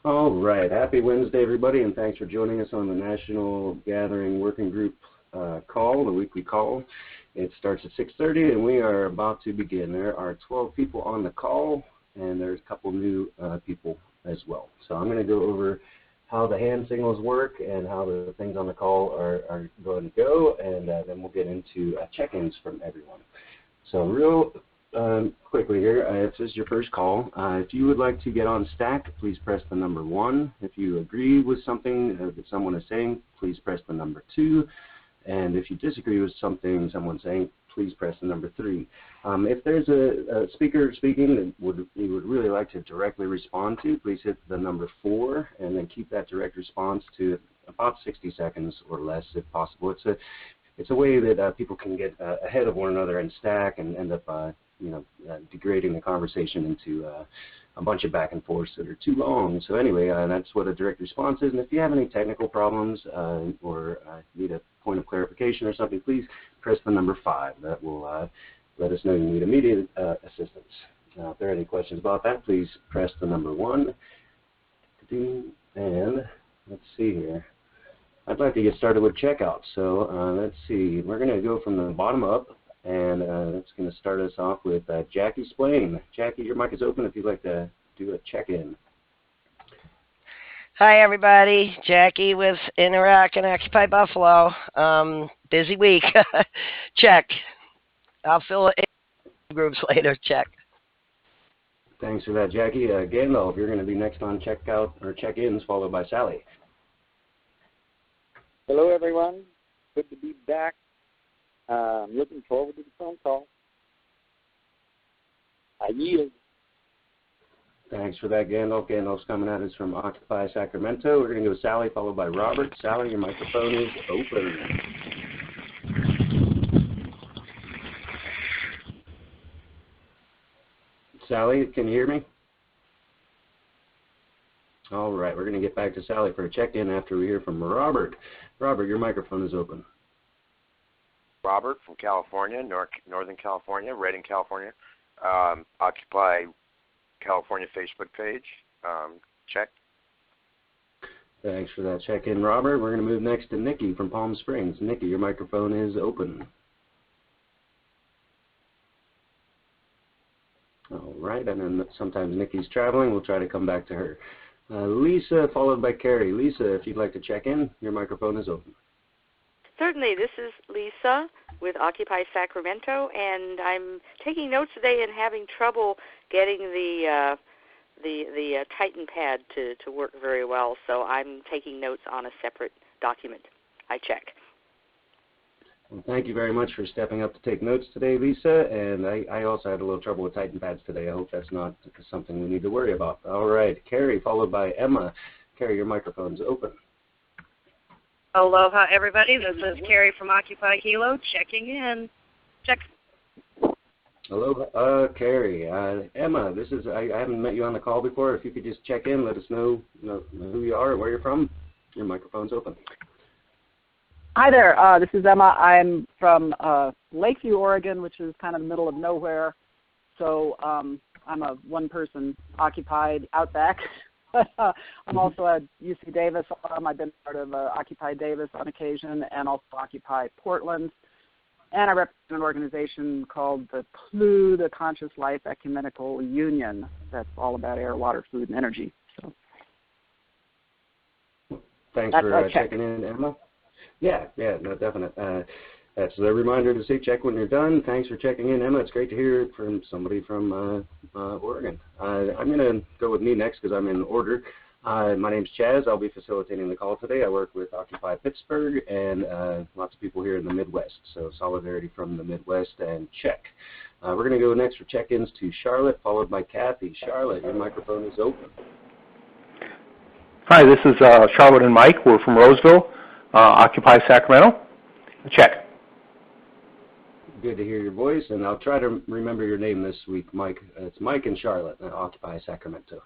All right. Happy Wednesday, everybody, and thanks for joining us on the National Gathering Working Group call, the weekly call. It starts at 6:30, and we are about to begin. There are 12 people on the call, and there's a couple new people as well. So I'm going to go over how the hand signals work and how the things on the call are going to go, and then we'll get into check-ins from everyone. So real quickly here, if this is your first call, if you would like to get on stack, please press the number 1. If you agree with something that someone is saying, please press the number 2. And if you disagree with something someone's saying, please press the number 3. If there's a speaker speaking that you would really like to directly respond to, please hit the number 4 and then keep that direct response to about 60 seconds or less if possible. It's a way that people can get ahead of one another and stack and end up degrading the conversation into a bunch of back and forths that are too long. So anyway, that's what a direct response is. And if you have any technical problems or need a point of clarification or something, please press the number 5. That will let us know you need immediate assistance. Now, if there are any questions about that, please press the number 1. And let's see here. I'd like to get started with checkout. So let's see. We're going to go from the bottom up. And that's going to start us off with Jackie Splain. Jackie, your mic is open if you'd like to do a check-in. Hi, everybody. Jackie with Interact and Occupy Buffalo. Busy week. Check. I'll fill in groups later. Check. Thanks for that, Jackie. Gandalf, you're going to be next on checkout or check-ins, followed by Sally. Hello, everyone. Good to be back. I'm looking forward to the phone call. I yield. Thanks for that, Gandalf. Gandalf's coming at us from Occupy Sacramento. We're going to go Sally, followed by Robert. Sally, your microphone is open. Sally, can you hear me? All right, we're going to get back to Sally for a check-in after we hear from Robert. Robert, your microphone is open. Robert from California, Northern California, Redding, California. Occupy California Facebook page. Check. Thanks for that check-in, Robert. We're going to move next to Nikki from Palm Springs. Nikki, your microphone is open. All right, and then sometimes Nikki's traveling. We'll try to come back to her. Lisa, followed by Carrie. Lisa, if you'd like to check in, your microphone is open. Certainly. This is Lisa with Occupy Sacramento, and I'm taking notes today and having trouble getting the Titan pad to work very well, so I'm taking notes on a separate document. I check. Well, thank you very much for stepping up to take notes today, Lisa, and I also had a little trouble with Titan pads today. I hope that's not something we need to worry about. All right, Carrie, followed by Emma. Carrie, your microphone's open. Aloha, everybody. This is Carrie from Occupy Hilo checking in. Check. Aloha, Carrie. Emma, I haven't met you on the call before. If you could just check in, let us know who you are and where you're from. Your microphone's open. Hi there. This is Emma. I'm from Lakeview, Oregon, which is kind of the middle of nowhere. So I'm a one-person occupied outback. I'm also at UC Davis. I've been part of Occupy Davis on occasion and also Occupy Portland. And I represent an organization called the CLU, the Conscious Life Ecumenical Union. That's all about air, water, food, and energy. So thanks for checking in, Emma. Yeah, no, definitely. That's a reminder to say check when you're done. Thanks for checking in, Emma. It's great to hear from somebody from Oregon. I'm going to go with me next because I'm in order. My name's Chaz. I'll be facilitating the call today. I work with Occupy Pittsburgh and lots of people here in the Midwest. So solidarity from the Midwest and check. We're going to go next for check-ins to Charlotte, followed by Kathy. Charlotte, your microphone is open. Hi, this is Charlotte and Mike. We're from Roseville, Occupy Sacramento. Check. Good to hear your voice, and I'll try to remember your name this week, Mike. It's Mike and Charlotte at Occupy Sacramento.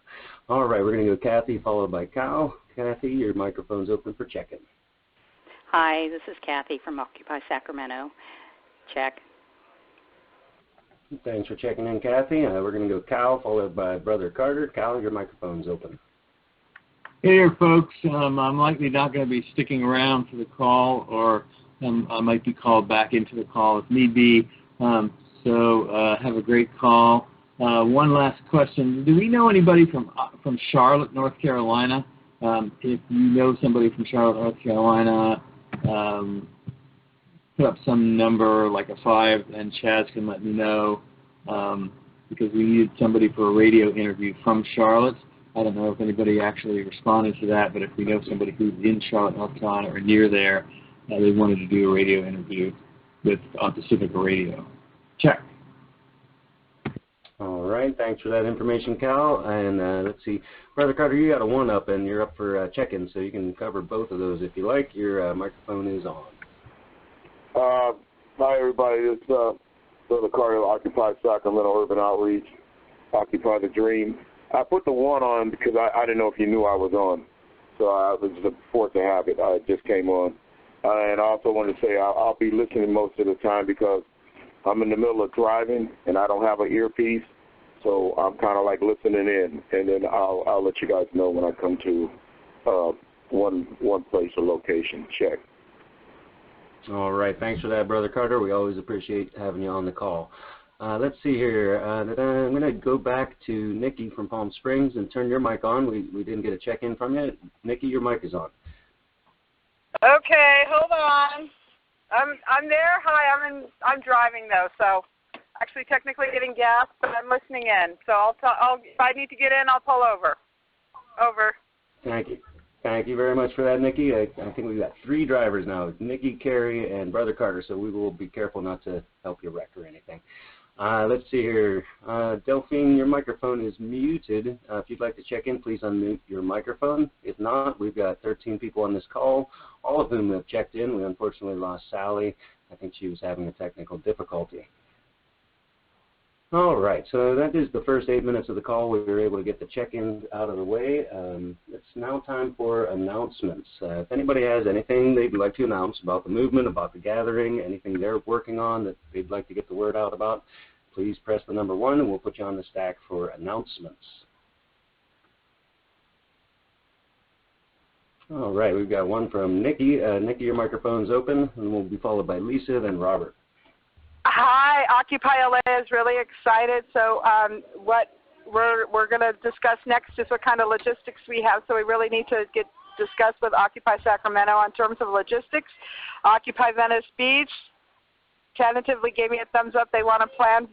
All right, we're going to go Kathy, followed by Cal. Kathy, your microphone's open for check-in. Hi, this is Kathy from Occupy Sacramento. Check. Thanks for checking in, Kathy. We're going to go Cal, followed by Brother Carter. Cal, your microphone's open. Hey there, folks. I'm likely not going to be sticking around for the call, or I might be called back into the call if need be. So have a great call. One last question. Do we know anybody from Charlotte, North Carolina? If you know somebody from Charlotte, North Carolina, put up some number like a 5, and Chaz can let me know, because we needed somebody for a radio interview from Charlotte. I don't know if anybody actually responded to that, but if we know somebody who's in Charlotte, North Carolina, or near there, they wanted to do a radio interview on Pacifica Radio. Check. All right, thanks for that information, Cal. And let's see, Brother Carter, you got a 1-up, and you're up for check-in, so you can cover both of those if you like. Your microphone is on. Hi, everybody. It's Brother Carter, Occupy Sacramento Urban Outreach, Occupy the Dream. I put the 1 on because I didn't know if you knew I was on, so I was forced to have it. I just came on. And I also wanted to say I'll be listening most of the time because I'm in the middle of driving and I don't have an earpiece, so I'm kind of like listening in, and then I'll let you guys know when I come to one place or location. Check. All right, thanks for that, Brother Carter. We always appreciate having you on the call. Let's see here. I'm going to go back to Nikki from Palm Springs and turn your mic on. We didn't get a check-in from you. Nikki, your mic is on. Okay, hold on. I'm there. Hi, I'm driving though, so actually technically getting gas, but I'm listening in. So I'll if I need to get in, I'll pull over. Over. Thank you. Thank you very much for that, Nikki. I think we've got 3 drivers now, Nikki, Carrie, and Brother Carter, so we will be careful not to help you wreck or anything. Let's see here. Delphine, your microphone is muted. If you'd like to check in, please unmute your microphone. If not, we've got 13 people on this call, all of whom have checked in. We unfortunately lost Sally. I think she was having a technical difficulty. All right, so that is the first 8 minutes of the call. We were able to get the check-ins out of the way. It's now time for announcements. If anybody has anything they'd like to announce about the movement, about the gathering, anything they're working on that they'd like to get the word out about, please press the number 1 and we'll put you on the stack for announcements. All right, we've got one from Nikki. Nikki, your microphone's open, and we'll be followed by Lisa, then Robert. Hi, Occupy LA is really excited. So what we're going to discuss next is what kind of logistics we have. So we really need to discuss with Occupy Sacramento in terms of logistics. Occupy Venice Beach tentatively gave me a thumbs up. They want to plan.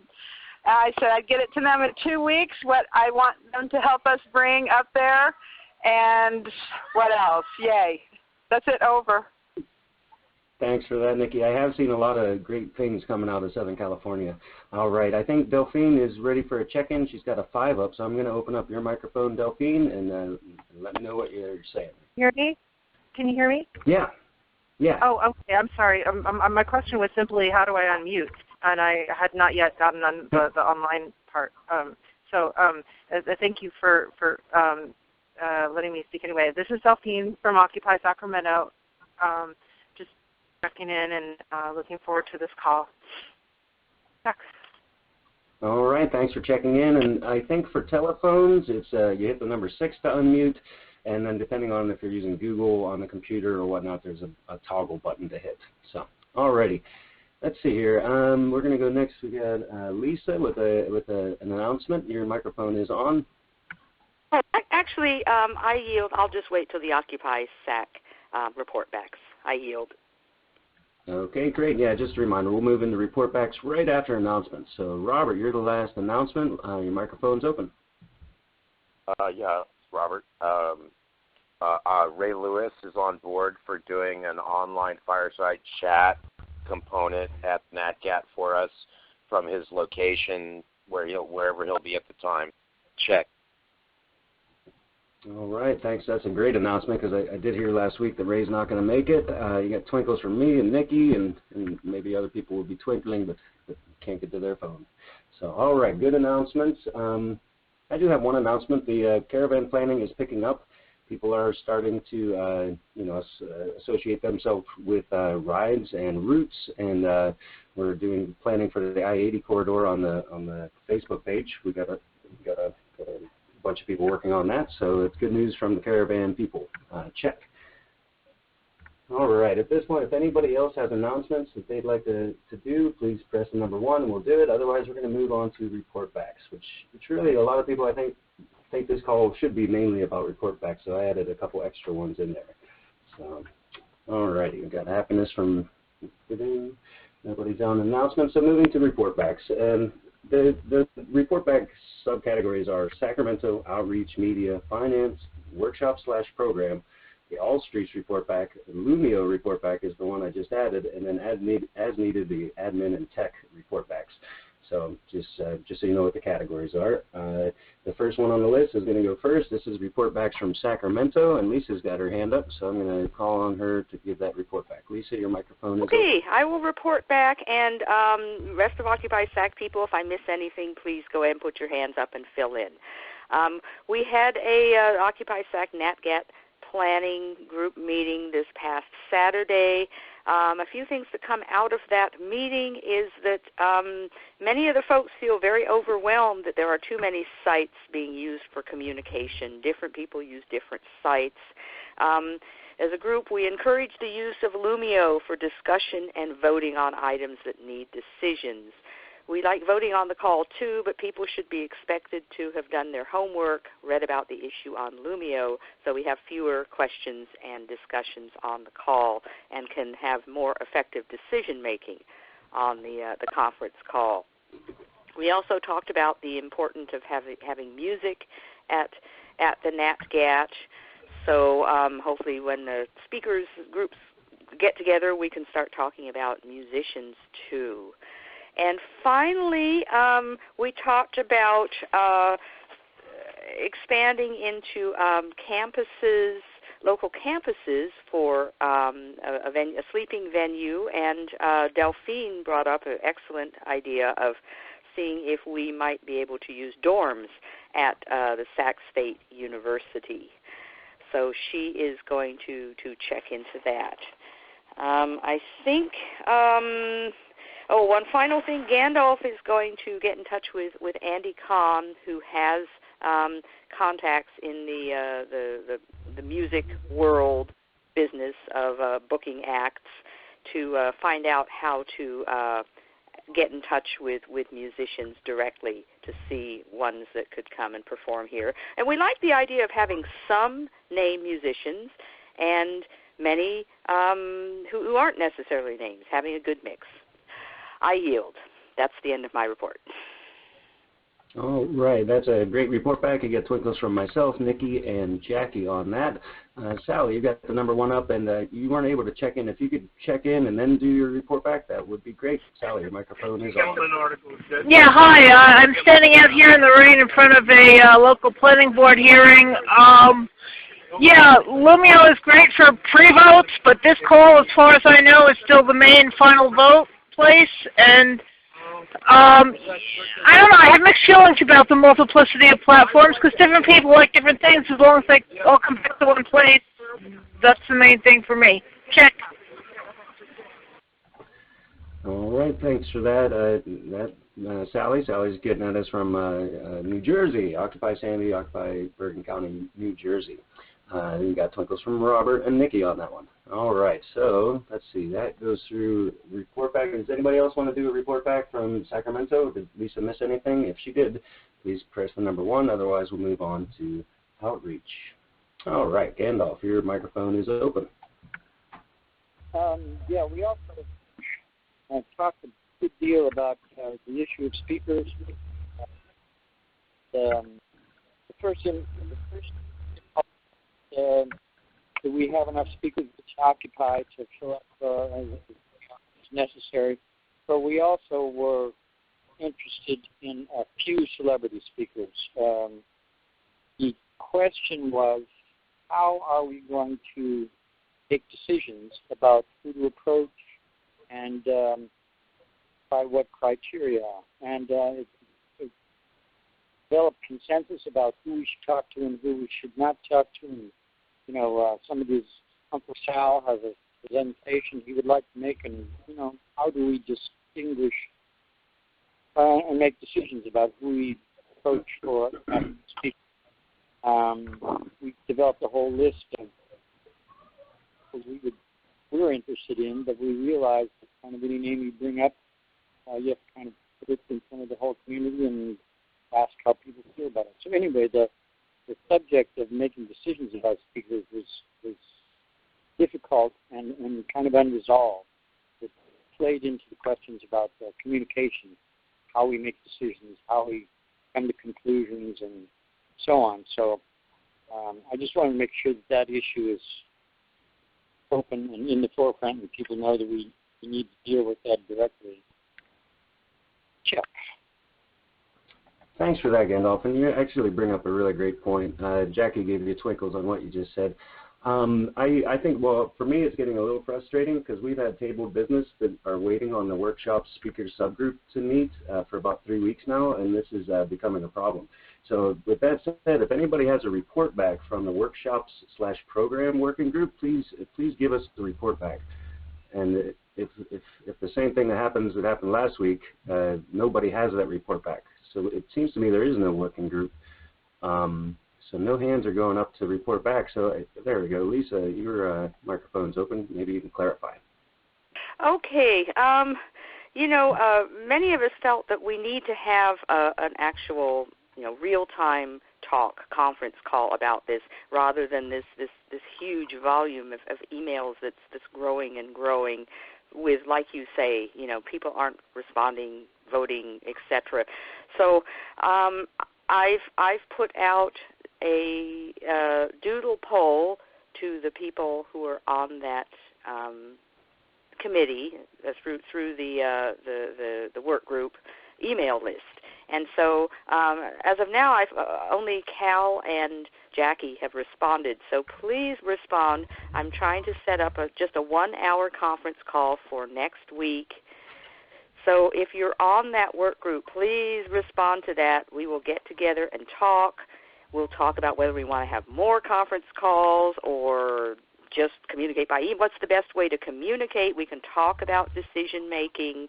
I said I'd get it to them in 2 weeks, what I want them to help us bring up there. And what else? Yay. That's it. Over. Thanks for that, Nikki. I have seen a lot of great things coming out of Southern California. All right, I think Delphine is ready for a check-in. She's got a 5-up, so I'm going to open up your microphone, Delphine, and let me know what you're saying. Hear me? Can you hear me? Yeah. Yeah. Oh, okay. I'm sorry. My question was simply, how do I unmute? And I had not yet gotten on the online part. So thank you for letting me speak anyway. This is Delphine from Occupy Sacramento. Just checking in and looking forward to this call. Thanks. All right, thanks for checking in. And I think for telephones, it's you hit the number 6 to unmute, and then depending on if you're using Google on the computer or whatnot, there's a toggle button to hit. So, all righty. Let's see here. We're going to go next. We got Lisa with an announcement. Your microphone is on. Actually, I yield. I'll just wait till the Occupy SAC report backs. I yield. Okay, great. Yeah, just a reminder, we'll move into report backs right after announcements. So, Robert, you're the last announcement. Your microphone's open. Yeah, Robert. Ray Lewis is on board for doing an online fireside chat component at NatGat for us from his location wherever he'll be at the time. Check. All right, thanks. That's a great announcement because I did hear last week that Ray's not going to make it. You got twinkles from me and Nikki, and maybe other people will be twinkling but can't get to their phone. So, all right, good announcements. I do have one announcement. The caravan planning is picking up. People are starting to, associate themselves with rides and routes, and we're doing planning for the I-80 corridor on the Facebook page. We got a a bunch of people working on that, so it's good news from the Caravan people. Check. All right, at this point, if anybody else has announcements that they'd like to do, please press the number 1 and we'll do it. Otherwise, we're going to move on to report backs, which really a lot of people, I think this call should be mainly about report backs, so I added a couple extra ones in there. So, all righty, we've got happiness from nobody's on announcements, so moving to report backs. And the report back subcategories are Sacramento, Outreach, Media, Finance, Workshop/Program, the All Streets report back, the Lumio report back is the one I just added, and then as needed, the admin and tech report backs. So just so you know what the categories are. The first one on the list is going to go first. This is report backs from Sacramento, and Lisa's got her hand up, so I'm going to call on her to give that report back. Lisa, your microphone is okay. open. I will report back, and rest of Occupy SAC people, if I miss anything, please go ahead and put your hands up and fill in. We had a Occupy SAC NatGat planning group meeting this past Saturday. A few things to come out of that meeting is that many of the folks feel very overwhelmed that there are too many sites being used for communication. Different people use different sites. As a group, we encourage the use of Lumio for discussion and voting on items that need decisions. We like voting on the call too, but people should be expected to have done their homework, read about the issue on Lumio, so we have fewer questions and discussions on the call and can have more effective decision making on the conference call. We also talked about the importance of having music at the NatGat. So hopefully when the speakers groups get together, we can start talking about musicians too. And finally, we talked about expanding into campuses, local campuses for a sleeping venue, and Delphine brought up an excellent idea of seeing if we might be able to use dorms at the Sac State University. So she is going to check into that. I think... one final thing, Gandalf is going to get in touch with Andy Kahn, who has contacts in the music world business of booking acts, to find out how to get in touch with musicians directly to see ones that could come and perform here. And we like the idea of having some name musicians and many who aren't necessarily names, having a good mix. I yield. That's the end of my report. All right. That's a great report back. You get twinkles from myself, Nikki, and Jackie on that. Sally, you got the number 1 up, and you weren't able to check in. If you could check in and then do your report back, that would be great. Sally, your microphone is on. Yeah, hi. I'm standing out here in the rain in front of a local planning board hearing. Yeah, Lumio is great for pre-votes, but this call, as far as I know, is still the main final vote place, and I don't know, I have mixed feelings about the multiplicity of platforms, because different people like different things. As long as they all come back to one place, that's the main thing for me. Check. All right, thanks for that. Sally's getting at us from New Jersey, Occupy Sandy, Occupy Bergen County, New Jersey. You got twinkles from Robert and Nikki on that one. All right, so let's see. That goes through report back. Does anybody else want to do a report back from Sacramento? Did Lisa miss anything? If she did, please press the number 1. Otherwise, we'll move on to outreach. All right, Gandalf, your microphone is open. Yeah, we also talked a good deal about the issue of speakers. The first do we have enough speakers to occupy to fill up as necessary? But we also were interested in a few celebrity speakers. The question was, how are we going to make decisions about who to approach and by what criteria? And develop consensus about who we should talk to and who we should not talk to. And, somebody's Uncle Sal has a presentation he would like to make, and, how do we distinguish and make decisions about who we approach for speak? We developed a whole list of what we were interested in, but we realized that kind of any name you bring up, you have to kind of put it in front of the whole community and ask how people feel about it. So anyway, the subject of making decisions about speakers was difficult and kind of unresolved. It played into the questions about communication, how we make decisions, how we come to conclusions, and so on. So I just want to make sure that issue is open and in the forefront, and people know that we need to deal with that directly. Chuck. Thanks for that, Gandalf. And you actually bring up a really great point. Jackie gave you twinkles on what you just said. I think, well, for me, it's getting a little frustrating because we've had tabled business that are waiting on the workshop speakers subgroup to meet for about 3 weeks now, and this is becoming a problem. So with that said, if anybody has a report back from the workshops/program working group, please give us the report back. And if the same thing that happened last week, nobody has that report back. So it seems to me there is no working group. So no hands are going up to report back. So there we go. Lisa, your microphone's open. Maybe you can clarify. Okay. Many of us felt that we need to have an actual, real-time conference call about this, rather than this huge volume of emails that's growing and growing. With, like you say, people aren't responding, voting, etc. So I've put out a doodle poll to the people who are on that committee through the work group email list. And so as of now, only Cal and Jackie have responded. So please respond. I'm trying to set up just a 1-hour conference call for next week. So if you're on that work group, please respond to that. We will get together and talk. We'll talk about whether we want to have more conference calls or just communicate by email. What's the best way to communicate? We can talk about decision making.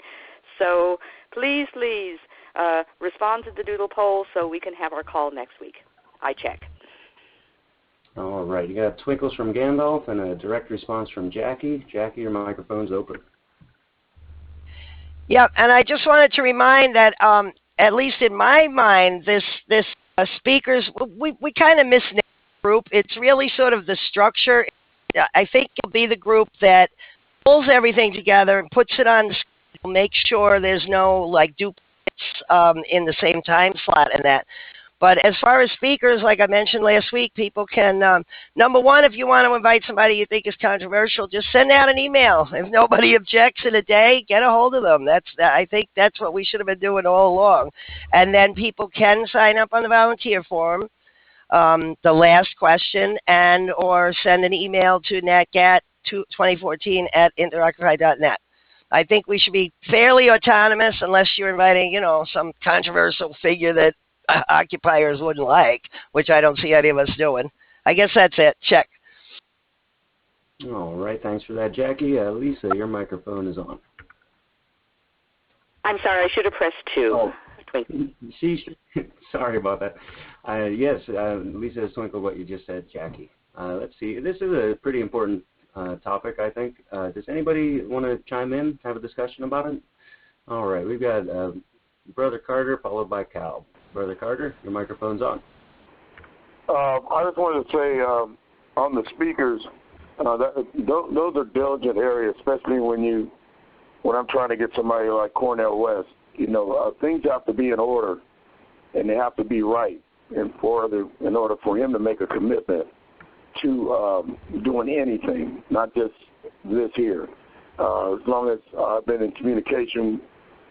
So please respond to the doodle poll so we can have our call next week. I check. All right. You got twinkles from Gandalf and a direct response from Jackie. Jackie, your microphone's open. Yep, and I just wanted to remind that, at least in my mind, this speakers, we kind of misnamed the group. It's really sort of the structure. I think it'll be the group that pulls everything together and puts it on the schedule, makes sure there's no duplicates in the same time slot and that. But as far as speakers, like I mentioned last week, people can, number one, if you want to invite somebody you think is controversial, just send out an email. If nobody objects in a day, get a hold of them. I think that's what we should have been doing all along. And then people can sign up on the volunteer form, the last question, and or send an email to natgat2014@interoccupy.net. I think we should be fairly autonomous unless you're inviting, some controversial figure that occupiers wouldn't like, which I don't see any of us doing. I guess that's it. Check. All right. Thanks for that, Jackie. Lisa, your microphone is on. I'm sorry. I should have pressed 2. Oh. Sorry about that. Yes, Lisa has twinkled what you just said, Jackie. Let's see. This is a pretty important topic, I think. Does anybody want to chime in, have a discussion about it? All right. We've got Brother Carter followed by Cal. Brother Carter, your microphone's on. I just wanted to say on the speakers, those are diligent areas, especially when I'm trying to get somebody like Cornel West. Things have to be in order, and they have to be right, in order for him to make a commitment to doing anything, not just this here. As long as I've been in communication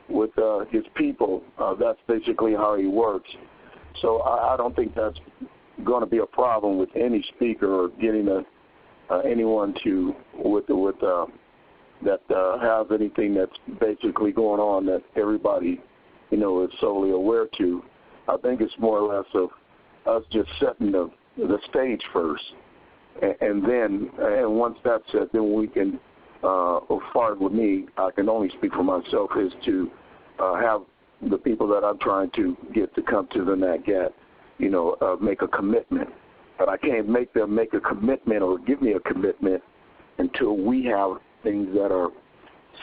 with his people, that's basically how he works. So I don't think that's going to be a problem with any speaker or getting anyone to that has anything that's basically going on that everybody is solely aware to. I think it's more or less of us just setting the stage first, and once that's set, then we can. As far as with me, I can only speak for myself, is to have the people that I'm trying to get to come to the NatGat make a commitment. But I can't make them make a commitment or give me a commitment until we have things that are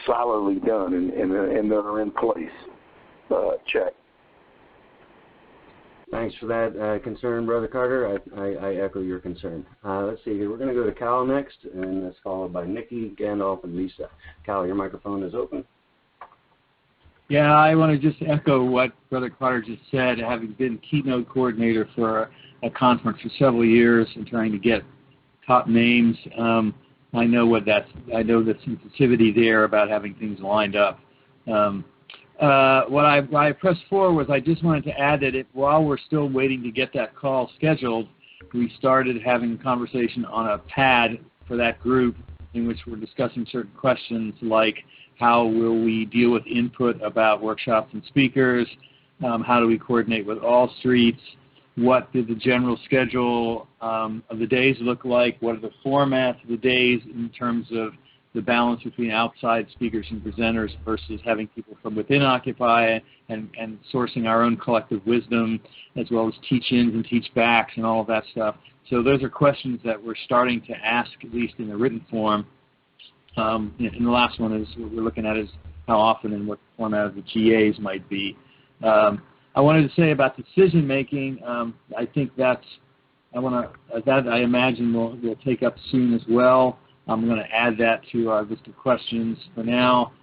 solidly done and that are in place. Check. Thanks for that concern, Brother Carter. I echo your concern. Let's see here. We're going to go to Cal next, and that's followed by Nikki, Gandalf, and Lisa. Cal, your microphone is open. Yeah, I want to just echo what Brother Carter just said. Having been keynote coordinator for a conference for several years and trying to get top names, I know the sensitivity there about having things lined up. What I pressed for was I just wanted to add that while we're still waiting to get that call scheduled, we started having a conversation on a pad for that group in which we're discussing certain questions like how will we deal with input about workshops and speakers, how do we coordinate with all streets, what did the general schedule of the days look like, what are the formats of the days in terms of the balance between outside speakers and presenters versus having people from within Occupy and sourcing our own collective wisdom, as well as teach-ins and teach-backs and all of that stuff. So those are questions that we're starting to ask, at least in the written form. And the last one is what we're looking at is how often and what the format of the GAs might be. I wanted to say about decision-making, I think that I imagine we'll take up soon as well. I'm going to add that to our list of questions for now.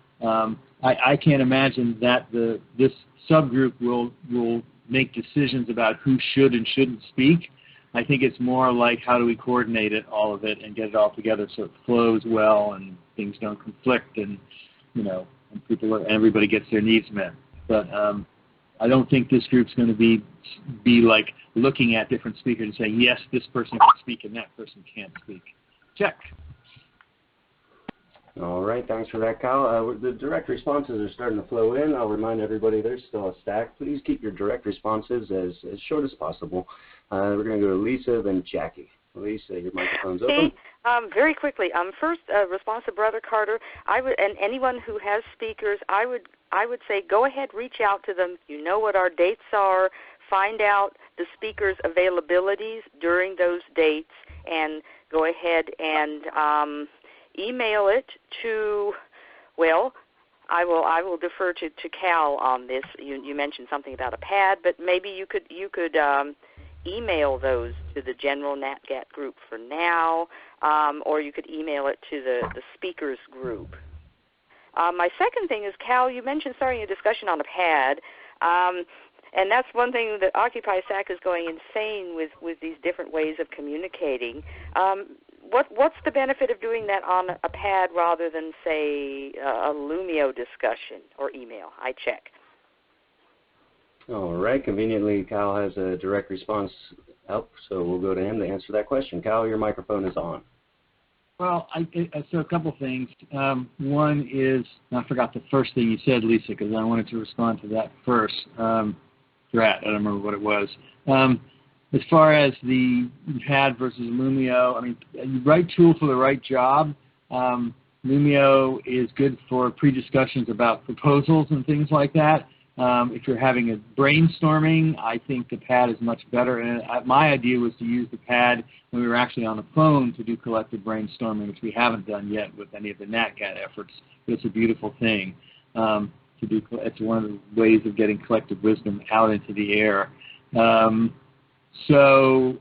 I can't imagine that this subgroup will make decisions about who should and shouldn't speak. I think it's more like how do we coordinate all of it and get it all together so it flows well and things don't conflict and and everybody gets their needs met. But I don't think this group's going to be like looking at different speakers and saying yes, this person can speak and that person can't speak. Check. All right, thanks for that, Kyle. The direct responses are starting to flow in. I'll remind everybody there's still a stack. Please keep your direct responses as short as possible. We're going to go to Lisa, then Jackie. Lisa, your microphone's open. Very quickly. First, response to Brother Carter. And anyone who has speakers, I would say go ahead, reach out to them. You know what our dates are. Find out the speakers' availabilities during those dates, and go ahead and email it to, I will defer to Cal on this. You mentioned something about a pad, but maybe you could email those to the general NatGat group for now, or you could email it to the speakers group. My second thing is, Cal, you mentioned starting a discussion on a pad, and that's one thing that Occupy SAC is going insane with these different ways of communicating. What's the benefit of doing that on a pad rather than, say, a Lumio discussion or email? I check. All right. Conveniently, Kyle has a direct response up, so we'll go to him to answer that question. Kyle, your microphone is on. Well, so a couple things. One is, I forgot the first thing you said, Lisa, because I wanted to respond to that first. I don't remember what it was. As far as the pad versus Lumio, I mean, right tool for the right job. Lumio is good for pre-discussions about proposals and things like that. If you're having a brainstorming, I think the pad is much better. And my idea was to use the pad when we were actually on the phone to do collective brainstorming, which we haven't done yet with any of the NatGat efforts. But it's a beautiful thing to do. It's one of the ways of getting collective wisdom out into the air. So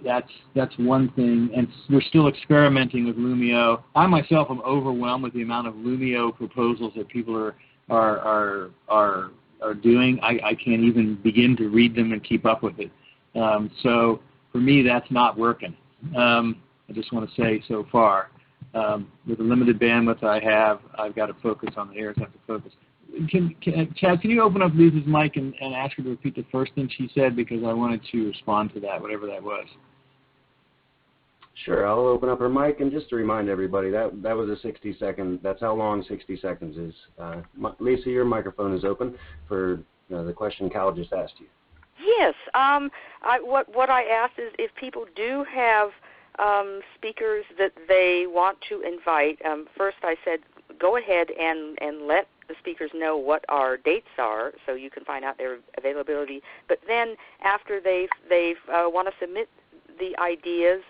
that's one thing, and we're still experimenting with Lumio. I myself am overwhelmed with the amount of Lumio proposals that people are doing. I can't even begin to read them and keep up with it. So for me, that's not working. I just want to say so far, with the limited bandwidth I have, I've got to focus on the areas I have to focus. Chad, can you open up Lisa's mic and ask her to repeat the first thing she said, because I wanted to respond to that, whatever that was. Sure, I'll open up her mic, and just to remind everybody, that was a 60-second, that's how long 60 seconds is. Lisa, your microphone is open for the question Cal just asked you. Yes, what I asked is if people do have speakers that they want to invite, first I said go ahead and let the speakers know what our dates are, so you can find out their availability. But then after they want to submit the ideas,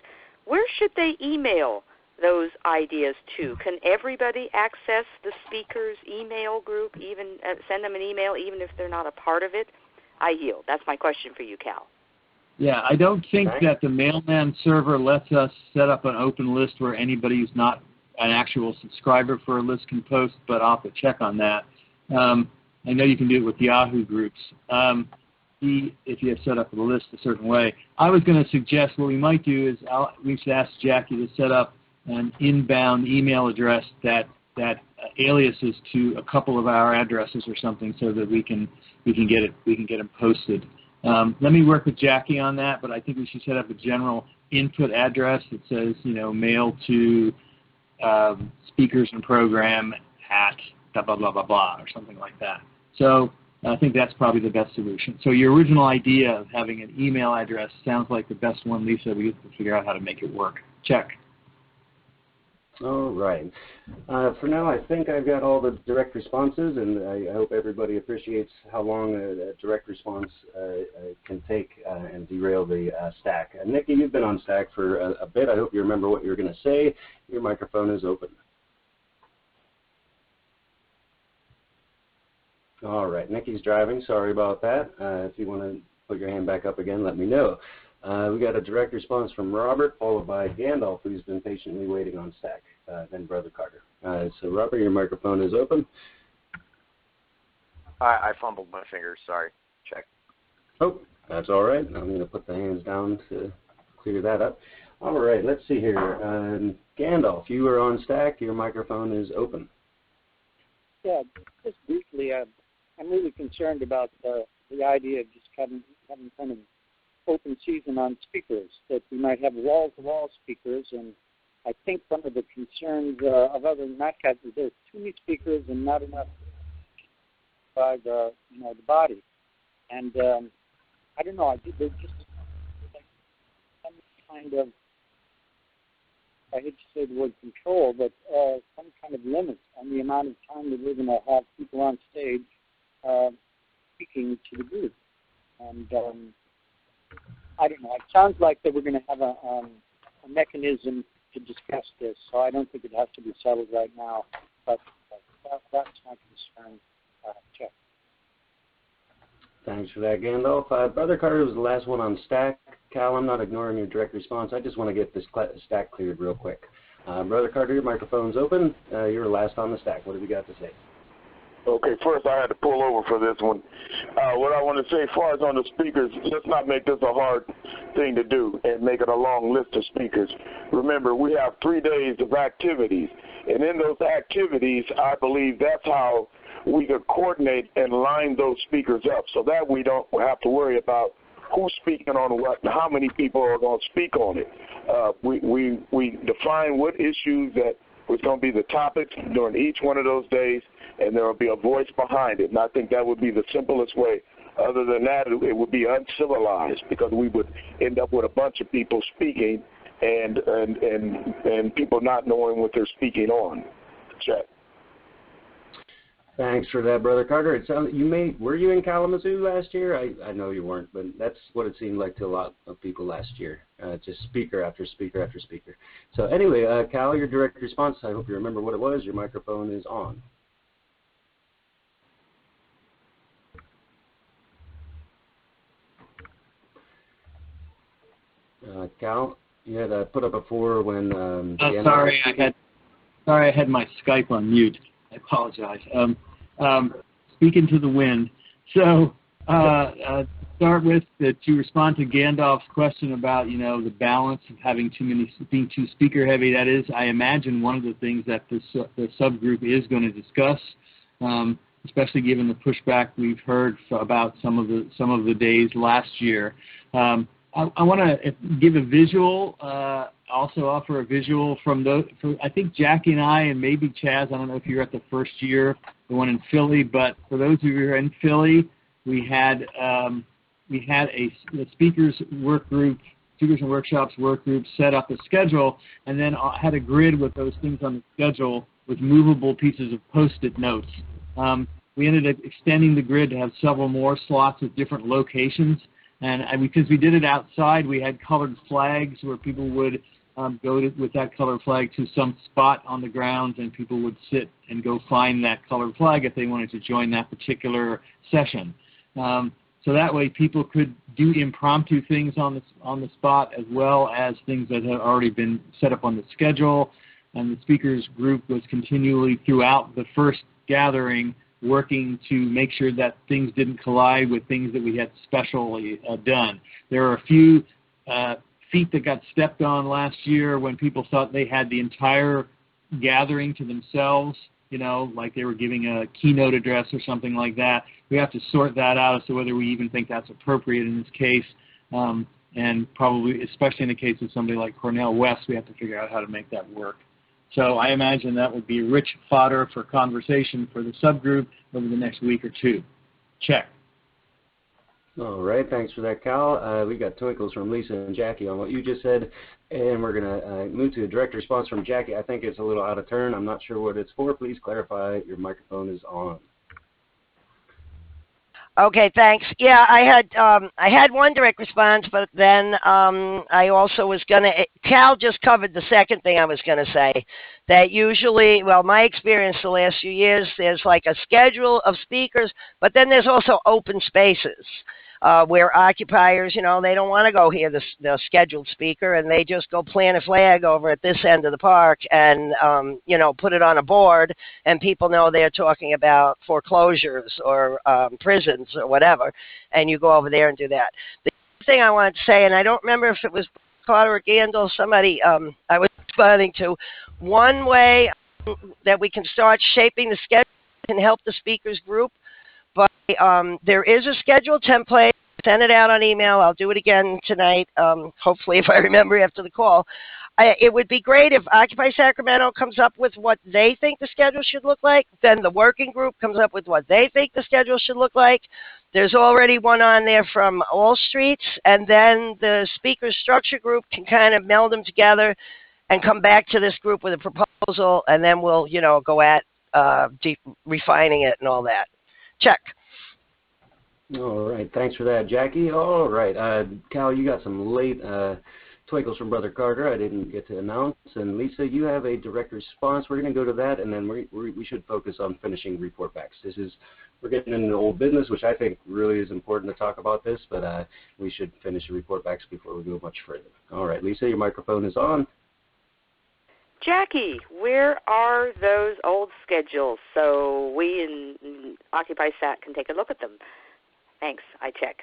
where should they email those ideas to? Can everybody access the speakers' email group, even send them an email even if they're not a part of it? I yield. That's my question for you, Cal. Yeah, I don't think that the Mailman server lets us set up an open list where anybody who's not an actual subscriber for a list can post, but I'll have to check on that. I know you can do it with Yahoo groups. If you have set up the list a certain way. I was going to suggest what we might do is we should ask Jackie to set up an inbound email address that aliases to a couple of our addresses or something, so that we can get them posted. Let me work with Jackie on that, but I think we should set up a general input address that says, mail to speakers and program at blah, blah, blah, blah, blah, or something like that. So I think that's probably the best solution. So your original idea of having an email address sounds like the best one, Lisa. We have to figure out how to make it work. Check. All right. For now, I think I've got all the direct responses, and I hope everybody appreciates how long a direct response can take and derail the stack. Nikki, you've been on stack for a bit. I hope you remember what you were going to say. Your microphone is open. All right. Nikki's driving. Sorry about that. If you want to put your hand back up again, let me know. We got a direct response from Robert, followed by Gandalf, who's been patiently waiting on stack, then Brother Carter. So, Robert, your microphone is open. I fumbled my fingers. Sorry. Check. Oh, that's all right. I'm going to put the hands down to clear that up. All right, let's see here. Gandalf, you are on stack. Your microphone is open. Yeah, just briefly, I'm really concerned about the idea of just having kind of open season on speakers, that we might have wall-to-wall speakers, and I think one of the concerns of other NatCats is there's too many speakers and not enough by the body, and I don't know. There's just like some kind of, I hate to say the word control, but some kind of limit on the amount of time that we're going to have people on stage speaking to the group, and I don't know. It sounds like that we're going to have a mechanism to discuss this, so I don't think it has to be settled right now. But that's my concern. Check. Thanks for that, Gandalf. Brother Carter was the last one on stack. Cal, I'm not ignoring your direct response. I just want to get this stack cleared real quick. Brother Carter, your microphone's open. You're last on the stack. What have you got to say? Okay, first I had to pull over for this one. What I want to say as far as on the speakers, let's not make this a hard thing to do and make it a long list of speakers. Remember, we have 3 days of activities, and in those activities, I believe that's how we could coordinate and line those speakers up so that we don't have to worry about who's speaking on what and how many people are going to speak on it. We define what issues that was going to be the topics during each one of those days, and there will be a voice behind it. And I think that would be the simplest way. Other than that, it would be uncivilized because we would end up with a bunch of people speaking and people not knowing what they're speaking on. Check. Thanks for that, Brother Carter. It sounds were you in Kalamazoo last year? I know you weren't, but that's what it seemed like to a lot of people last year. Just speaker after speaker after speaker. So anyway, Cal, your direct response, I hope you remember what it was. Your microphone is on. Cal, you had put up a 4 when. Sorry, I had my Skype on mute. I apologize. Speaking to the wind. So start with to respond to Gandalf's question about the balance of having being too speaker heavy. That is, I imagine, one of the things that the subgroup is going to discuss, especially given the pushback we've heard about some of the days last year. I want to give a visual. Also offer a visual from I think Jackie and I, and maybe Chaz, I don't know if you're at the first year, the one in Philly, but for those of you who are in Philly, we had a speakers and workshops work group set up a schedule, and then had a grid with those things on the schedule with movable pieces of Post-it notes. We ended up extending the grid to have several more slots at different locations. And because we did it outside, we had colored flags where people would with that colored flag to some spot on the grounds, and people would sit and go find that colored flag if they wanted to join that particular session. So that way people could do impromptu things on the spot, as well as things that had already been set up on the schedule. And the speakers group was continually throughout the first gathering working to make sure that things didn't collide with things that we had specially done. There are a few feet that got stepped on last year when people thought they had the entire gathering to themselves, like they were giving a keynote address or something like that. We have to sort that out as to whether we even think that's appropriate in this case. And probably, especially in the case of somebody like Cornel West, we have to figure out how to make that work. So I imagine that would be rich fodder for conversation for the subgroup over the next week or two. Check. All right, thanks for that, Cal. We got twinkles from Lisa and Jackie on what you just said, and we're going to move to a direct response from Jackie. I think it's a little out of turn. I'm not sure what it's for. Please clarify. Your microphone is on. Okay, thanks. Yeah, I had one direct response, but then I also was going to, Cal just covered the second thing I was going to say, that usually, well, my experience the last few years, there's like a schedule of speakers, but then there's also open spaces where occupiers, they don't want to go hear the scheduled speaker, and they just go plant a flag over at this end of the park and, put it on a board, and people know they're talking about foreclosures or prisons or whatever, and you go over there and do that. The thing I wanted to say, and I don't remember if it was Carter or Gandil, somebody I was responding to, one way that we can start shaping the schedule can help the speakers group. But there is a schedule template. Send it out on email. I'll do it again tonight, hopefully if I remember after the call. It would be great if Occupy Sacramento comes up with what they think the schedule should look like. Then the working group comes up with what they think the schedule should look like. There's already one on there from All Streets. And then the speakers structure group can kind of meld them together and come back to this group with a proposal. And then we'll, go at refining it and all that. Check. All right. Thanks for that, Jackie. All right. Cal, you got some late twinkles from Brother Carter I didn't get to announce. And Lisa, you have a direct response. We're going to go to that, and then we should focus on finishing report backs. We're getting into old business, which I think really is important to talk about this, but we should finish the report backs before we go much further. All right, Lisa, your microphone is on. Jackie, where are those old schedules so we in Occupy SAC can take a look at them? Thanks. I check.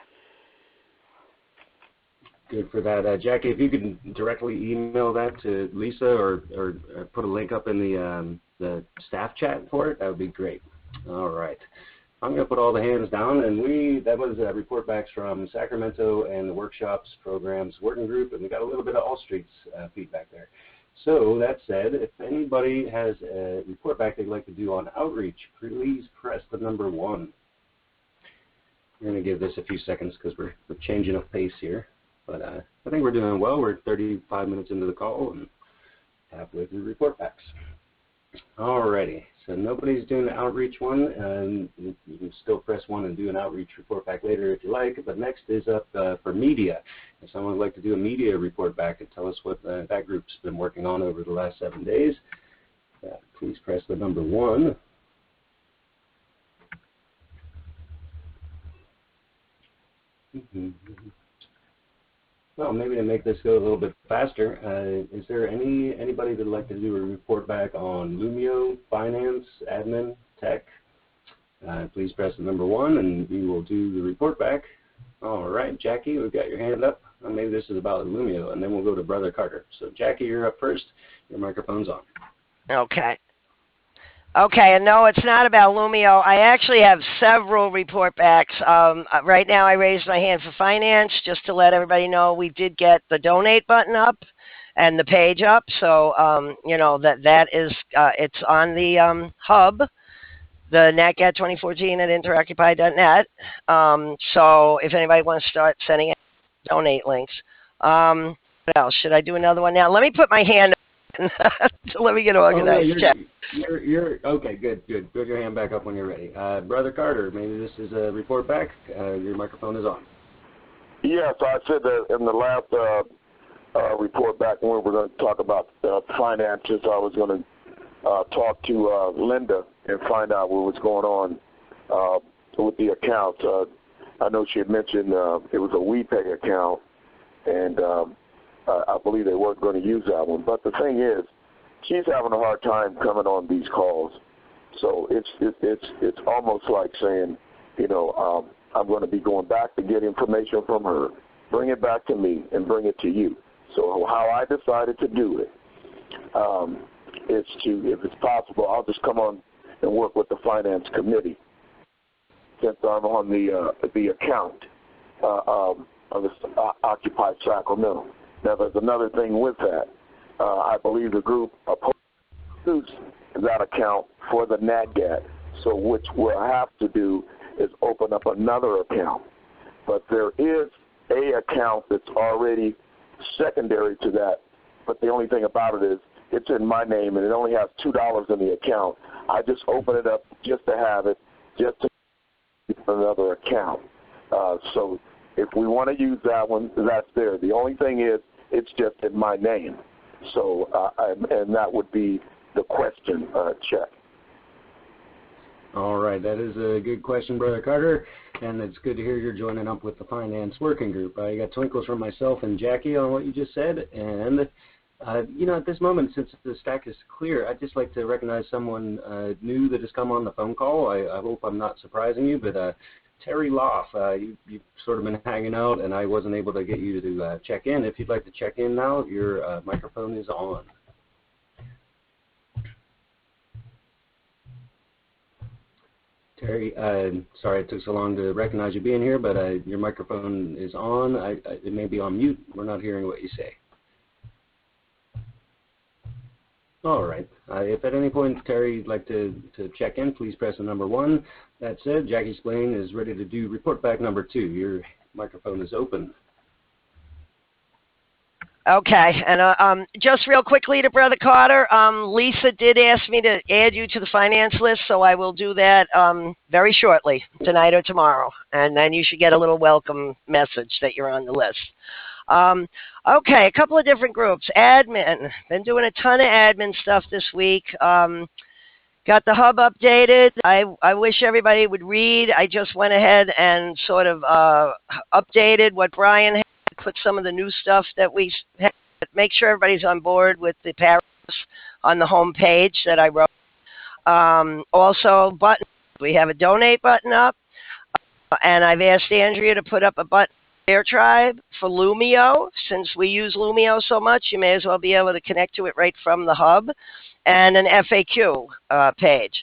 Good for that. Jackie, if you could directly email that to Lisa or put a link up in the staff chat for it, that would be great. All right. I'm going to put all the hands down, and that was report backs from Sacramento and the workshops, programs, working group, and we got a little bit of All Streets feedback there. So that said, if anybody has a report back they'd like to do on outreach, please press the number 1. We're going to give this a few seconds because we're changing up pace here. But I think we're doing well. We're 35 minutes into the call and halfway through report backs. All righty. So nobody's doing the outreach one. And you can still press 1 and do an outreach report back later if you like. But next is up for media. If someone would like to do a media report back and tell us what that group's been working on over the last 7 days, please press the number 1. Well, maybe to make this go a little bit faster, is there anybody that would like to do a report back on Lumio, finance, admin, tech? Please press the number 1 and we will do the report back. All right, Jackie, we've got your hand up. Maybe this is about Lumio, and then we'll go to Brother Carter. So, Jackie, you're up first. Your microphone's on. Okay. Okay, and no, it's not about Lumio. I actually have several report backs. Right now I raised my hand for finance just to let everybody know we did get the donate button up and the page up. So, that is, it's on the hub, the NatGat 2014 at interoccupy.net. So if anybody wants to start sending out donate links. What else? Should I do another one now? Let me put my hand up. So let me get organized. Check. You're okay. Good. Put your hand back up when you're ready. Brother Carter, maybe this is a report back. Your microphone is on. Yes, I said that in the last report back when we were going to talk about finances. I was going to talk to Linda and find out what was going on with the account. I know she had mentioned it was a WePay account, and I believe they weren't going to use that one. But the thing is, she's having a hard time coming on these calls. So it's almost like saying, you know, I'm going to be going back to get information from her, bring it back to me, and bring it to you. So how I decided to do it is to, if it's possible, I'll just come on and work with the finance committee since I'm on the account of the Occupy Sacramento. Now, there's another thing with that. I believe the group opposed that account for the NatGat. So what we'll have to do is open up another account. But there is a account that's already secondary to that. But the only thing about it is it's in my name, and it only has $2 in the account. I just open it up just to have it, just to another account. So if we want to use that one, that's there. The only thing is it's just in my name. So and that would be the question check. All right, that is a good question, Brother Carter, and it's good to hear you're joining up with the finance working group. I got twinkles from myself and Jackie on what you just said, and you know, at this moment, since the stack is clear, I'd just like to recognize someone new that has come on the phone call. I hope I'm not surprising you, but Terry Loff, you've sort of been hanging out, and I wasn't able to get you to check in. If you'd like to check in now, your microphone is on. Terry, sorry it took so long to recognize you being here, but your microphone is on. It may be on mute. We're not hearing what you say. All right. If at any point, Terry, you'd like to check in, please press the number 1. That said, Jackie Splain is ready to do report back number 2. Your microphone is open. Okay, and just real quickly to Brother Carter, Lisa did ask me to add you to the finance list, so I will do that very shortly, tonight or tomorrow, and then you should get a little welcome message that you're on the list. Okay, a couple of different groups. Admin, been doing a ton of admin stuff this week. Got the hub updated. I wish everybody would read. I just went ahead and sort of updated what Brian had, put some of the new stuff that we had. Make sure everybody's on board with the paragraphs on the home page that I wrote. Also, buttons. We have a donate button up, and I've asked Andrea to put up a button ShareTribe for Lumio. Since we use Lumio so much, you may as well be able to connect to it right from the hub, and an FAQ page.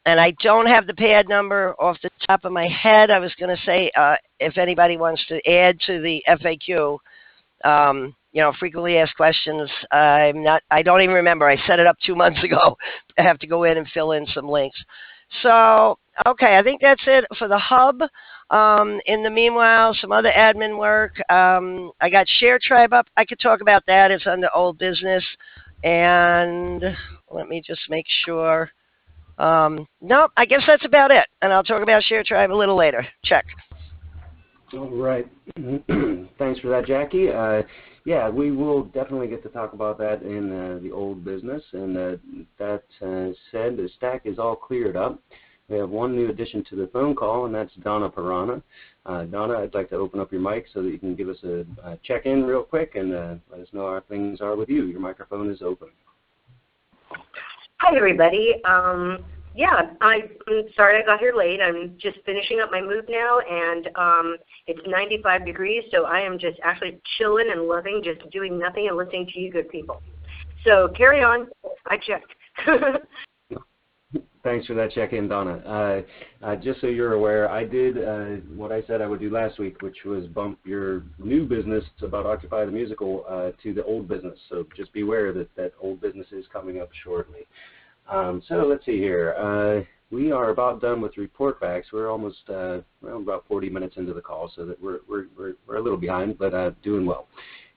And I don't have the pad number off the top of my head. I was going to say if anybody wants to add to the FAQ, you know, frequently asked questions. I don't even remember. I set it up 2 months ago. I have to go in and fill in some links. So, okay, I think that's it for the hub. In the meanwhile, some other admin work. I got ShareTribe up. I could talk about that. It's under old business. And let me just make sure. No, I guess that's about it. And I'll talk about ShareTribe a little later. Check. All right. Thanks for that, Jackie. Yeah, we will definitely get to talk about that in the old business. And that said, the stack is all cleared up. We have one new addition to the phone call, and that's Donna Pirana. Donna, I'd like to open up your mic so that you can give us a check-in real quick and let us know how things are with you. Your microphone is open. Hi, everybody. Yeah, I'm sorry I got here late. I'm just finishing up my move now, and it's 95 degrees, so I am just actually chilling and loving, just doing nothing and listening to you good people. So carry on. I checked. Thanks for that check-in, Donna. Just so you're aware, I did what I said I would do last week, which was bump your new business about Occupy the Musical to the old business. So just be aware that that old business is coming up shortly. So let's see here. We are about done with report backs. We're almost about 40 minutes into the call, so that we're a little behind, but doing well.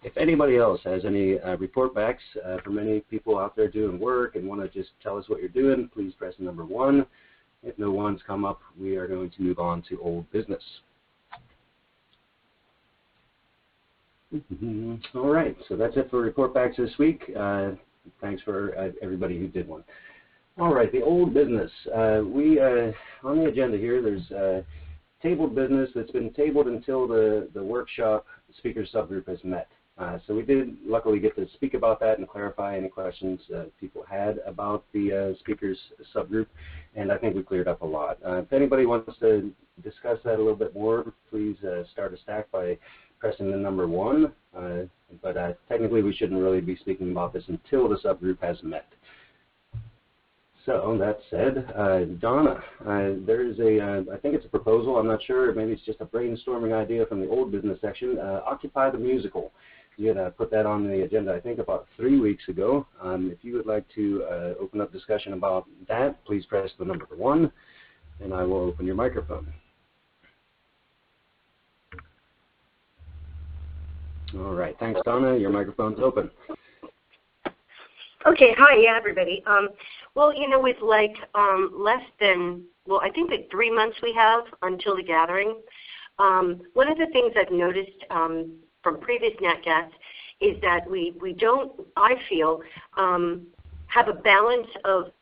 If anybody else has any report backs from any people out there doing work and want to just tell us what you're doing, please press number 1. If no ones come up, we are going to move on to old business. All right, so that's it for report backs this week. Thanks for everybody who did one. All right, the old business. We on the agenda here, there's tabled business that's been tabled until the workshop speaker subgroup has met. So we did luckily get to speak about that and clarify any questions people had about the speakers subgroup, and I think we cleared up a lot. If anybody wants to discuss that a little bit more, please start a stack by pressing the number 1, but technically we shouldn't really be speaking about this until the subgroup has met. So that said, Donna, there is I think it's a proposal, I'm not sure, maybe it's just a brainstorming idea from the old business section, Occupy the Musical. You had put that on the agenda, I think, about 3 weeks ago. If you would like to open up discussion about that, please press the number 1, and I will open your microphone. All right, thanks, Donna. Your microphone's open. Okay, hi, yeah, everybody. Well, you know, with like less than, well, I think like 3 months we have until the gathering, one of the things I've noticed from previous NatGats is that we don't, I feel, have a balance of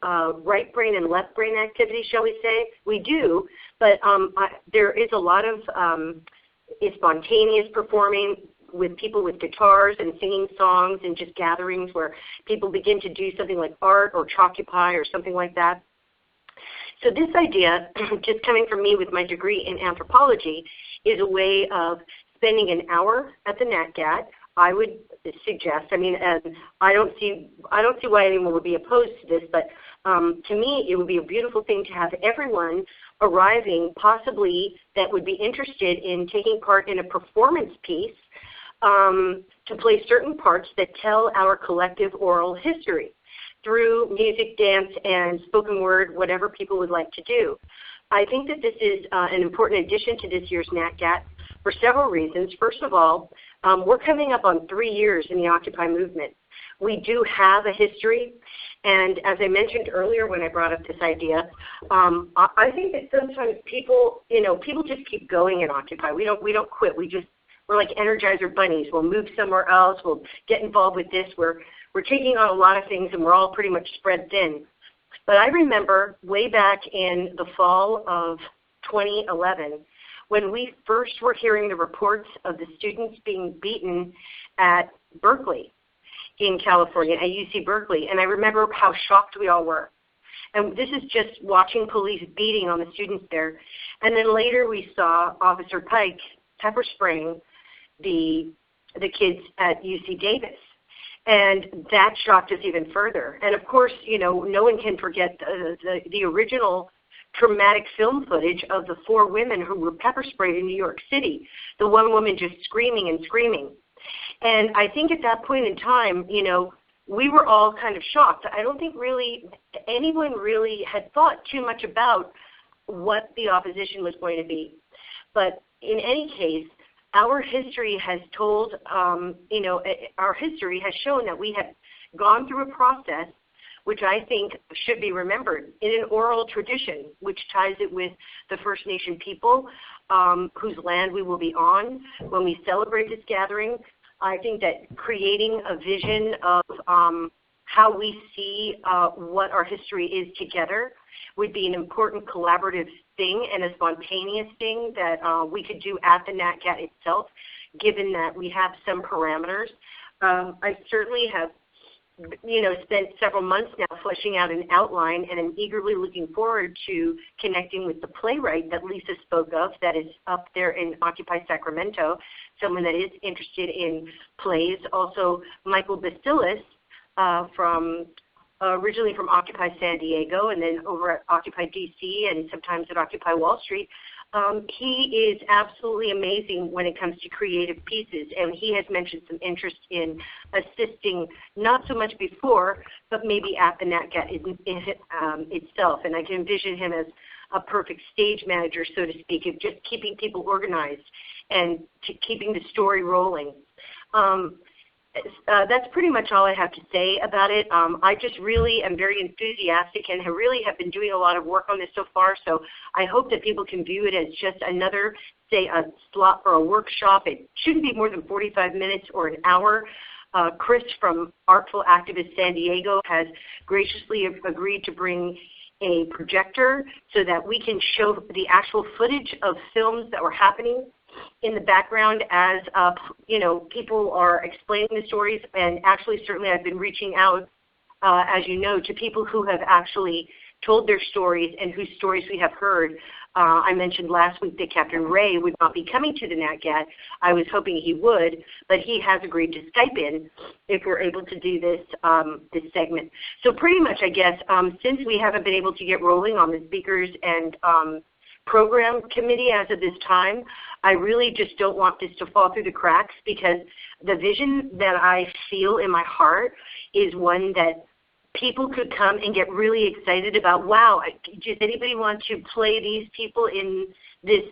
right brain and left brain activity, shall we say. We do, but there is a lot of spontaneous performing with people with guitars and singing songs and just gatherings where people begin to do something like art or Chalkupy or something like that. So this idea, just coming from me with my degree in anthropology, is a way of spending an hour at the NatGat. I would suggest, I mean, I don't see why anyone would be opposed to this, but to me it would be a beautiful thing to have everyone arriving, possibly that would be interested in taking part in a performance piece to play certain parts that tell our collective oral history through music, dance, and spoken word, whatever people would like to do. I think that this is an important addition to this year's NatGat for several reasons. First of all, we're coming up on 3 years in the Occupy movement. We do have a history, and as I mentioned earlier when I brought up this idea, I think that sometimes people, people just keep going in Occupy. We don't quit. We're like Energizer bunnies. We'll move somewhere else. We'll get involved with this. We're taking on a lot of things, and we're all pretty much spread thin. But I remember way back in the fall of 2011, when we first were hearing the reports of the students being beaten at Berkeley in California, at UC Berkeley, and I remember how shocked we all were. And this is just watching police beating on the students there. And then later we saw Officer Pike pepper spraying the kids at UC Davis. And that shocked us even further. And of course, no one can forget the original traumatic film footage of the 4 women who were pepper sprayed in New York City, the one woman just screaming and screaming. And I think at that point in time, we were all kind of shocked. I don't think really anyone really had thought too much about what the opposition was going to be. But in any case, our history has told, our history has shown that we have gone through a process which I think should be remembered in an oral tradition, which ties it with the First Nation people whose land we will be on when we celebrate this gathering. I think that creating a vision of how we see what our history is together would be an important collaborative thing and a spontaneous thing that we could do at the NatGat itself, given that we have some parameters. I certainly have spent several months now fleshing out an outline, and I'm eagerly looking forward to connecting with the playwright that Lisa spoke of that is up there in Occupy Sacramento, someone that is interested in plays. Also, Michael Basilis originally from Occupy San Diego and then over at Occupy DC and sometimes at Occupy Wall Street. He is absolutely amazing when it comes to creative pieces, and he has mentioned some interest in assisting, not so much before, but maybe at the NatGat itself. And I can envision him as a perfect stage manager, so to speak, of just keeping people organized and keeping the story rolling. that's pretty much all I have to say about it. I just really am very enthusiastic and have been doing a lot of work on this so far, so I hope that people can view it as just another, say, a slot for a workshop. It shouldn't be more than 45 minutes or an hour. Chris from Artful Activist San Diego has graciously agreed to bring a projector so that we can show the actual footage of films that were happening in the background as people are explaining the stories. And actually, certainly I've been reaching out, as you know, to people who have actually told their stories and whose stories we have heard. I mentioned last week that Captain Ray would not be coming to the NatGat. I was hoping he would, but he has agreed to Skype in if we're able to do this this segment. So pretty much, I guess, since we haven't been able to get rolling on the speakers and program committee as of this time, I really just don't want this to fall through the cracks, because the vision that I feel in my heart is one that people could come and get really excited about. Wow, does anybody want to play these people in this,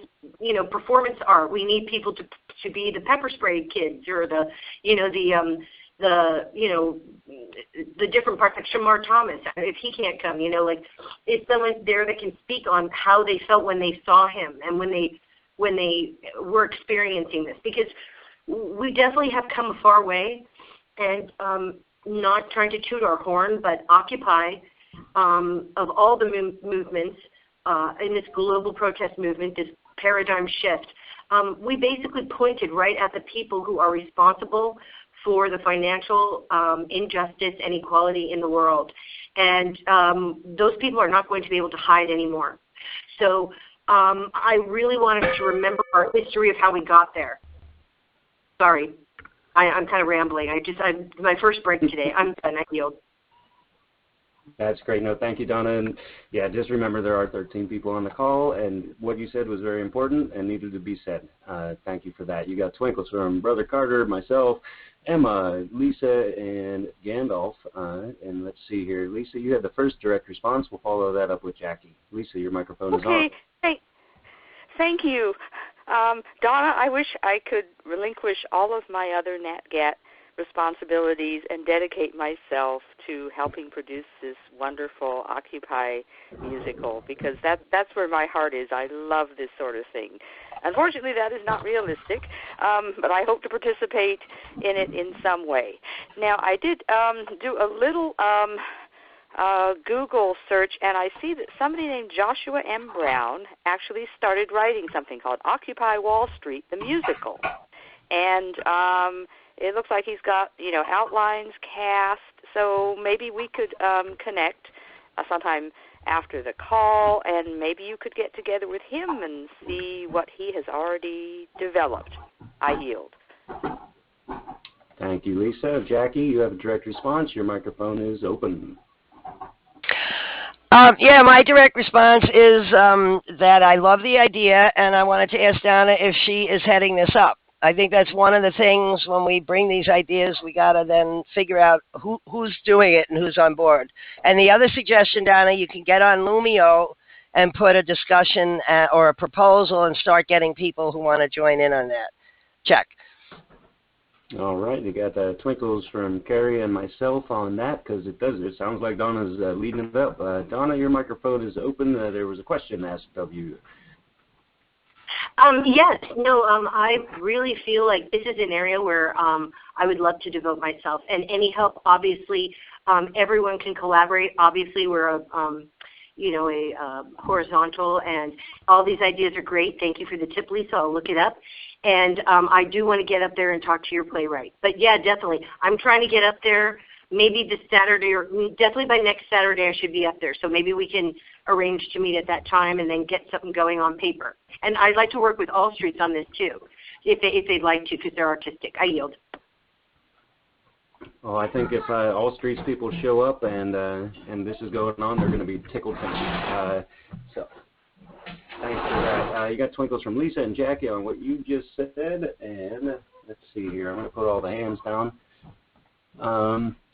performance art? We need people to be the pepper spray kids, or the different parts, like Shamar Thomas, if he can't come, it's someone there that can speak on how they felt when they saw him and when they were experiencing this, because we definitely have come a far way. And not trying to toot our horn, but Occupy, of all the movements in this global protest movement, this paradigm shift, we basically pointed right at the people who are responsible for the financial injustice and inequality in the world. And those people are not going to be able to hide anymore. So I really want us to remember our history of how we got there. Sorry. I'm kind of rambling. I'm my first break today. I'm done. I yield. That's great. No, thank you, Donna. And yeah, just remember there are 13 people on the call, and what you said was very important and needed to be said. Thank you for that. You got twinkles from Brother Carter, myself, Emma, Lisa, and Gandalf. And let's see here. Lisa, you had the first direct response. We'll follow that up with Jackie. Lisa, your microphone is on. Okay. Thank you. Donna, I wish I could relinquish all of my other NatGat responsibilities and dedicate myself to helping produce this wonderful Occupy musical, because that's where my heart is. I love this sort of thing. Unfortunately, that is not realistic, but I hope to participate in it in some way. Now, I did do a little Google search, and I see that somebody named Joshua M. Brown actually started writing something called Occupy Wall Street, the musical. And it looks like he's got, outlines, cast, so maybe we could connect sometime after the call, and maybe you could get together with him and see what he has already developed. I yield. Thank you, Lisa. Jackie, you have a direct response. Your microphone is open. Yeah, my direct response is that I love the idea, and I wanted to ask Donna if she is heading this up. I think that's one of the things when we bring these ideas, we got to then figure out who's doing it and who's on board. And the other suggestion, Donna, you can get on Lumio and put a discussion or a proposal and start getting people who want to join in on that. Check. All right, you got twinkles from Carrie and myself on that, because it sounds like Donna's leading it up. Donna, your microphone is open. There was a question asked of you. Yes, I really feel like this is an area where I would love to devote myself, and any help, obviously, everyone can collaborate. Obviously, we're a horizontal, and all these ideas are great. Thank you for the tip, Lisa. I'll look it up. And I do want to get up there and talk to your playwright. But yeah, definitely. I'm trying to get up there maybe this Saturday, or definitely by next Saturday I should be up there. So maybe we can arrange to meet at that time and then get something going on paper. And I'd like to work with All Streets on this too, if they'd like to, because they're artistic. I yield. Well, I think if All Streets people show up and this is going on, they're going to be tickled pink. So thanks for that. You got twinkles from Lisa and Jackie on what you just said, and let's see here. I'm going to put all the hands down.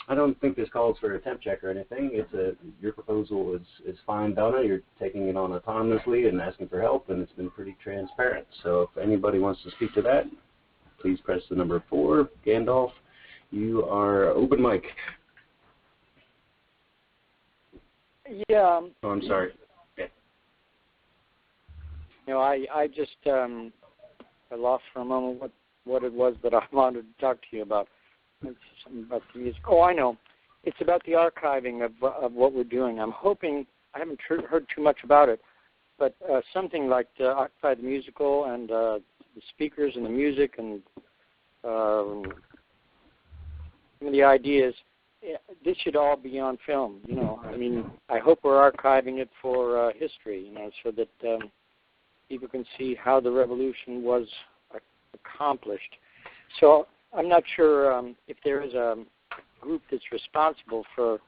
I don't think this calls for a temp check or anything. Your proposal is fine, Donna. You're taking it on autonomously and asking for help, and it's been pretty transparent. So if anybody wants to speak to that, please press the number 4, Gandalf. You are open mic. Yeah. Oh, I'm sorry. I just I lost for a moment what it was that I wanted to talk to you about. It's something about the music. Oh, I know. It's about the archiving of what we're doing. I'm hoping, I haven't heard too much about it, but something like Occupy the Musical and the speakers and the music and some of the ideas, this should all be on film. I mean, I hope we're archiving it for history, so that people can see how the revolution was accomplished. So I'm not sure if there is a group that's responsible for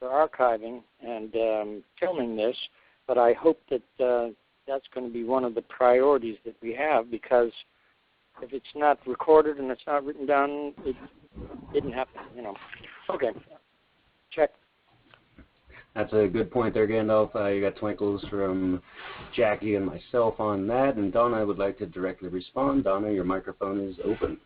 archiving and filming this, but I hope that that's going to be one of the priorities that we have, because if it's not recorded and it's not written down, it didn't happen, Okay, check. That's a good point there, Gandalf. You got twinkles from Jackie and myself on that. And Donna, I would like to directly respond. Donna, your microphone is open.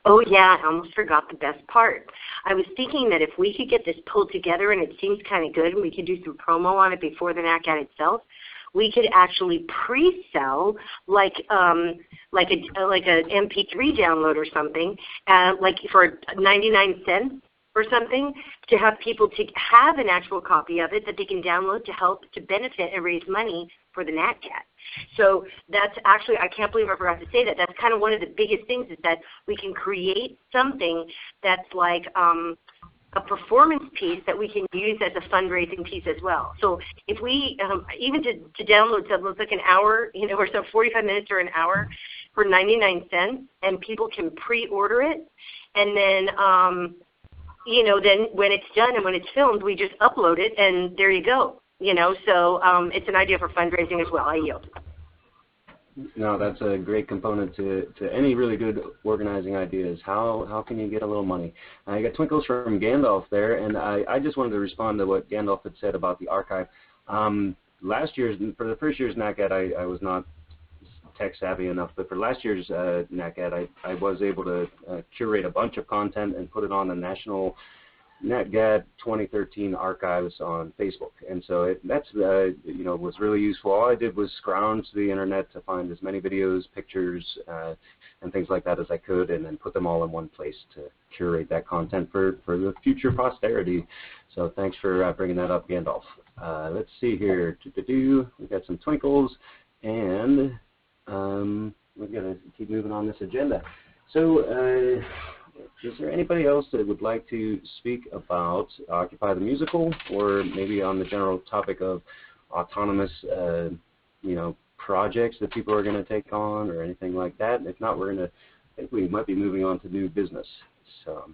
Oh, yeah, I almost forgot the best part. I was thinking that if we could get this pulled together, and it seems kind of good, and we could do some promo on it before the NatGat itself, we could actually pre-sell like a MP3 download or something, like for 99 cents or something, to have people to have an actual copy of it that they can download to help to benefit and raise money for the NatGat. So that's actually, I can't believe I forgot to say that. That's kind of one of the biggest things, is that we can create something that's like a performance piece that we can use as a fundraising piece as well. So if we, even to download something that's like an hour, or so 45 minutes or an hour for 99 cents, and people can pre-order it, and then, then when it's done and when it's filmed, we just upload it, and there you go. So it's an idea for fundraising as well. I yield. No, that's a great component to any really good organizing ideas. How can you get a little money? I got twinkles from Gandalf there, and I just wanted to respond to what Gandalf had said about the archive. Last year's, for the first year's NatGat, I was not tech savvy enough, but for last year's NatGat, I was able to curate a bunch of content and put it on the National NatGat 2013 archives on Facebook, and so that's was really useful. All I did was scrounge the internet to find as many videos, pictures, and things like that as I could, and then put them all in one place to curate that content for the future posterity. So thanks for bringing that up, Gandalf. Let's see here. We've got some twinkles, and we've got to keep moving on this agenda. So. Is there anybody else that would like to speak about Occupy the Musical, or maybe on the general topic of autonomous, projects that people are going to take on, or anything like that? If not, I think we might be moving on to new business. So,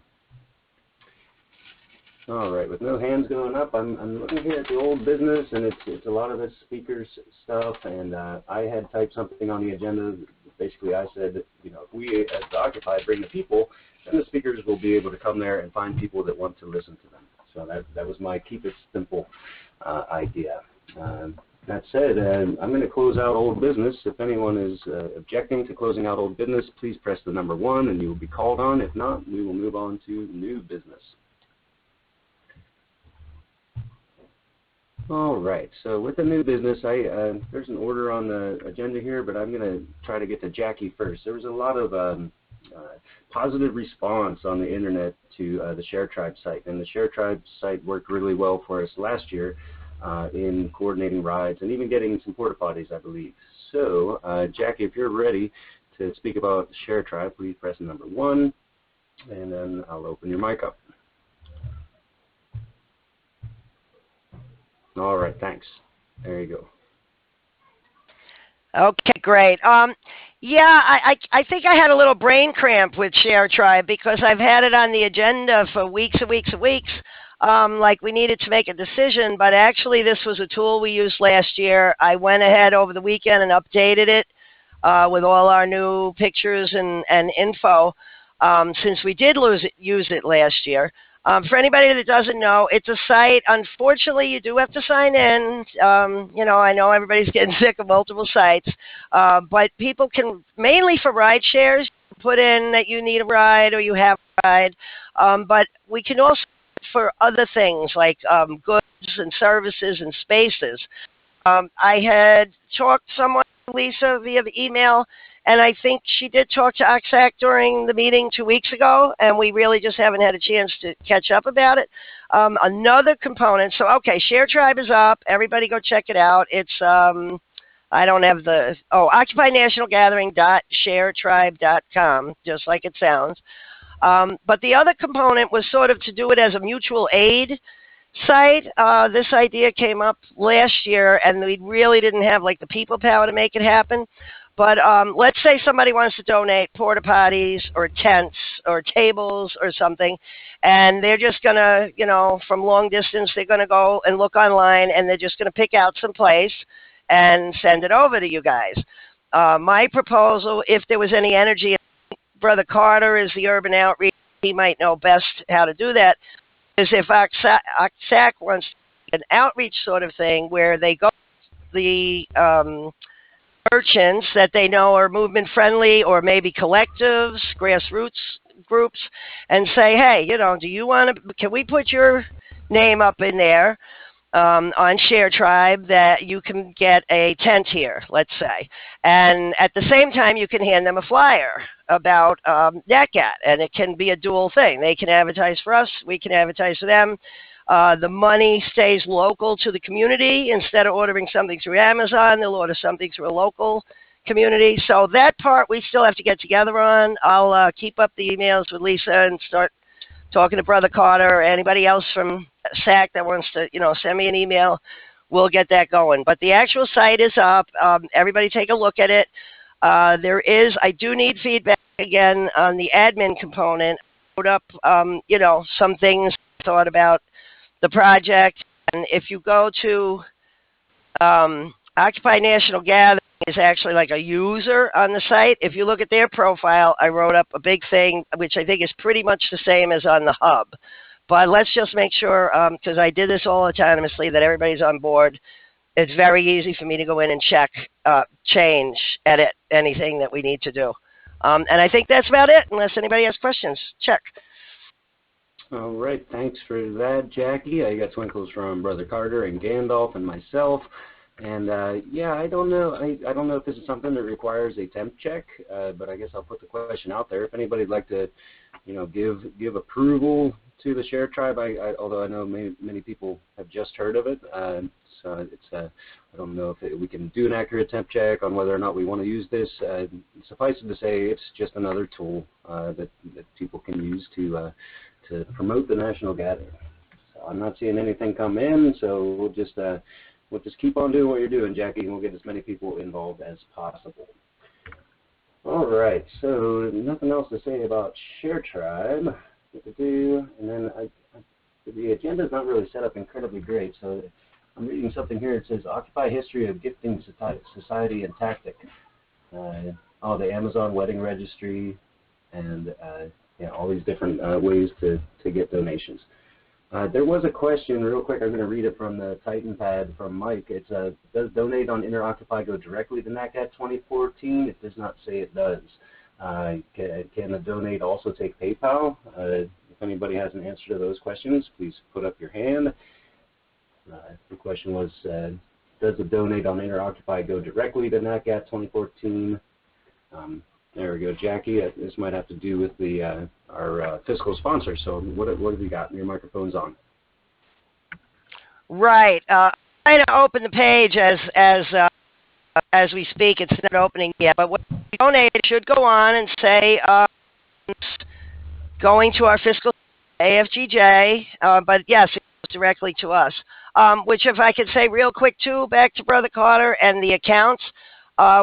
all right, with no hands going up, I'm looking here at the old business, and it's a lot of the speakers stuff, and I had typed something on the agenda. Basically, I said, if we as the Occupy bring the people, then the speakers will be able to come there and find people that want to listen to them. So that was my keep it simple idea. That said, I'm going to close out old business. If anyone is objecting to closing out old business, please press the number 1 and you will be called on. If not, we will move on to new business. All right, so with the new business, there's an order on the agenda here, but I'm going to try to get to Jackie first. There was a lot of positive response on the internet to the ShareTribe site, and the ShareTribe site worked really well for us last year in coordinating rides and even getting some porta potties, I believe. So, Jackie, if you're ready to speak about ShareTribe, please press number 1, and then I'll open your mic up. All right, thanks. There you go. Okay, great. Yeah, I think I had a little brain cramp with ShareTribe, because I've had it on the agenda for weeks and weeks and weeks, like we needed to make a decision, but actually this was a tool we used last year. I went ahead over the weekend and updated it with all our new pictures and info, since we did use it last year. For anybody that doesn't know, it's a site. Unfortunately, you do have to sign in. You know, I know everybody's getting sick of multiple sites, but people can, mainly for ride shares, put in that you need a ride or you have a ride. But we can also for other things like goods and services and spaces. I had talked to someone, Lisa, via the email, and I think she did talk to OCSAC during the meeting 2 weeks ago, and we really just haven't had a chance to catch up about it. Another component, so okay, Share Tribe is up. Everybody go check it out. It's, I don't have the, OccupyNationalGathering.ShareTribe.com, just like it sounds. But the other component was sort of to do it as a mutual aid site. This idea came up last year, and we really didn't have like the people power to make it happen. But let's say somebody wants to donate porta potties or tents or tables or something, and they're just going to, you know, from long distance, they're going to go and look online, and they're just going to pick out some place and send it over to you guys. My proposal, if there was any energy, Brother Carter is the urban outreach, he might know best how to do that, is if OCSAC wants an outreach sort of thing where they go to the merchants that they know are movement friendly or maybe collectives, grassroots groups, and say, hey, you know, do you want to, can we put your name up in there on Share Tribe that you can get a tent here, let's say. And at the same time, you can hand them a flyer about NatGat, and it can be a dual thing. They can advertise for us, we can advertise for them. The money stays local to the community. Instead of ordering something through Amazon, they'll order something through a local community. So that part we still have to get together on. I'll keep up the emails with Lisa and start talking to Brother Carter or anybody else from SAC that wants to, you know, send me an email. We'll get that going. But the actual site is up. Everybody take a look at it. There is, I do need feedback again on the admin component. I put up, you know, some things I thought about the project. And if you go to Occupy National Gathering is actually like a user on the site. If you look at their profile, I wrote up a big thing, which I think is pretty much the same as on the hub. But let's just make sure, because I did this all autonomously, that everybody's on board. It's very easy for me to go in and check, change, edit anything that we need to do. And I think that's about it, unless anybody has questions. Check. All right, thanks for that, Jackie. I got twinkles from Brother Carter and Gandalf and myself. And yeah, I don't know. I don't know if this is something that requires a temp check, but I guess I'll put the question out there. If anybody'd like to, you know, give approval to the Share Tribe, although I know many people have just heard of it, so it's I don't know if we can do an accurate temp check on whether or not we want to use this. Suffice it to say, it's just another tool that people can use to promote the National Gathering. So I'm not seeing anything come in, so we'll just keep on doing what you're doing, Jackie, and we'll get as many people involved as possible. All right, so nothing else to say about Share Tribe. And then the agenda is not really set up incredibly great, so I'm reading something here. It says Occupy History of Gifting Society and Tactic. The Amazon Wedding Registry, and yeah, all these different ways to get donations. There was a question, real quick, I'm going to read it from the Titan Pad from Mike. It's does donate on InterOccupy go directly to NatGat 2014? It does not say it does. Can the donate also take PayPal? If anybody has an answer to those questions, please put up your hand. The question was, does the donate on InterOccupy go directly to NatGat 2014? There we go, Jackie. This might have to do with the our fiscal sponsor. So what have we got? Your microphone's on. Right. I'm trying to open the page as we speak. It's not opening yet. But what we donate should go on and say going to our fiscal AFGJ. But yes, it goes directly to us. Which, if I could say real quick too, back to Brother Carter and the accounts.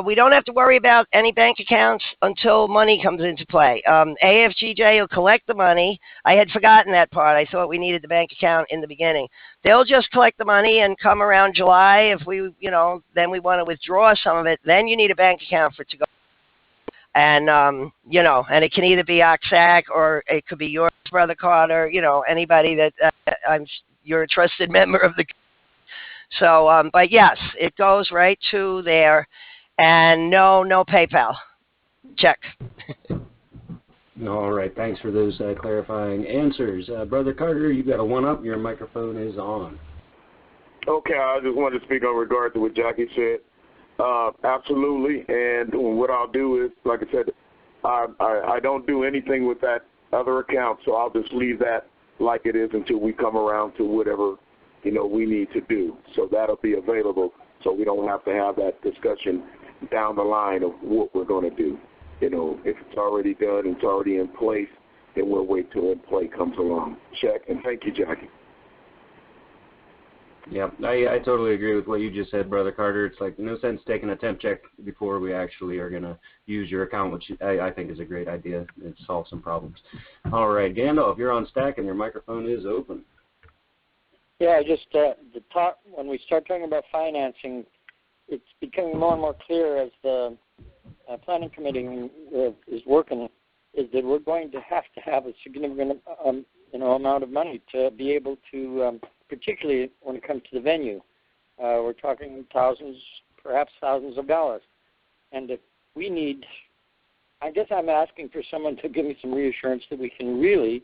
We don't have to worry about any bank accounts until money comes into play. AFGJ will collect the money. I had forgotten that part. I thought we needed the bank account in the beginning. They'll just collect the money and come around July. If we, you know, then we want to withdraw some of it, then you need a bank account for it to go. And you know, and it can either be OCSAC or it could be yours, Brother Carter. You know, anybody that you're a trusted member of the. So, but yes, it goes right to there, and no PayPal. Check. All right, thanks for those clarifying answers. Brother Carter, you got a one-up. Your microphone is on. Okay, I just wanted to speak on regard to what Jackie said. Absolutely, and what I'll do is, like I said, I don't do anything with that other account, so I'll just leave that like it is until we come around to whatever, you know, we need to do. So that'll be available, so we don't have to have that discussion down the line of what we're going to do. You know, if it's already done, it's already in place, then we'll wait till in play comes along. Check, and thank you, Jackie. Yeah, I totally agree with what you just said, Brother Carter. It's like no sense taking a temp check before we actually are going to use your account, which I think is a great idea. It solves some problems. All right, Gandalf, you're on stack and your microphone is open. Yeah, just the talk, when we start talking about financing, it's becoming more and more clear as the planning committee is working, is that we're going to have a significant amount of money to be able to, particularly when it comes to the venue. We're talking thousands, perhaps thousands of dollars. And if we need, I guess I'm asking for someone to give me some reassurance that we can really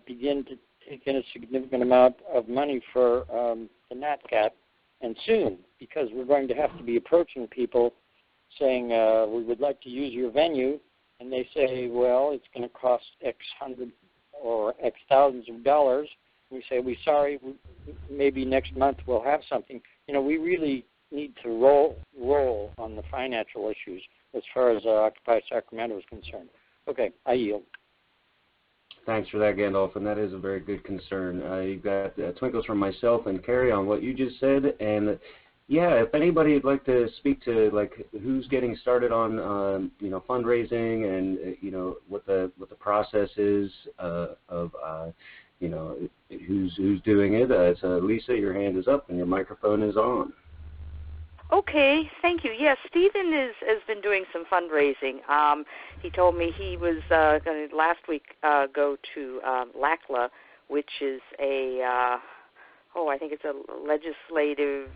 begin to take in a significant amount of money for the NatCat, and soon, because we're going to have to be approaching people saying, we would like to use your venue, and they say, well, it's going to cost X hundred or X thousands of dollars. We say, we're sorry, maybe next month we'll have something. You know, we really need to roll on the financial issues as far as Occupy Sacramento is concerned. Okay, I yield. Thanks for that, Gandalf, and that is a very good concern. You've got twinkles from myself and Carrie on what you just said, and yeah, if anybody would like to speak to like who's getting started on you know, fundraising and you know what the process is of you know, who's doing it, so Lisa, your hand is up and your microphone is on. Okay, thank you. Yes, Stephen has been doing some fundraising. He told me he was going to last week go to LACLA, which is a, I think it's a legislative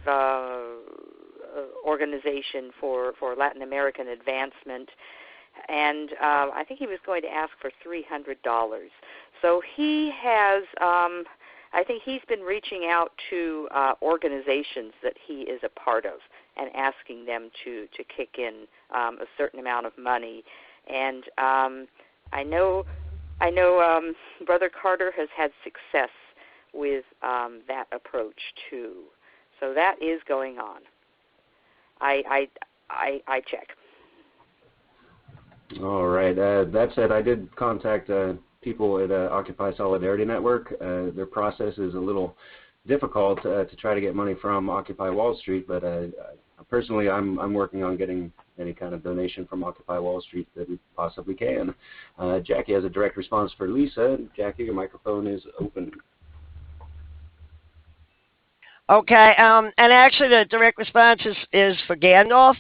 organization for Latin American advancement. And I think he was going to ask for $300. So he has, I think he's been reaching out to organizations that he is a part of and asking them to kick in a certain amount of money. And I know Brother Carter has had success with that approach too. So that is going on. I check. All right. That said, I did contact people at Occupy Solidarity Network. Their process is a little difficult to try to get money from Occupy Wall Street, but personally, I'm working on getting any kind of donation from Occupy Wall Street that we possibly can. Jackie has a direct response for Lisa. Jackie, your microphone is open. Okay, and actually the direct response is for Gandalf.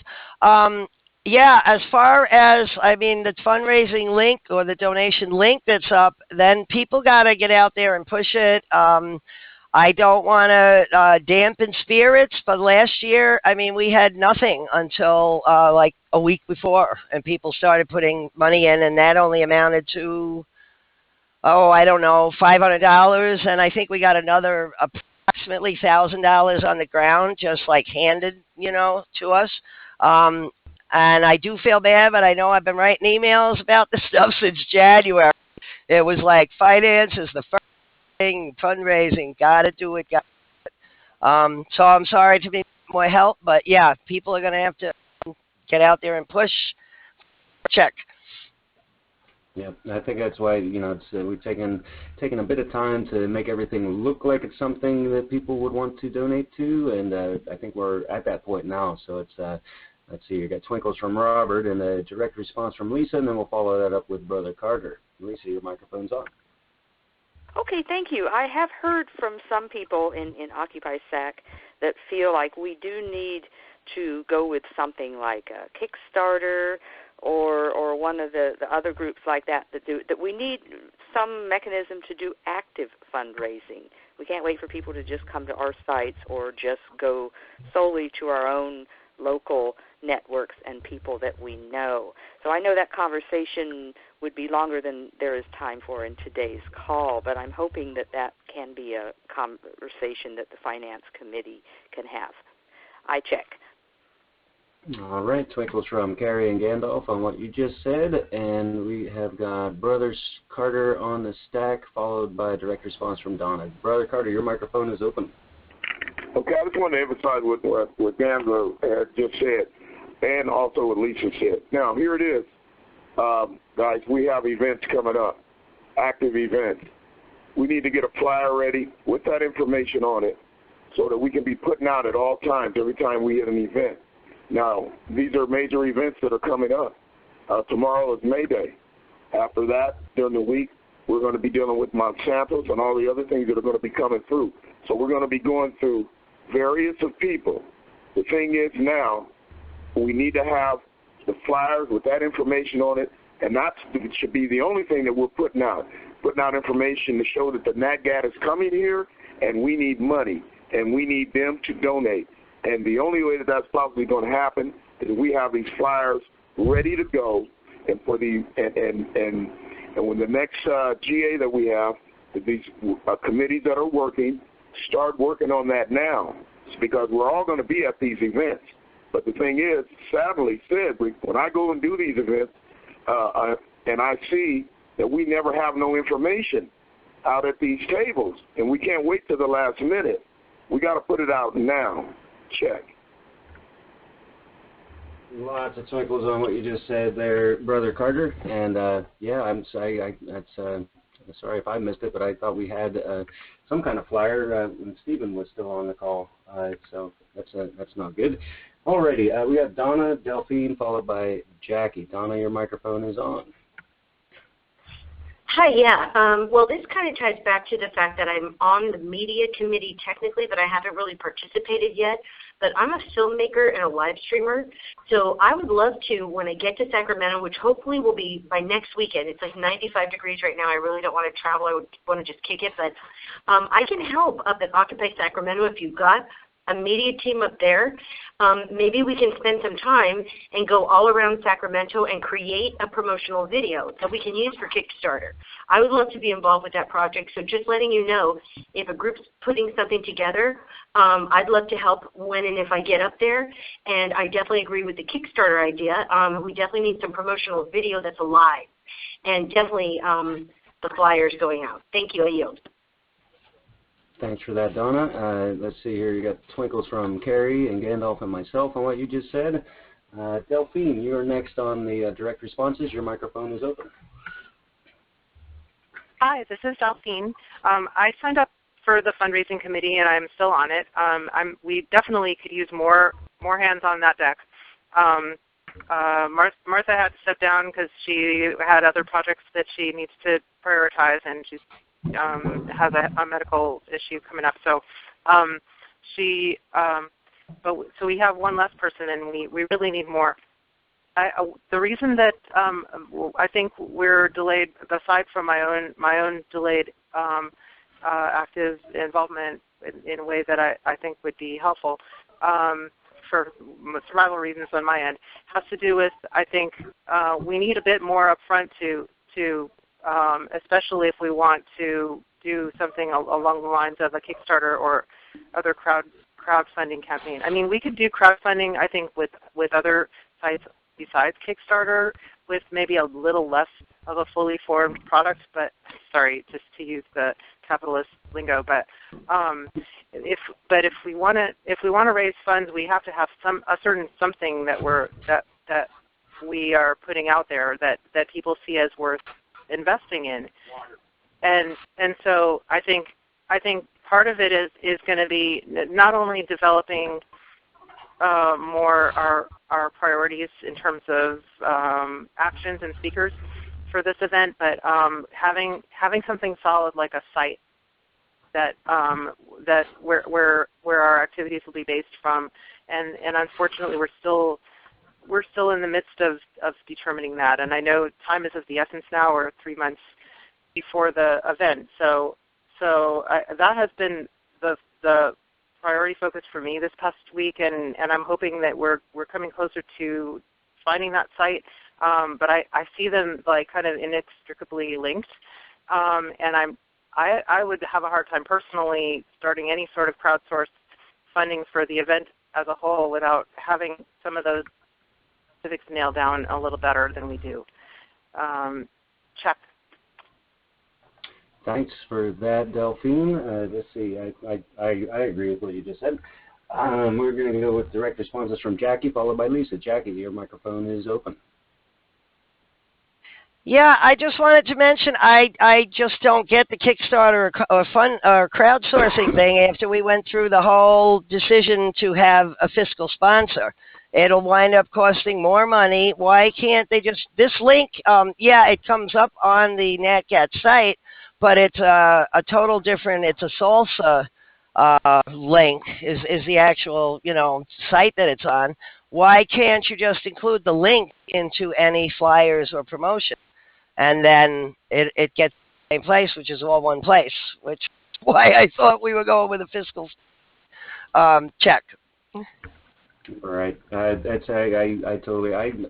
Yeah, as far as, I mean, the fundraising link or the donation link that's up, then people got to get out there and push it. I don't want to dampen spirits, but last year, I mean, we had nothing until like a week before, and people started putting money in, and that only amounted to, I don't know, $500, and I think we got another approximately $1,000 on the ground, just like handed, you know, to us. And I do feel bad, but I know I've been writing emails about this stuff since January. It was like finance is the first thing, fundraising, got to do it, got to do it. So I'm sorry to be more help, but yeah, people are going to have to get out there and push. Check. Yeah, I think that's why, you know, it's, we've taken a bit of time to make everything look like it's something that people would want to donate to, and I think we're at that point now. So it's let's see, you got twinkles from Robert and a direct response from Lisa, and then we'll follow that up with Brother Carter. Lisa, your microphone's on. Okay, thank you. I have heard from some people in Occupy SAC that feel like we do need to go with something like a Kickstarter or one of the other groups like that that we need some mechanism to do active fundraising. We can't wait for people to just come to our sites or just go solely to our own local networks and people that we know. So I know that conversation would be longer than there is time for in today's call, but I'm hoping that that can be a conversation that the Finance Committee can have. I check. All right, twinkles from Carrie and Gandalf on what you just said, and we have got Brother Carter on the stack, followed by a direct response from Donna. Brother Carter, your microphone is open. Okay, I just want to emphasize what Gandalf had just said, and also what Lisa said. Now, here it is. Guys, we have events coming up, active events. We need to get a flyer ready with that information on it so that we can be putting out at all times every time we hit an event. Now, these are major events that are coming up. Tomorrow is May Day. After that, during the week, we're going to be dealing with Monsanto's and all the other things that are going to be coming through. So we're going to be going through various of people. The thing is now, we need to have the flyers with that information on it, and that should be the only thing that we're putting out information to show that the NatGat is coming here, and we need money, and we need them to donate. And the only way that that's probably going to happen is we have these flyers ready to go, and for the and when the next GA that we have, these committees that are working, start working on that now, because we're all going to be at these events. But the thing is, sadly, when I go and do these events, and I see that we never have no information out at these tables, and we can't wait till the last minute. We got to put it out now. Check. Lots of twinkles on what you just said there, Brother Carter. And yeah, I'm sorry. Sorry if I missed it, but I thought we had some kind of flyer when Stephen was still on the call. So that's not good. Alrighty, we have Donna, Delphine, followed by Jackie. Donna, your microphone is on. Hi, yeah. Well, this kind of ties back to the fact that I'm on the media committee technically, but I haven't really participated yet. But I'm a filmmaker and a live streamer, so I would love to, when I get to Sacramento, which hopefully will be by next weekend. It's like 95 degrees right now. I really don't want to travel. I would want to just kick it. But I can help up at Occupy Sacramento if you've got a media team up there. Maybe we can spend some time and go all around Sacramento and create a promotional video that we can use for Kickstarter. I would love to be involved with that project, so just letting you know, if a group's putting something together, I'd love to help when and if I get up there. And I definitely agree with the Kickstarter idea. We definitely need some promotional video that's alive, and definitely the flyers going out. Thank you. I yield. Thanks for that, Donna. Let's see here. You got twinkles from Carrie and Gandalf and myself on what you just said. Delphine, you're next on the direct responses. Your microphone is open. Hi, this is Delphine. I signed up for the fundraising committee, and I'm still on it. We definitely could use more hands on that deck. Martha had to step down because she had other projects that she needs to prioritize, and she's has a medical issue coming up. So so we have one less person, and we really need more. The reason that I think we're delayed, aside from my own delayed active involvement in a way that I think would be helpful for survival reasons on my end, has to do with, I think we need a bit more upfront to especially if we want to do something along the lines of a Kickstarter or other crowdfunding campaign. I mean, we could do crowdfunding, I think, with other sites besides Kickstarter, with maybe a little less of a fully formed product. But sorry, just to use the capitalist lingo. But if we want to raise funds, we have to have a certain something that we are putting out there that people see as worth investing in, and so I think part of it is going to be not only developing more our priorities in terms of actions and speakers for this event, but having something solid like a site that where our activities will be based from, and unfortunately we're still we're still in the midst of determining that, and I know time is of the essence now. We're 3 months before the event, so that has been the priority focus for me this past week, and I'm hoping that we're coming closer to finding that site. But I see them like kind of inextricably linked, and I would have a hard time personally starting any sort of crowdsourced funding for the event as a whole without having some of those specifics nailed down a little better than we do. Check. Thanks for that, Delphine. Let's see, I agree with what you just said. We're going to go with direct responses from Jackie, followed by Lisa. Jackie, your microphone is open. Yeah, I just wanted to mention I just don't get the Kickstarter or fund or crowdsourcing thing after we went through the whole decision to have a fiscal sponsor. It'll wind up costing more money. Why can't they just, this link, yeah, it comes up on the NatGat site, but it's a total different, it's a salsa link is the actual, site that it's on. Why can't you just include the link into any flyers or promotion? And then it gets the same place, which is all one place, which is why I thought we were going with a fiscal check. Right.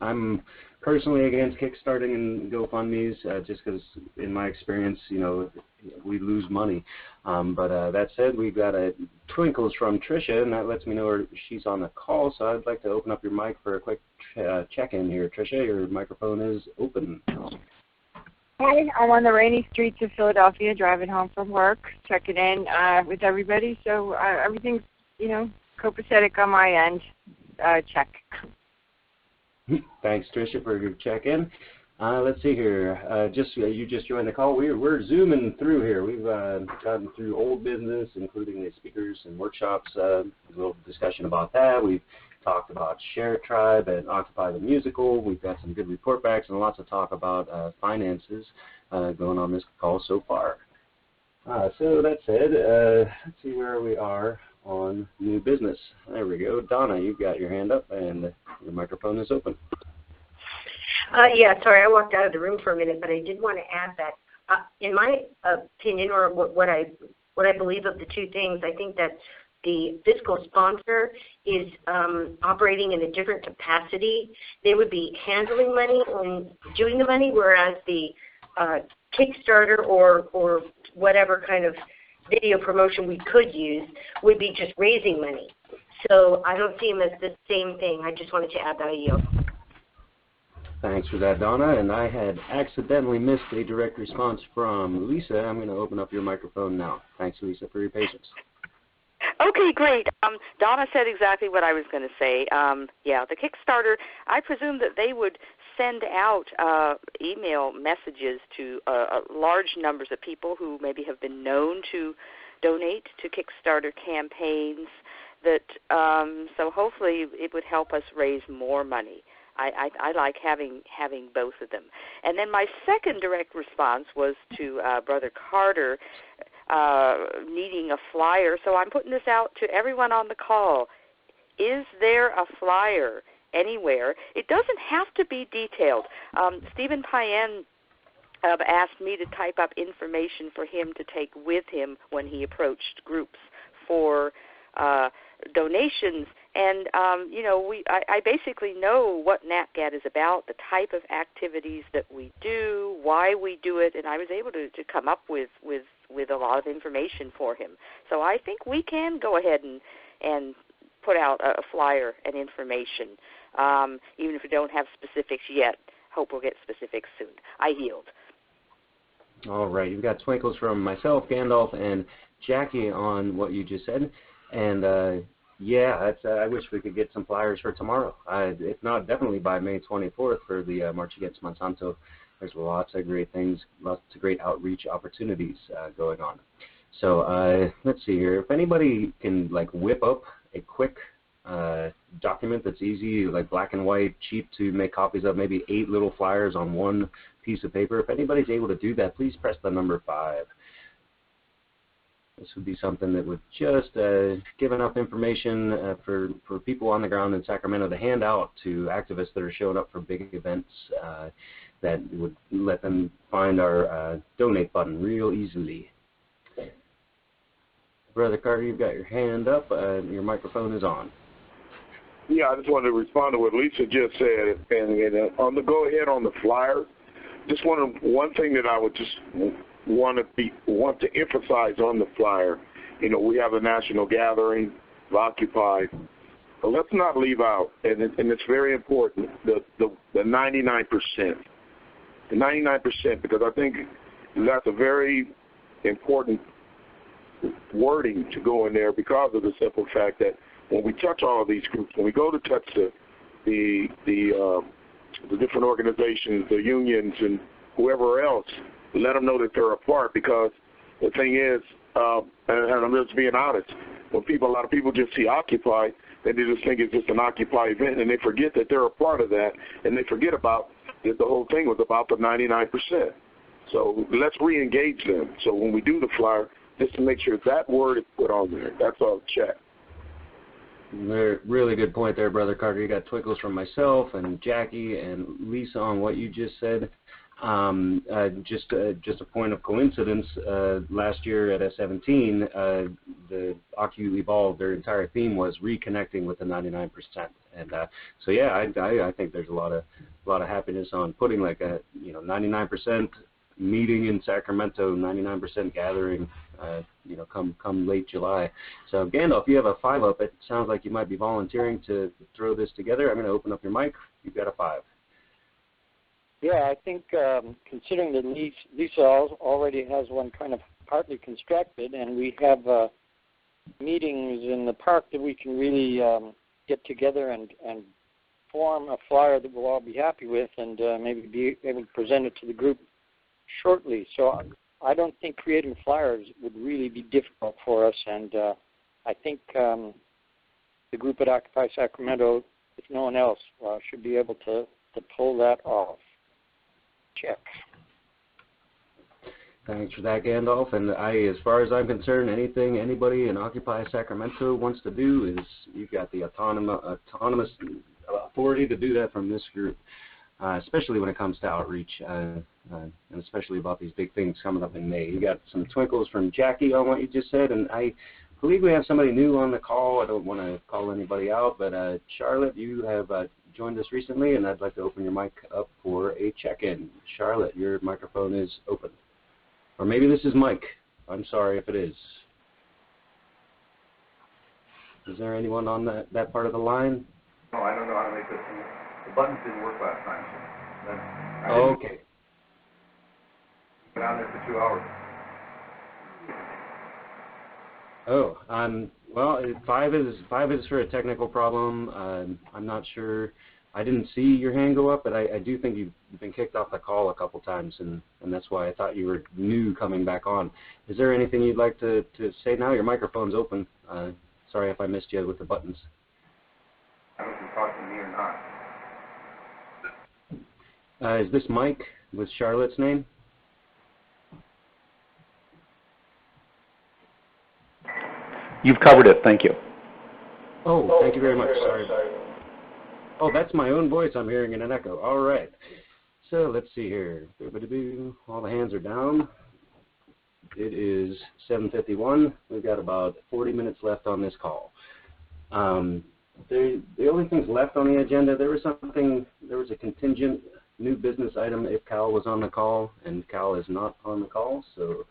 I'm personally against kickstarting and GoFundMe's just because, in my experience, we lose money. But that said, we've got a Twinkles from Tricia, and that lets me know she's on the call. So I'd like to open up your mic for a quick check-in here. Tricia, your microphone is open. Hi, I'm on the rainy streets of Philadelphia, driving home from work, checking in with everybody. So everything's, copacetic on my end. Check. Thanks, Tricia, for your check-in. Let's see here. You just joined the call. We're zooming through here. We've gotten through old business, including the speakers and workshops. A little discussion about that. We've talked about Share Tribe and Occupy the Musical. We've got some good report backs and lots of talk about finances going on this call so far. So that said, let's see where we are on new business. There we go. Donna, you've got your hand up and your microphone is open. Yeah, sorry, I walked out of the room for a minute, but I did want to add that, in my opinion, or what I believe of the two things, I think that the fiscal sponsor is operating in a different capacity. They would be handling money and doing the money, whereas the Kickstarter or whatever kind of video promotion we could use would be just raising money. So I don't see them as the same thing. I just wanted to add that. I yield. Thanks for that, Donna. And I had accidentally missed a direct response from Lisa. I'm going to open up your microphone now. Thanks, Lisa, for your patience. Okay, great. Donna said exactly what I was going to say. Yeah, the Kickstarter, I presume that they would send out email messages to large numbers of people who maybe have been known to donate to Kickstarter campaigns. That so hopefully it would help us raise more money. I like having both of them. And then my second direct response was to Brother Carter needing a flyer. So I'm putting this out to everyone on the call. Is there a flyer anywhere? It doesn't have to be detailed. Stephen Payen asked me to type up information for him to take with him when he approached groups for donations. And, I basically know what NatGat is about, the type of activities that we do, why we do it, and I was able to come up with a lot of information for him. So I think we can go ahead and put out a flyer and information, even if we don't have specifics yet. Hope we'll get specifics soon. I yield. All right. You've got Twinkles from myself, Gandalf, and Jackie on what you just said. And, yeah, I wish we could get some flyers for tomorrow. If not, definitely by May 24th for the March Against Monsanto. There's lots of great things, lots of great outreach opportunities going on. So let's see here. If anybody can whip up a quick document that's easy, like black and white, cheap to make copies of, maybe 8 little flyers on one piece of paper. If anybody's able to do that, please press the number 5. This would be something that would just give enough information for people on the ground in Sacramento to hand out to activists that are showing up for big events that would let them find our donate button real easily. Brother Carter, you've got your hand up. Your microphone is on. Yeah, I just wanted to respond to what Lisa just said. And on the go ahead on the flyer, just one thing that I would just want to emphasize on the flyer. You know, we have a national gathering of Occupy, but let's not leave out, and it's very important, the 99%. The 99%, because I think that's a very important wording to go in there because of the simple fact that when we touch all of these groups, when we go to touch the different organizations, the unions, and whoever else, let them know that they're a part. Because the thing is, and I'm just being honest, when a lot of people just see Occupy, they just think it's just an Occupy event, and they forget that they're a part of that, and they forget about that the whole thing was about the 99%. So let's re-engage them. So when we do the flyer, just to make sure that word is put on there. That's all. Check. Really good point there, Brother Carter. You got twinkles from myself and Jackie and Lisa on what you just said. Just a point of coincidence, last year at S17, the Occu Evolve, their entire theme was reconnecting with the 99%. And so yeah, I think there's a lot of happiness on putting like a 99% meeting in Sacramento, 99% gathering, come late July. So Gandalf, you have a 5 up. It sounds like you might be volunteering to throw this together. I'm going to open up your mic. You've got a 5. Yeah, I think considering that Lisa already has one kind of partly constructed, and we have meetings in the park that we can really get together and form a flyer that we'll all be happy with, and maybe be able to present it to the group shortly. So I don't think creating flyers would really be difficult for us, and I think the group at Occupy Sacramento, if no one else, should be able to pull that off. Check. Thanks for that, Gandalf. And as far as I'm concerned, anything anybody in Occupy Sacramento wants to do is you've got the autonomous authority to do that from this group, especially when it comes to outreach, and especially about these big things coming up in May. You got some twinkles from Jackie on what you just said, and I believe we have somebody new on the call. I don't want to call anybody out, but Charlotte, you have joined us recently, and I'd like to open your mic up for a check-in. Charlotte, your microphone is open. Or maybe this is Mike. I'm sorry if it is. Is there anyone on that part of the line? No, I don't know how to make this. The buttons didn't work last time. So okay. Been on there for 2 hours. Oh, well, 5 is for a technical problem. I'm not sure. I didn't see your hand go up, but I do think you've been kicked off the call a couple times, and that's why I thought you were new coming back on. Is there anything you'd like to say now? Your microphone's open. Sorry if I missed you with the buttons. I don't know if you're talking to me or not. Is this Mike with Charlotte's name? You've covered it. Thank you. Oh, thank you very much. Sorry. Oh, that's my own voice I'm hearing in an echo. All right. So let's see here. All the hands are down. It is 7:51. We've got about 40 minutes left on this call. The only things left on the agenda, there was a contingent new business item if Cal was on the call, and Cal is not on the call, so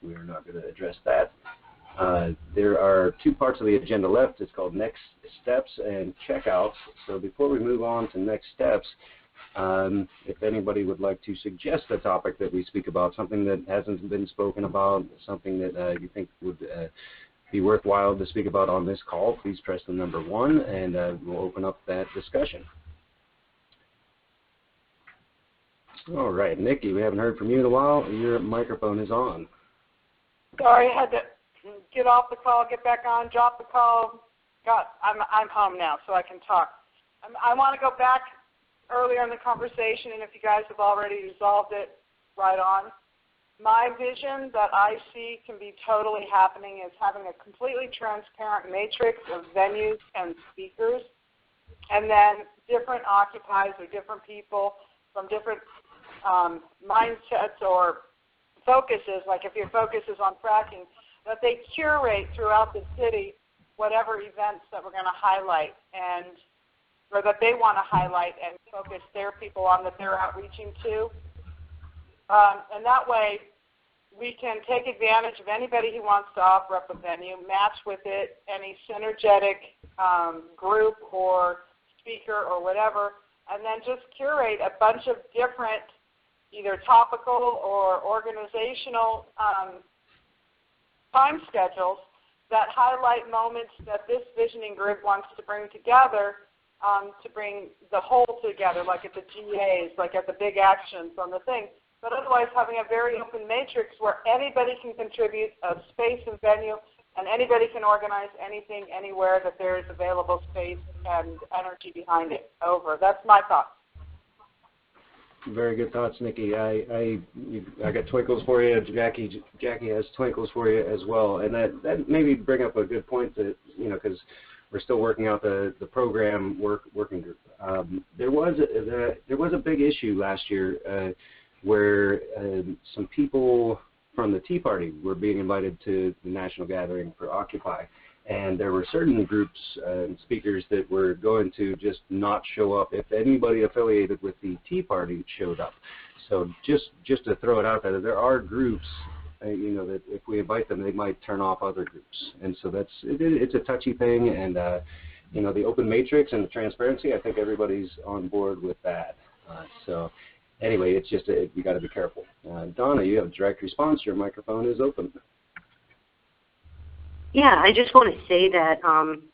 we're not going to address that. There are 2 parts of the agenda left. It's called Next Steps and Checkouts. So before we move on to Next Steps, if anybody would like to suggest a topic that we speak about, something that hasn't been spoken about, something that you think would be worthwhile to speak about on this call, please press the number 1, and we'll open up that discussion. All right, Nikki, we haven't heard from you in a while. Your microphone is on. Sorry, I had to get off the call, get back on, drop the call. I'm home now, so I can talk. I want to go back earlier in the conversation, and if you guys have already resolved it, right on. my vision that I see can be totally happening is having a completely transparent matrix of venues and speakers, and then different occupies or different people from different mindsets or focuses, like if your focus is on fracking, that they curate throughout the city whatever events that we're going to highlight or that they want to highlight and focus their people on that they're outreaching to. And that way we can take advantage of anybody who wants to offer up a venue, match with it, any synergetic group or speaker or whatever, and then just curate a bunch of different either topical or organizational time schedules that highlight moments that this visioning group wants to bring together, to bring the whole together, like at the GAs, like at the big actions on the thing, but otherwise having a very open matrix where anybody can contribute a space and venue, and anybody can organize anything, anywhere that there is available space and energy behind it. Over. That's my thought. Very good thoughts, Nikki. I got twinkles for you. Jackie has twinkles for you as well, and that maybe bring up a good point that because we're still working out the program working group. There was a big issue last year where some people from the Tea Party were being invited to the national gathering for Occupy. And there were certain groups and speakers that were going to just not show up if anybody affiliated with the Tea Party showed up. So just to throw it out there are groups, that if we invite them, they might turn off other groups. And so it's a touchy thing. And, the open matrix and the transparency, I think everybody's on board with that. So anyway, it's just you got to be careful. Donna, you have a direct response. Your microphone is open. Yeah, I just want to say that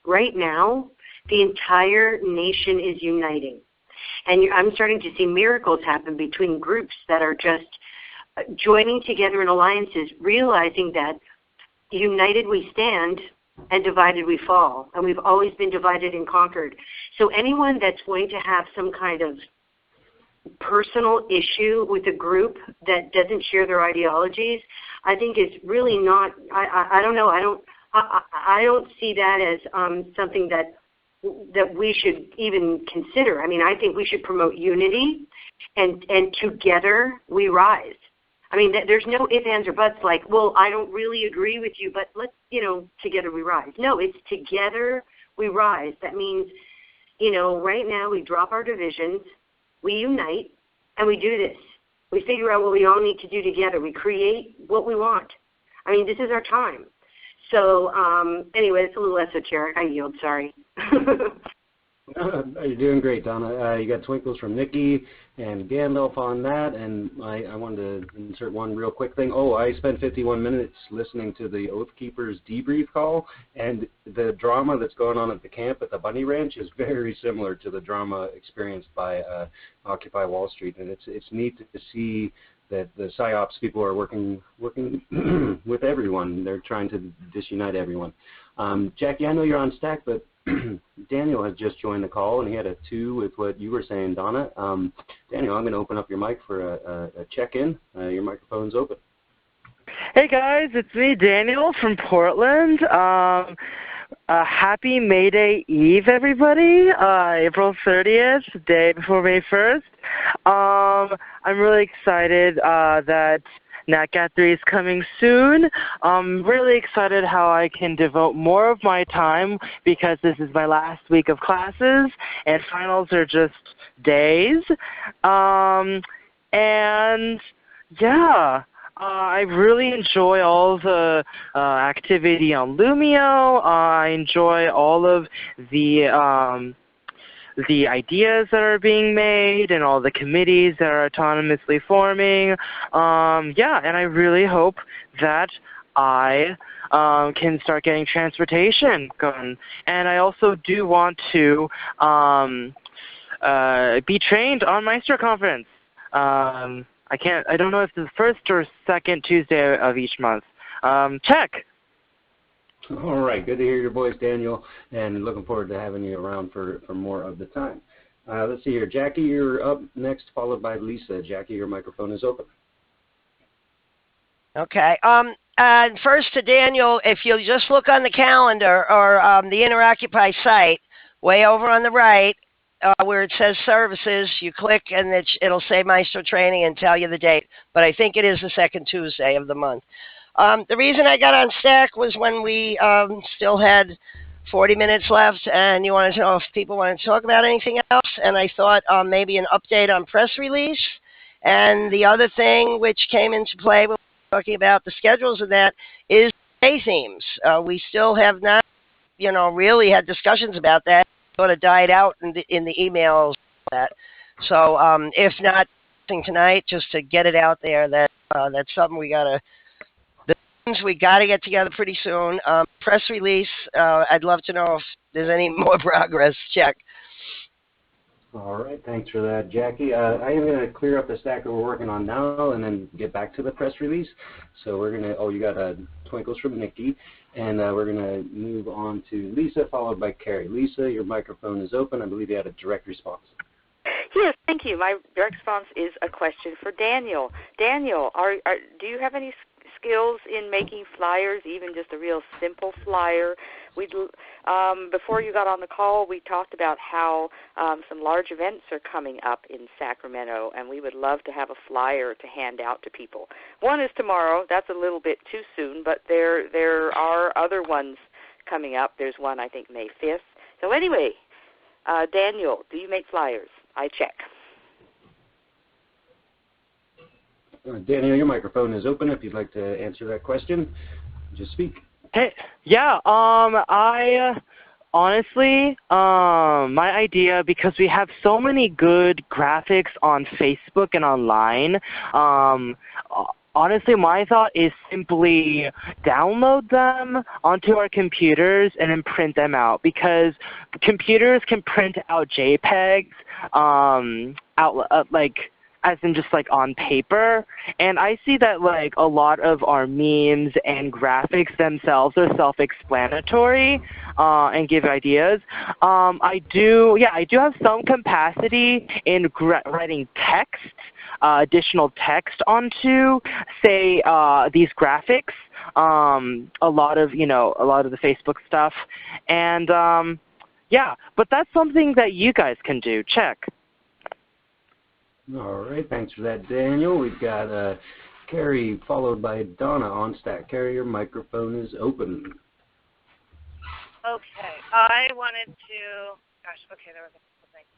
right now, the entire nation is uniting. And I'm starting to see miracles happen between groups that are just joining together in alliances, realizing that united we stand and divided we fall. And we've always been divided and conquered. So anyone that's going to have some kind of personal issue with a group that doesn't share their ideologies, I think is really not, I don't know, I don't see that as something that we should even consider. I mean, I think we should promote unity, and together we rise. I mean, there's no ifs, ands, or buts like, well, I don't really agree with you, but let's, together we rise. No, it's together we rise. That means, right now we drop our divisions, we unite, and we do this. We figure out what we all need to do together. We create what we want. I mean, this is our time. So anyway, it's a little esoteric. I yield, sorry. You're doing great, Donna. You got twinkles from Nikki and Gandalf on that, and I wanted to insert one real quick thing. I spent 51 minutes listening to the Oath Keepers debrief call, and the drama that's going on at the camp at the Bunny Ranch is very similar to the drama experienced by Occupy Wall Street, and it's neat to see that the PSYOPs people are working with everyone. They're trying to disunite everyone. Jackie, I know you're on stack, but Daniel has just joined the call, and he had a 2 with what you were saying, Donna. Daniel, I'm going to open up your mic for a check-in. Your microphone's open. Hey, guys. It's me, Daniel, from Portland. Happy May Day Eve, everybody. April 30th, the day before May 1st. I'm really excited that NatGat 3 is coming soon. I'm really excited how I can devote more of my time because this is my last week of classes and finals are just days. And yeah, I really enjoy all the activity on Lumio. I enjoy all of the ideas that are being made and all the committees that are autonomously forming. Yeah, and I really hope that I can start getting transportation going. And I also do want to be trained on Meister Conference. I don't know if it's the first or second Tuesday of each month. Check. All right, good to hear your voice, Daniel, and looking forward to having you around for more of the time. Let's see here. Jackie, you're up next, followed by Lisa. Jackie, your microphone is open. Okay. First to Daniel, if you just look on the calendar or the InterOccupy site, way over on the right, where it says services, you click and it'll say Maestro Training and tell you the date. But I think it is the second Tuesday of the month. The reason I got on Stack was when we still had 40 minutes left, and you wanted to know if people wanted to talk about anything else. And I thought maybe an update on press release. And the other thing which came into play when we were talking about the schedules of that is day themes. We still have not, really had discussions about that. Sort of died out in the emails. That so if not tonight, just to get it out there that that's something we gotta get together pretty soon. Press release. I'd love to know if there's any more progress. Check. All right, thanks for that, Jackie. I am going to clear up the stack that we're working on now and then get back to the press release. So we're going to, you got twinkles from Nikki, and we're going to move on to Lisa, followed by Carrie. Lisa, your microphone is open. I believe you had a direct response. Yes, thank you. My direct response is a question for Daniel. Daniel, do you have any skills in making flyers, even just a real simple flyer? Before you got on the call, we talked about how some large events are coming up in Sacramento, and we would love to have a flyer to hand out to people. One is tomorrow. That's a little bit too soon, but there are other ones coming up. There's one, I think, May 5th. So anyway, Daniel, do you make flyers? I check. Daniel, your microphone is open. If you'd like to answer that question, just speak. Hey, yeah, I honestly, my idea, because we have so many good graphics on Facebook and online, honestly, my thought is simply download them onto our computers and then print them out, because computers can print out JPEGs, as in just on paper, and I see that a lot of our memes and graphics themselves are self-explanatory and give ideas. I do have some capacity in writing text, additional text onto, say, these graphics. A lot of the Facebook stuff, and but that's something that you guys can do. Check. All right, thanks for that, Daniel. We've got Carrie followed by Donna on Stack. Carrie, your microphone is open. Okay, I wanted to, there was a couple things.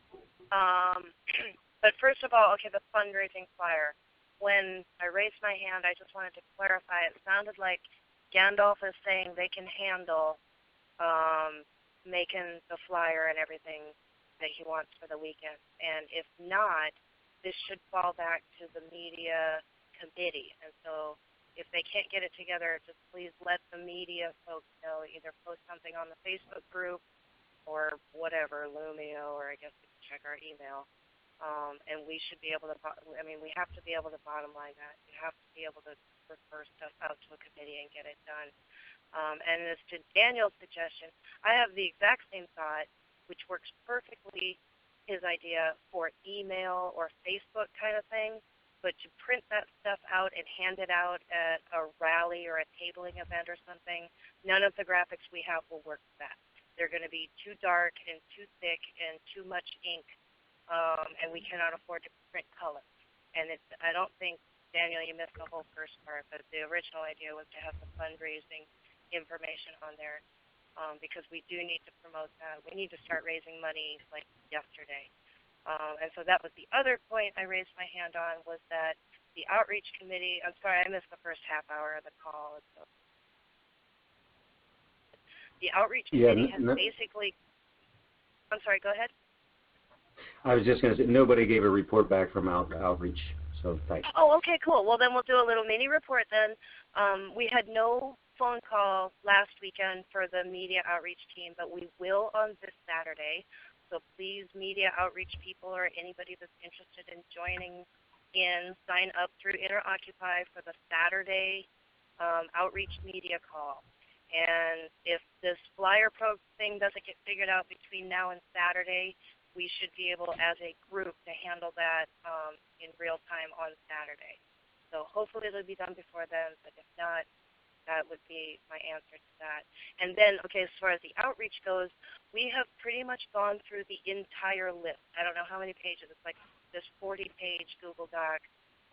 But first of all, the fundraising flyer. When I raised my hand, I just wanted to clarify. It sounded like Gandalf is saying they can handle making the flyer and everything that he wants for the weekend. And if not, this should fall back to the media committee. And so if they can't get it together, just please let the media folks know, either post something on the Facebook group or whatever, Lumio, or I guess we can check our email. And we should be able to, we have to be able to bottom line that. You have to be able to refer stuff out to a committee and get it done. And as to Daniel's suggestion, I have the exact same thought, which works perfectly, his idea for email or Facebook kind of thing, but to print that stuff out and hand it out at a rally or a tabling event or something, none of the graphics we have will work for that. They're going to be too dark and too thick and too much ink, and we cannot afford to print color. And I don't think, Daniel, you missed the whole first part, but the original idea was to have the fundraising information on there. Because we do need to promote that. We need to start raising money like yesterday. And so that was the other point I raised my hand on, was that the outreach committee, I'm sorry, I missed the first half hour of the call. So the outreach committee has basically, I'm sorry, go ahead. I was just going to say, nobody gave a report back from outreach, so thanks. Oh, okay, cool. Well, then we'll do a little mini report then. We had no phone call last weekend for the media outreach team, but we will on this Saturday. So please, media outreach people or anybody that's interested in joining in, sign up through InterOccupy for the Saturday outreach media call. And if this flyer pro thing doesn't get figured out between now and Saturday, we should be able, as a group, to handle that in real time on Saturday. So hopefully it'll be done before then, but if not, that would be my answer to that. And then, okay, as far as the outreach goes, we have pretty much gone through the entire list. I don't know how many pages. It's like this 40-page Google Doc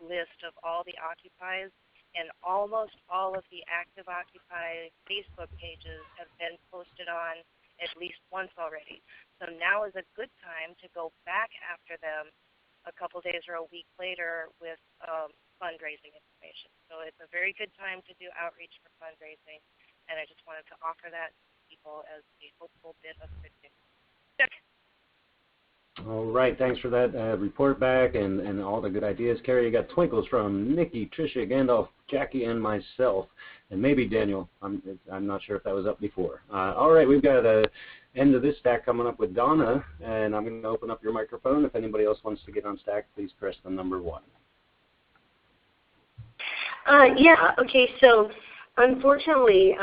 list of all the occupies, and almost all of the active Occupy Facebook pages have been posted on at least once already. So now is a good time to go back after them a couple days or a week later with fundraising information. So it's a very good time to do outreach for fundraising, and I just wanted to offer that to people as a hopeful bit of good news. All right, thanks for that report back and all the good ideas. Carrie, you got twinkles from Nikki, Tricia, Gandalf, Jackie, and myself, and maybe Daniel. I'm not sure if that was up before. All right, we've got the end of this stack coming up with Donna, and I'm going to open up your microphone. If anybody else wants to get on stack, please press the number 1. Yeah, okay, so unfortunately,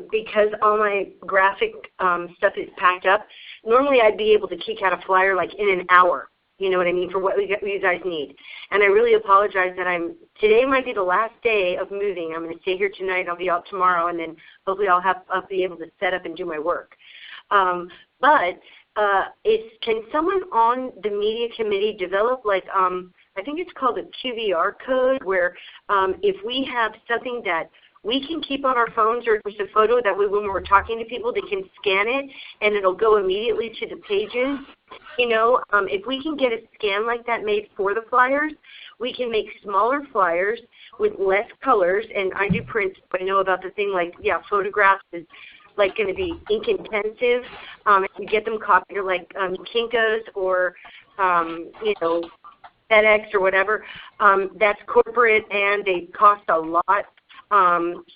because all my graphic stuff is packed up, normally I'd be able to kick out a flyer like in an hour, you know what I mean, for what you guys need. And I really apologize that today might be the last day of moving. I'm going to stay here tonight, I'll be out tomorrow, and then hopefully I'll be able to set up and do my work. Can someone on the media committee develop like, I think it's called a QVR code, where if we have something that we can keep on our phones or just a photo that when we're talking to people, they can scan it and it'll go immediately to the pages. You know, if we can get a scan like that made for the flyers, we can make smaller flyers with less colors. And I do print, I know about the thing like, yeah, photographs is like going to be ink intensive. If you get them copied to like Kinko's or, you know, FedEx or whatever, that's corporate and they cost a lot.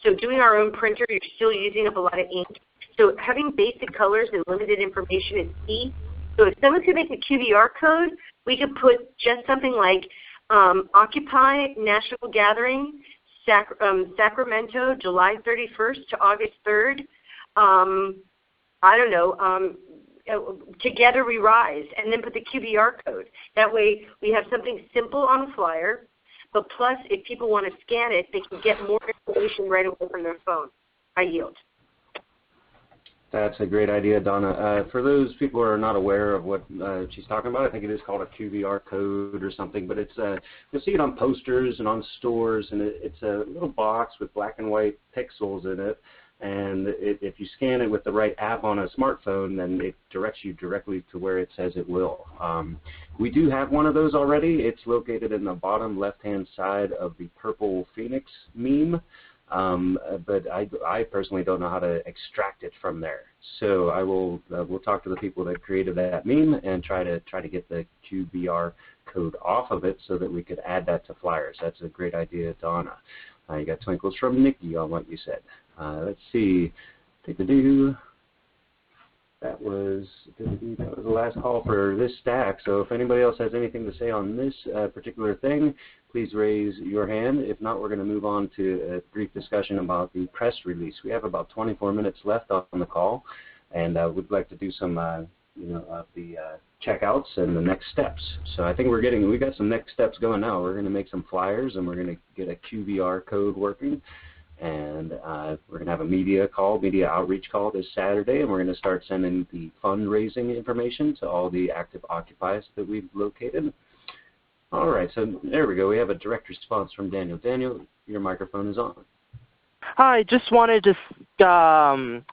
So doing our own printer, you're still using up a lot of ink. So having basic colors and limited information is key. So if someone could make a QVR code, we could put just something like Occupy National Gathering, Sacramento, July 31st to August 3rd. I don't know, Together We Rise, and then put the QVR code. That way we have something simple on a flyer, but plus if people want to scan it, they can get more information right away from their phone. I yield. That's a great idea, Donna. For those people who are not aware of what she's talking about, I think it is called a QVR code or something, but it's you'll see it on posters and on stores, and it's a little box with black and white pixels in it. And if you scan it with the right app on a smartphone, then it directs you directly to where it says it will. We do have one of those already. It's located in the bottom left-hand side of the purple Phoenix meme, but I personally don't know how to extract it from there. So I will we'll talk to the people that created that meme and try to get the QVR code off of it so that we could add that to flyers. That's a great idea, Donna. You got twinkles from Nikki on what you said. Let's see. That was the last call for this stack. So if anybody else has anything to say on this particular thing, please raise your hand. If not, we're going to move on to a brief discussion about the press release. We have about 24 minutes left on the call, and we'd like to do some the checkouts and the next steps. So I think we got some next steps going now. We're going to make some flyers, and we're going to get a QVR code working. And we're going to have a media outreach call this Saturday, and we're going to start sending the fundraising information to all the active occupies that we've located. All right, so there we go. We have a direct response from Daniel. Daniel, your microphone is on. Hi, just wanted to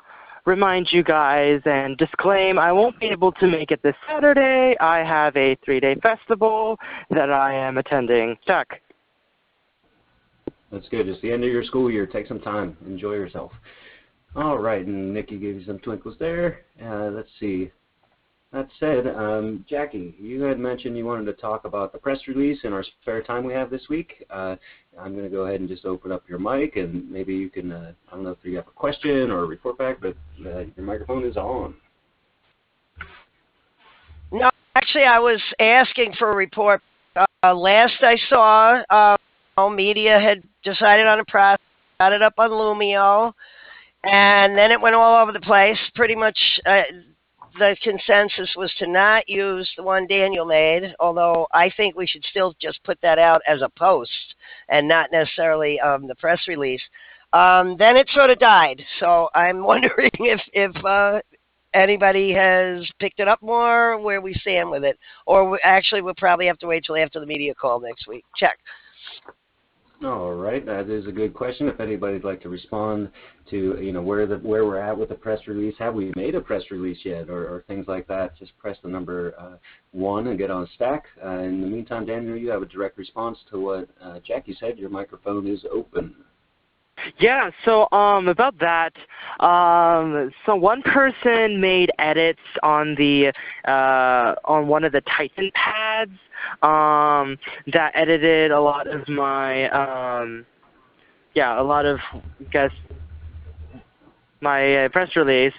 remind you guys and disclaim I won't be able to make it this Saturday. I have a 3-day festival that I am attending. Check. That's good. It's the end of your school year. Take some time. Enjoy yourself. All right, and Nikki gave you some twinkles there. Let's see. That said, Jackie, you had mentioned you wanted to talk about the press release in our spare time we have this week. I'm going to go ahead and just open up your mic, and maybe you can, I don't know if you have a question or a report back, but your microphone is on. No, actually, I was asking for a report. Last I saw, media had decided on a press, got it up on Lumio, and then it went all over the place. Pretty much the consensus was to not use the one Daniel made, although I think we should still just put that out as a post and not necessarily the press release. Then it sort of died. So I'm wondering if anybody has picked it up more, where we stand with it. Or actually, we'll probably have to wait till after the media call next week. Check. All right, that is a good question. If anybody'd like to respond to, where we're at with the press release, have we made a press release yet, or things like that, just press the number 1 and get on stack. In the meantime, Daniel, you have a direct response to what Jackie said. Your microphone is open. Yeah, so about that, so one person made edits on the on one of the Titan pads that edited a lot of my my press release,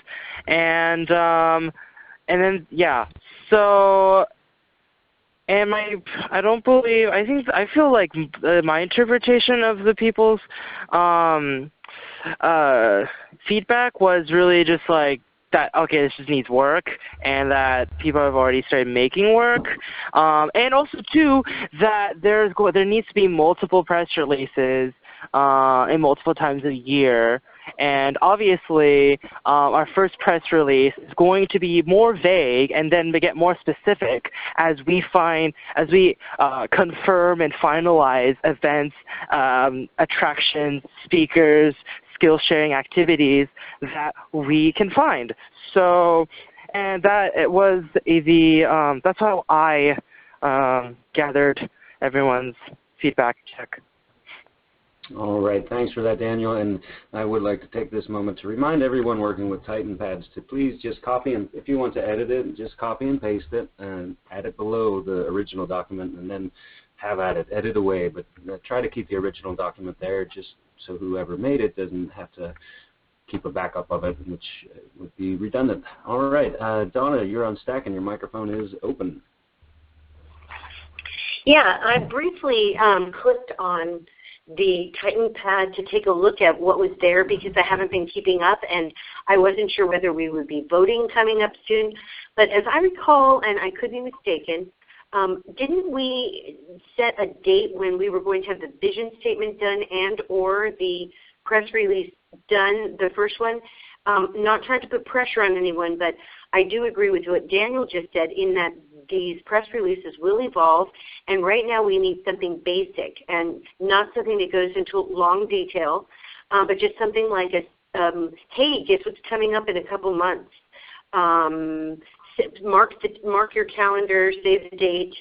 and then so. And I feel like my interpretation of the people's feedback was really just like that, okay, this just needs work, and that people have already started making work. And also, too, that there needs to be multiple press releases in multiple times a year. And obviously, our first press release is going to be more vague, and then we get more specific as we confirm and finalize events, attractions, speakers, skill-sharing activities that we can find. So, and that it was that's how I gathered everyone's feedback check. All right, thanks for that, Daniel. And I would like to take this moment to remind everyone working with Titan pads to please just copy, and if you want to edit it, just copy and paste it and add it below the original document, and then have at it, edit away. But try to keep the original document there, just so whoever made it doesn't have to keep a backup of it, which would be redundant. All right, Donna, you're on stack, and your microphone is open. Yeah, I briefly clicked on the Titan pad to take a look at what was there because I haven't been keeping up, and I wasn't sure whether we would be voting coming up soon. But as I recall, and I could be mistaken, didn't we set a date when we were going to have the vision statement done and or the press release done, the first one? Not trying to put pressure on anyone, but I do agree with what Daniel just said in that these press releases will evolve, and right now we need something basic and not something that goes into long detail, but just something like a, hey, guess what's coming up in a couple months? Mark your calendar, save the date,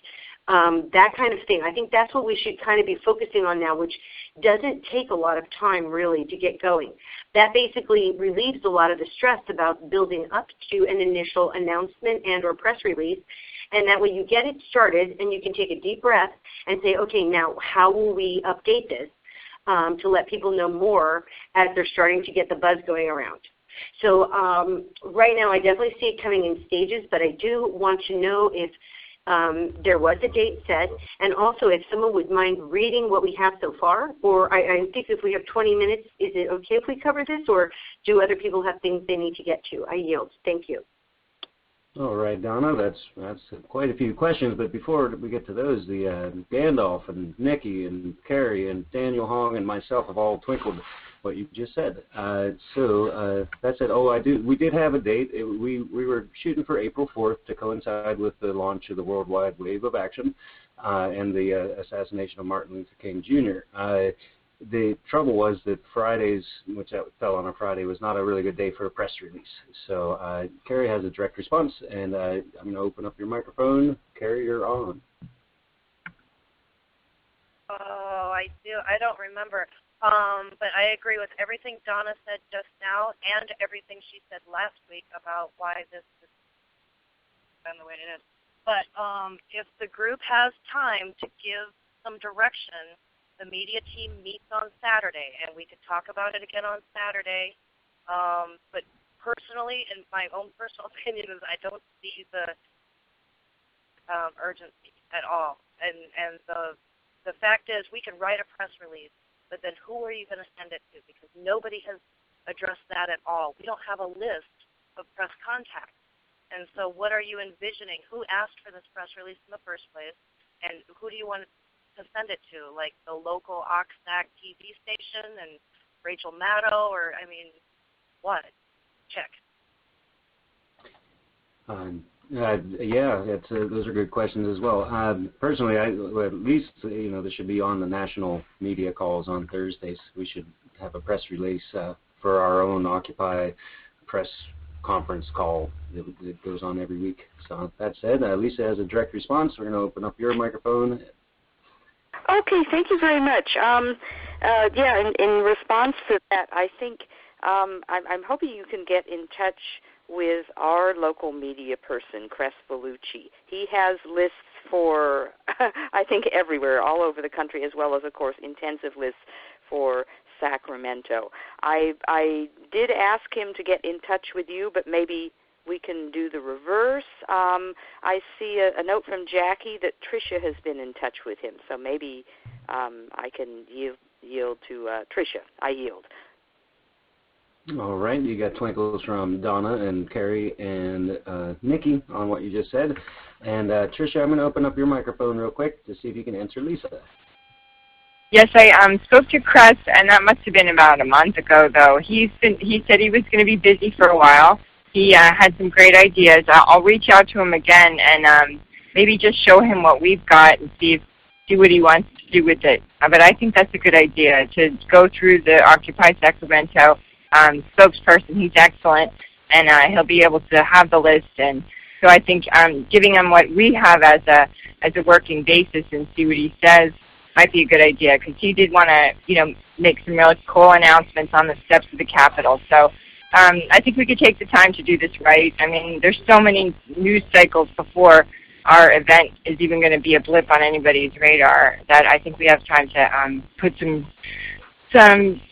that kind of thing. I think that's what we should kind of be focusing on now, which doesn't take a lot of time really to get going. That basically relieves a lot of the stress about building up to an initial announcement and or press release, and that way you get it started and you can take a deep breath and say, okay, now how will we update this to let people know more as they're starting to get the buzz going around. So right now I definitely see it coming in stages, but I do want to know if there was a date set, and also if someone would mind reading what we have so far, or I think if we have 20 minutes, is it okay if we cover this, or do other people have things they need to get to? I yield. Thank you. All right, Donna, that's quite a few questions, but before we get to those, the Gandalf and Nikki and Carrie and Daniel Hong and myself have all twinkled what you just said. So that said, we did have a date. We were shooting for April 4th to coincide with the launch of the Worldwide Wave of Action and the assassination of Martin Luther King Jr. The trouble was that Fridays, which fell on a Friday, was not a really good day for a press release. So Carrie has a direct response, and I'm going to open up your microphone. Carrie, you're on. Oh, I do. I don't remember. But I agree with everything Donna said just now and everything she said last week about why this is done the way it is. But if the group has time to give some direction, the media team meets on Saturday, and we could talk about it again on Saturday. But personally, in my own personal opinion, is I don't see the urgency at all. And the fact is, we can write a press release, but then who are you going to send it to? Because nobody has addressed that at all. We don't have a list of press contacts. And so what are you envisioning? Who asked for this press release in the first place? And who do you want to send it to? Like the local OXNAC TV station and Rachel Maddow? Or, I mean, what? Check. Yeah, those are good questions as well. Personally, at least this should be on the national media calls on Thursdays. We should have a press release for our own Occupy press conference call that goes on every week. So that said, Lisa has a direct response. We're going to open up your microphone. Okay, thank you very much. In response to that, I think I'm hoping you can get in touch with our local media person, Cress Vellucci. He has lists for, I think, everywhere, all over the country, as well as, of course, intensive lists for Sacramento. I did ask him to get in touch with you, but maybe we can do the reverse. I see a note from Jackie that Tricia has been in touch with him, so maybe I can yield to Tricia. I yield. All right, you got twinkles from Donna and Carrie and Nikki on what you just said. And Tricia, I'm going to open up your microphone real quick to see if you can answer Lisa. Yes, I spoke to Cress, and that must have been about a month ago, though. He said he was going to be busy for a while. He had some great ideas. I'll reach out to him again and maybe just show him what we've got and see what he wants to do with it. But I think that's a good idea, to go through the Occupy Sacramento spokesperson. He's excellent, and he'll be able to have the list. And so I think giving him what we have as a working basis and see what he says might be a good idea, because he did want to, make some really cool announcements on the steps of the Capitol. So I think we could take the time to do this right. I mean, there's so many news cycles before our event is even going to be a blip on anybody's radar that I think we have time to put some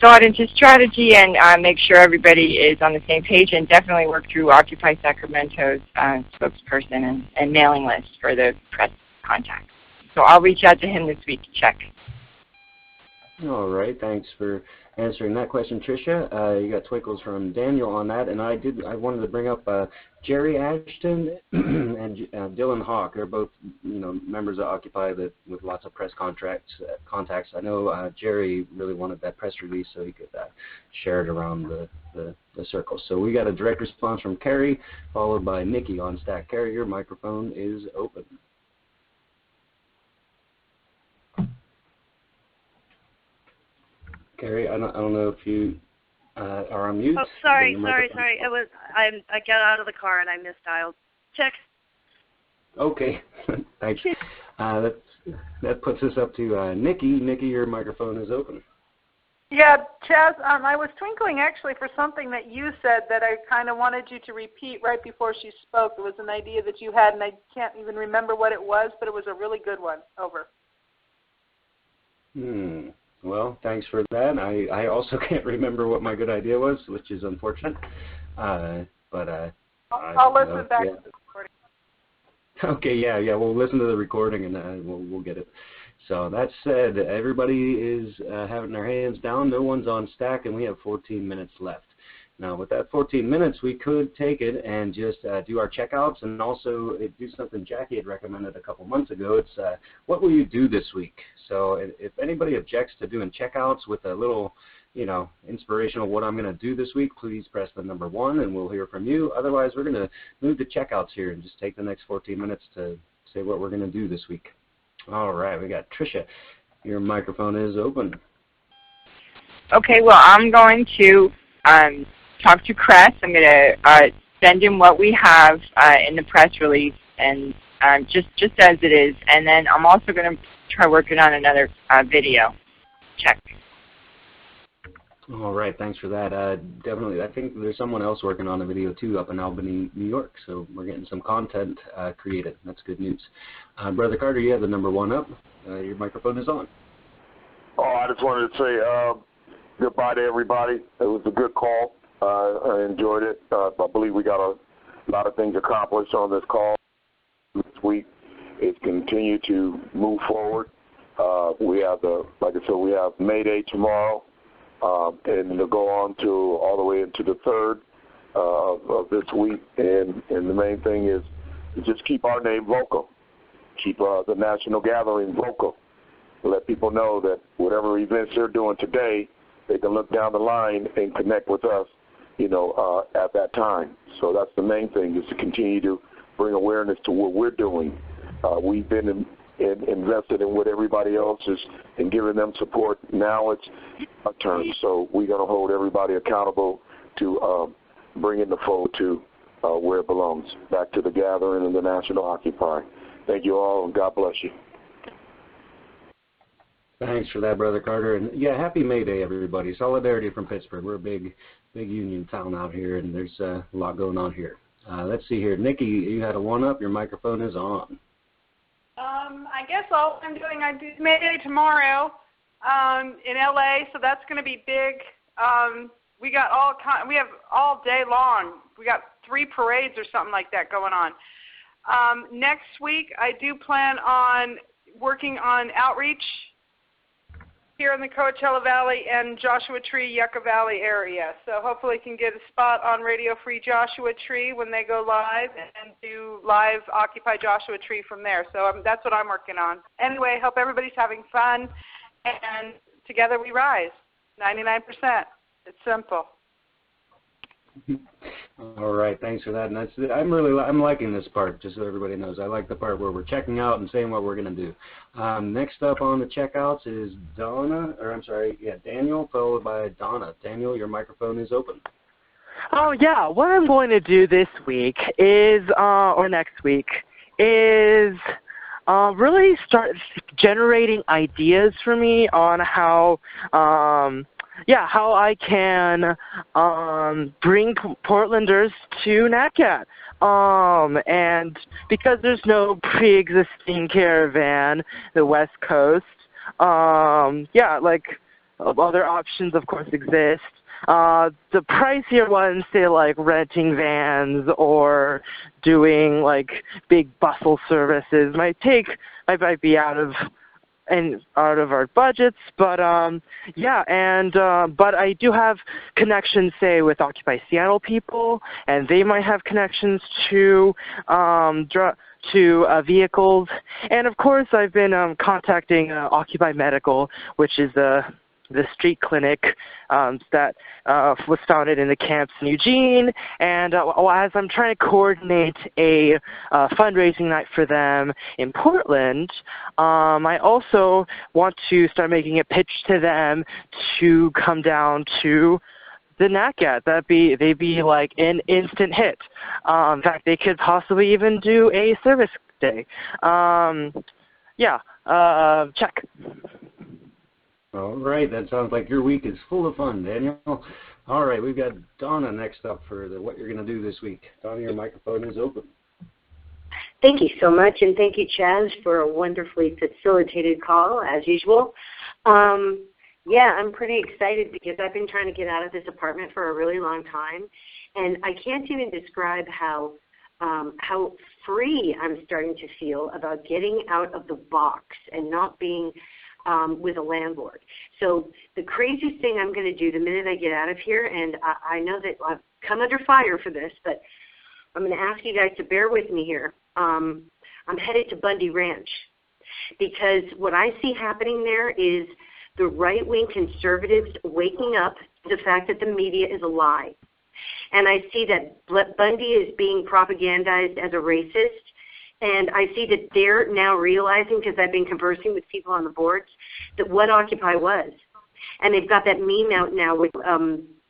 thought into strategy and make sure everybody is on the same page, and definitely work through Occupy Sacramento's spokesperson and mailing list for the press contacts. So I'll reach out to him this week to check. All right, thanks for answering that question, Tricia. You got twinkles from Daniel on that, and I wanted to bring up Jerry Ashton and Dylan Hawk. They're both members of Occupy with lots of press contacts. I know Jerry really wanted that press release so he could share it around the circle. So we got a direct response from Carrie, followed by Nikki on Stack. Carrie, your microphone is open. Carrie, I don't know if you are on mute. Oh, sorry. I got out of the car and I misdialed. Check. Okay, thanks. That puts us up to Nikki. Nikki, your microphone is open. Yeah, Chaz, I was twinkling actually for something that you said that I kind of wanted you to repeat right before she spoke. It was an idea that you had, and I can't even remember what it was, but it was a really good one. Over. Well, thanks for that. I also can't remember what my good idea was, which is unfortunate. I'll listen back to the recording. Okay, yeah, we'll listen to the recording and we'll get it. So that said, everybody is having their hands down. No one's on Stack, and we have 14 minutes left. Now, with that 14 minutes, we could take it and just do our checkouts, and also do something Jackie had recommended a couple months ago. It's what will you do this week? So if anybody objects to doing checkouts with a little, inspirational what I'm going to do this week, please press the number 1, and we'll hear from you. Otherwise, we're going to move to checkouts here and just take the next 14 minutes to say what we're going to do this week. All right, we got Tricia. Your microphone is open. Okay, well, I'm going to talk to Cress. I'm going to send him what we have in the press release, and just as it is. And then I'm also going to try working on another video. Check. All right, thanks for that. Definitely, I think there's someone else working on a video too up in Albany, New York. So we're getting some content created. That's good news. Brother Carter, you have the number 1 up. Your microphone is on. Oh, I just wanted to say goodbye to everybody. It was a good call. I enjoyed it. I believe we got a lot of things accomplished on this call this week. It's continue to move forward. We have we have May Day tomorrow, and it'll go on to all the way into the 3rd. of this week. And the main thing is to just keep our name vocal, keep the National Gathering vocal, let people know that whatever events they're doing today, they can look down the line and connect with us, at that time. So that's the main thing, is to continue to bring awareness to what we're doing. We've been invested in what everybody else is and giving them support. Now it's our turn. So we're going to hold everybody accountable to bring in the fold to where it belongs, back to the gathering and the National Occupy. Thank you all, and God bless you. Thanks for that, Brother Carter. And yeah, happy May Day, everybody. Solidarity from Pittsburgh. We're a big union town out here, and there's a lot going on here. Let's see here. Nikki, you had a one-up. Your microphone is on. I guess all I'm doing, I do May Day tomorrow in LA, so that's going to be big. We have all day long. We got 3 parades or something like that going on. Next week, I do plan on working on outreach here in the Coachella Valley and Joshua Tree, Yucca Valley area. So hopefully can get a spot on Radio Free Joshua Tree when they go live and do live Occupy Joshua Tree from there. So that's what I'm working on. Anyway, hope everybody's having fun, and together we rise. 99%. It's simple. All right, thanks for that. And I'm liking this part, just so everybody knows. I like the part where we're checking out and saying what we're going to do. Next up on the checkouts is Daniel, followed by Donna. Daniel, your microphone is open. Oh, yeah. What I'm going to do this week is, or next week, is really start generating ideas for me on how I can bring Portlanders to NatGat. And because there's no pre-existing caravan, the West Coast, other options, of course, exist. The pricier ones, say like renting vans or doing like big bustle services, might be out of our budgets, but but I do have connections, say, with Occupy Seattle people, and they might have connections to vehicles, and of course I've been contacting Occupy Medical, which is the street clinic that was founded in the camps in Eugene, and as I'm trying to coordinate a fundraising night for them in Portland, I also want to start making a pitch to them to come down to the NatGat. They'd be like an instant hit. In fact, they could possibly even do a service day. Check. All right, that sounds like your week is full of fun, Daniel. All right, we've got Donna next up for what you're going to do this week. Donna, your microphone is open. Thank you so much, and thank you, Chaz, for a wonderfully facilitated call, as usual. I'm pretty excited because I've been trying to get out of this apartment for a really long time, and I can't even describe how free I'm starting to feel about getting out of the box and not being with a landlord. So the craziest thing I'm going to do the minute I get out of here, and I know that I've come under fire for this, but I'm going to ask you guys to bear with me here. I'm headed to Bundy Ranch because what I see happening there is the right-wing conservatives waking up to the fact that the media is a lie. And I see that Bundy is being propagandized as a racist. And I see that they're now realizing, because I've been conversing with people on the boards, that what Occupy was. And they've got that meme out now with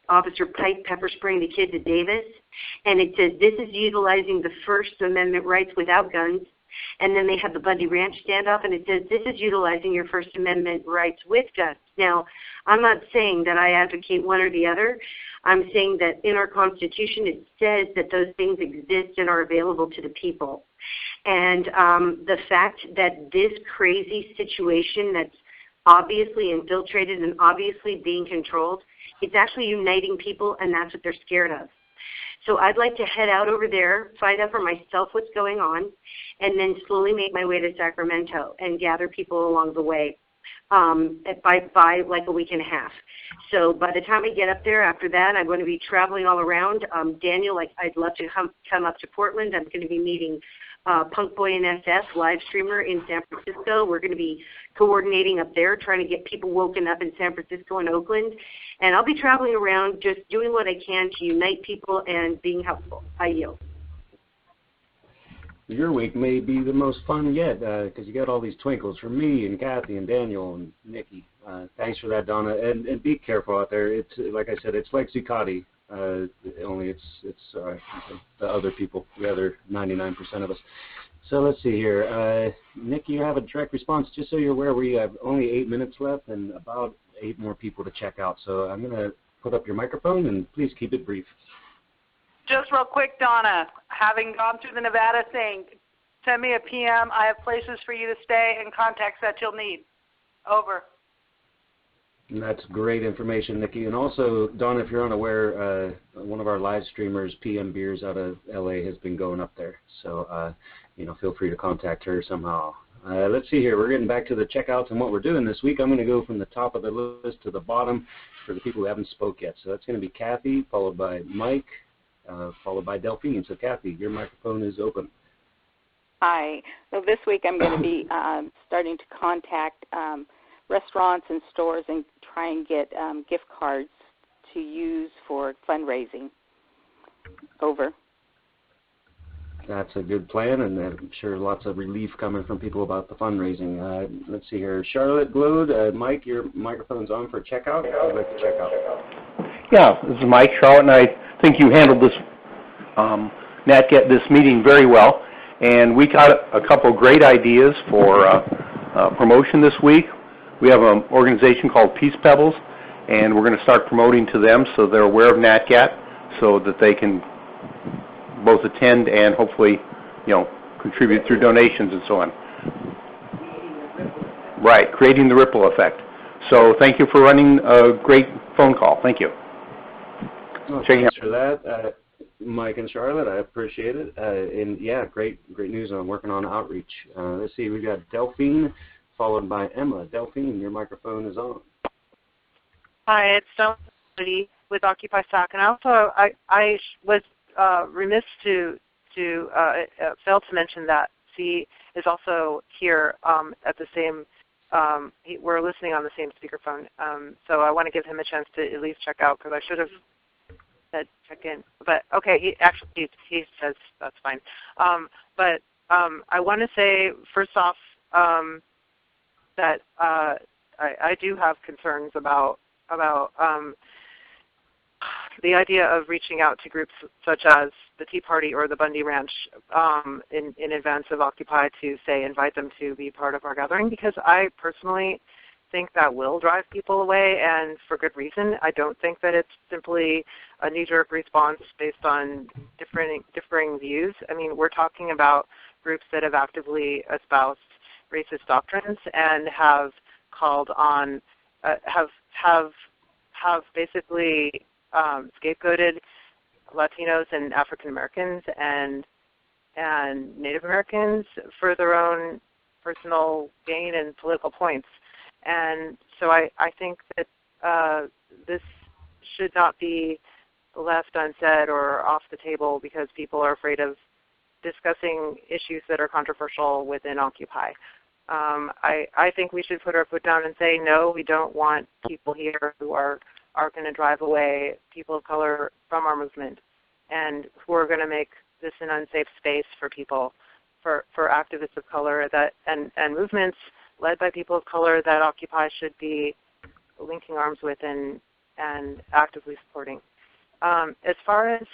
Officer Pike pepper spraying the kids at Davis. And it says, this is utilizing the First Amendment rights without guns. And then they have the Bundy Ranch standoff, and it says, this is utilizing your First Amendment rights with guns. Now, I'm not saying that I advocate one or the other. I'm saying that in our Constitution it says that those things exist and are available to the people. And the fact that this crazy situation that's obviously infiltrated and obviously being controlled, it's actually uniting people, and that's what they're scared of. So I'd like to head out over there, find out for myself what's going on, and then slowly make my way to Sacramento and gather people along the way. by like a week and a half. So by the time I get up there, after that, I'm going to be traveling all around. Daniel, I'd love to come up to Portland. I'm going to be meeting Punk Boy and SS, live streamer in San Francisco. We're going to be coordinating up there, trying to get people woken up in San Francisco and Oakland. And I'll be traveling around just doing what I can to unite people and being helpful. I yield. Your week may be the most fun yet because you got all these twinkles from me and Kathy and Daniel and Nikki. Thanks for that, Donna. And be careful out there. It's like I said, it's like Zuccotti. Only it's the other people, the other 99% of us. So let's see here. Nikki, you have a direct response. Just so you're aware, we have only 8 minutes left and about 8 more people to check out. So I'm going to put up your microphone and please keep it brief. Just real quick, Donna, having gone through the Nevada thing, send me a PM. I have places for you to stay and contacts that you'll need. Over. And that's great information, Nikki. And also, Donna, if you're unaware, one of our live streamers, PM Beers out of LA, has been going up there. So, feel free to contact her somehow. Let's see here. We're getting back to the checkouts and what we're doing this week. I'm going to go from the top of the list to the bottom for the people who haven't spoke yet. So that's going to be Kathy, followed by Mike, followed by Delphine. So, Kathy, your microphone is open. Hi. So this week I'm going to be starting to contact restaurants and stores and try and get gift cards to use for fundraising. Over. That's a good plan, and I'm sure lots of relief coming from people about the fundraising. Let's see here. Charlotte Glode, Mike, your microphone's on for checkout. I'd like to check out. Yeah, this is Mike. Charlotte, and I think you handled this this meeting very well, and we got a couple great ideas for promotion this week. We have an organization called Peace Pebbles, and we're going to start promoting to them so they're aware of NatGat so that they can both attend and hopefully, contribute through donations and so on. Right, creating the ripple effect. So thank you for running a great phone call. Thank you. Well, thanks for that, Mike and Charlotte. I appreciate it. And yeah, great news on working on outreach. Let's see, we got Delphine, followed by Emma. Delphine, your microphone is on. Hi, it's Delphine with Occupy SAC, and also I was remiss to fail to mention that C is also here at the same. We're listening on the same speakerphone, so I want to give him a chance to at least check out because I should have said check in. But okay, he says that's fine. But I want to say first off that I do have concerns about the idea of reaching out to groups such as the Tea Party or the Bundy Ranch in advance of Occupy to, say, invite them to be part of our gathering, because I personally think that will drive people away, and for good reason. I don't think that it's simply a knee-jerk response based on differing views. I mean, we're talking about groups that have actively espoused racist doctrines and have called on, have basically scapegoated Latinos and African Americans and Native Americans for their own personal gain and political points. And so I think that this should not be left unsaid or off the table because people are afraid of discussing issues that are controversial within Occupy. I think we should put our foot down and say, no, we don't want people here who are going to drive away people of color from our movement and who are going to make this an unsafe space for people, for activists of color and movements led by people of color that Occupy should be linking arms with and actively supporting. As far as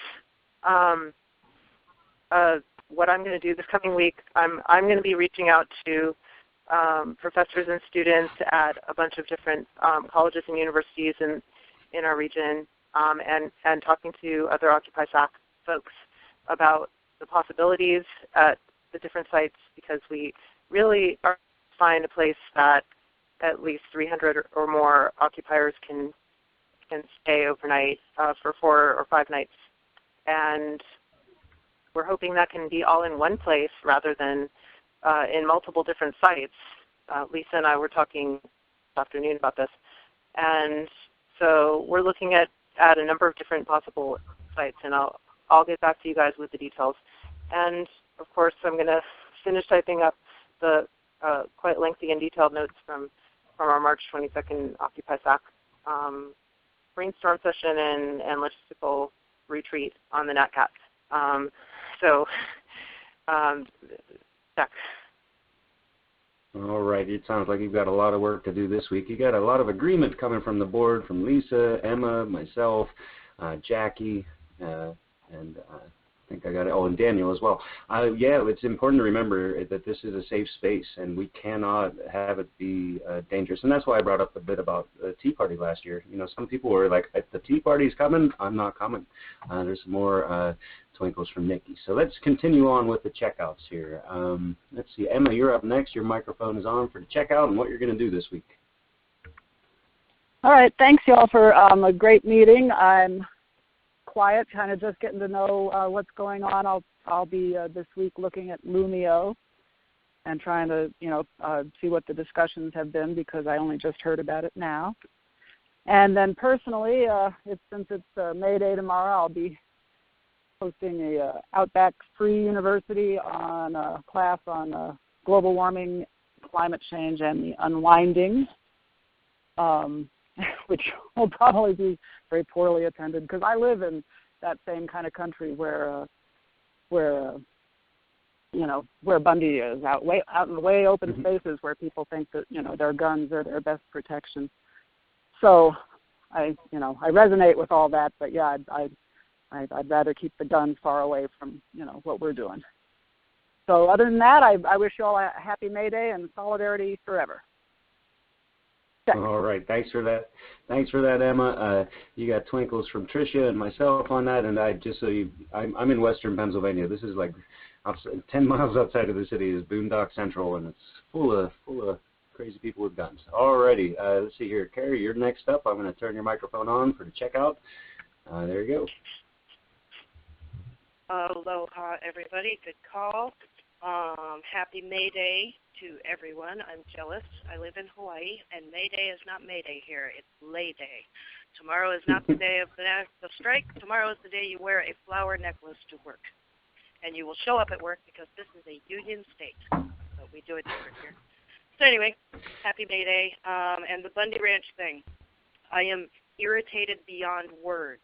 what I'm going to do this coming week, I'm going to be reaching out to professors and students at a bunch of different colleges and universities in our region and talking to other Occupy SAC folks about the possibilities at the different sites, because we really are trying to find a place that at least 300 or more occupiers can stay overnight for 4 or 5 nights. And we're hoping that can be all in one place rather than in multiple different sites. Lisa and I were talking afternoon about this. And so we're looking at a number of different possible sites, and I'll get back to you guys with the details. And of course, I'm going to finish typing up the quite lengthy and detailed notes from our March 22nd Occupy SAC brainstorm session and logistical retreat on the NatCat. Jack. All right. It sounds like you've got a lot of work to do this week. You got a lot of agreement coming from the board, from Lisa, Emma, myself, Jackie, and I think I got it. Oh, and Daniel as well. Yeah, it's important to remember that this is a safe space, and we cannot have it be dangerous. And that's why I brought up a bit about the Tea Party last year. You know, some people were like, if the Tea Party's coming, I'm not coming. There's more twinkles from Nikki. So let's continue on with the checkouts here. Let's see. Emma, you're up next. Your microphone is on for the checkout and what you're going to do this week. All right. Thanks, y'all, for a great meeting. I'm quiet, kind of just getting to know what's going on. I'll be this week looking at Lumio and trying to see what the discussions have been, because I only just heard about it now. And then personally, since it's May Day tomorrow, I'll be hosting a Outback Free University on a class on global warming, climate change, and the unwinding. Which will probably be very poorly attended, because I live in that same kind of country where Bundy is, out in the way open spaces where people think that their guns are their best protection. So I resonate with all that, but yeah, I'd rather keep the guns far away from what we're doing. So other than that, I wish you all a happy May Day and solidarity forever. All right, thanks for that. Thanks for that, Emma. You got twinkles from Tricia and myself on that, and I'm in Western Pennsylvania. This is like 10 miles outside of the city is Boondock Central, and it's full of crazy people with guns. All righty, let's see here, Carrie, you're next up. I'm going to turn your microphone on for the checkout. There you go. Aloha, everybody. Good call. Happy May Day to everyone. I'm jealous. I live in Hawaii, and May Day is not May Day here. It's Lay Day. Tomorrow is not the day of the strike. Tomorrow is the day you wear a flower necklace to work. And you will show up at work, because this is a union state. So we do it different here. So anyway, happy May Day. And the Bundy Ranch thing. I am irritated beyond words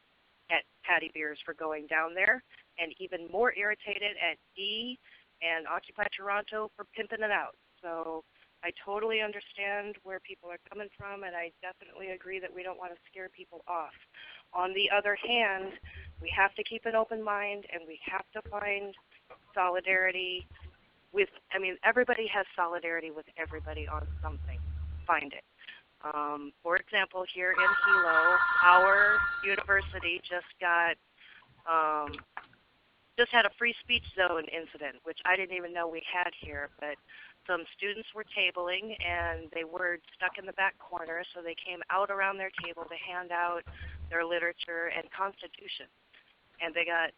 at Patty Beers for going down there, and even more irritated at Dee and Occupy Toronto for pimping it out. So I totally understand where people are coming from, and I definitely agree that we don't want to scare people off. On the other hand, we have to keep an open mind, and we have to find solidarity with, everybody has solidarity with everybody on something. Find it. For example, here in Hilo, our university just had a free speech zone incident, which I didn't even know we had here, but some students were tabling and they were stuck in the back corner, so they came out around their table to hand out their literature and Constitution, and they got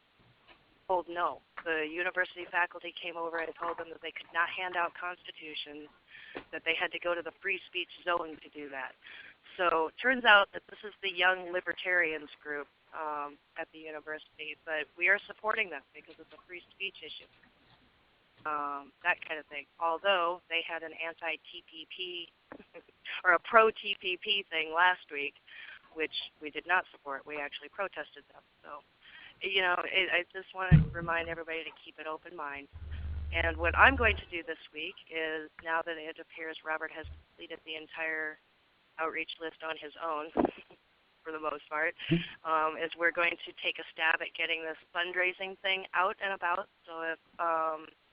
told no. The university faculty came over and told them that they could not hand out Constitutions, that they had to go to the free speech zone to do that. So it turns out that this is the Young Libertarians group at the university, but we are supporting them because it's a free speech issue, that kind of thing. Although they had an anti-TPP or a pro-TPP thing last week, which we did not support. We actually protested them. So, I just want to remind everybody to keep an open mind. And what I'm going to do this week is, now that it appears Robert has completed the entire outreach list on his own, for the most part, is we're going to take a stab at getting this fundraising thing out and about. So if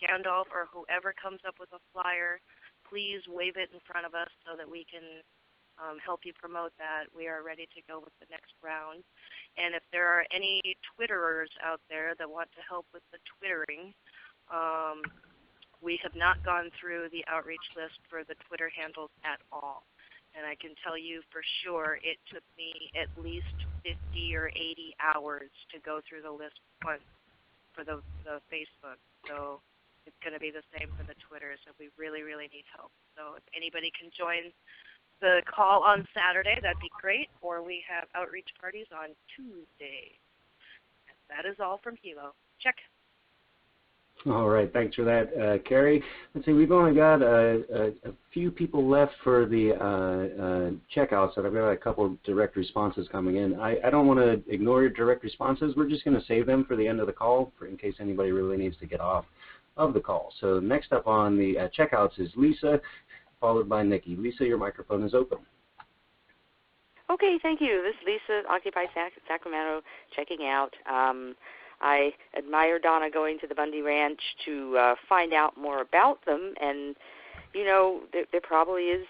Gandalf or whoever comes up with a flyer, please wave it in front of us so that we can help you promote that. We are ready to go with the next round. And if there are any Twitterers out there that want to help with the Twittering, we have not gone through the outreach list for the Twitter handles at all. And I can tell you for sure it took me at least 50 or 80 hours to go through the list once for the Facebook. So it's going to be the same for the Twitter. So we really, really need help. So if anybody can join the call on Saturday, that'd be great, or we have outreach parties on Tuesday. That is all from Hilo. Check. All right, thanks for that, Carrie. Let's see, we've only got a few people left for the checkouts, and I've got a couple of direct responses coming in. I don't want to ignore your direct responses. We're just going to save them for the end of the call in case anybody really needs to get off of the call. So next up on the checkouts is Lisa, followed by Nikki. Lisa, your microphone is open. Okay, thank you. This is Lisa, Occupy Sacramento, checking out. I admire Donna going to the Bundy Ranch to find out more about them, and, you know, there probably is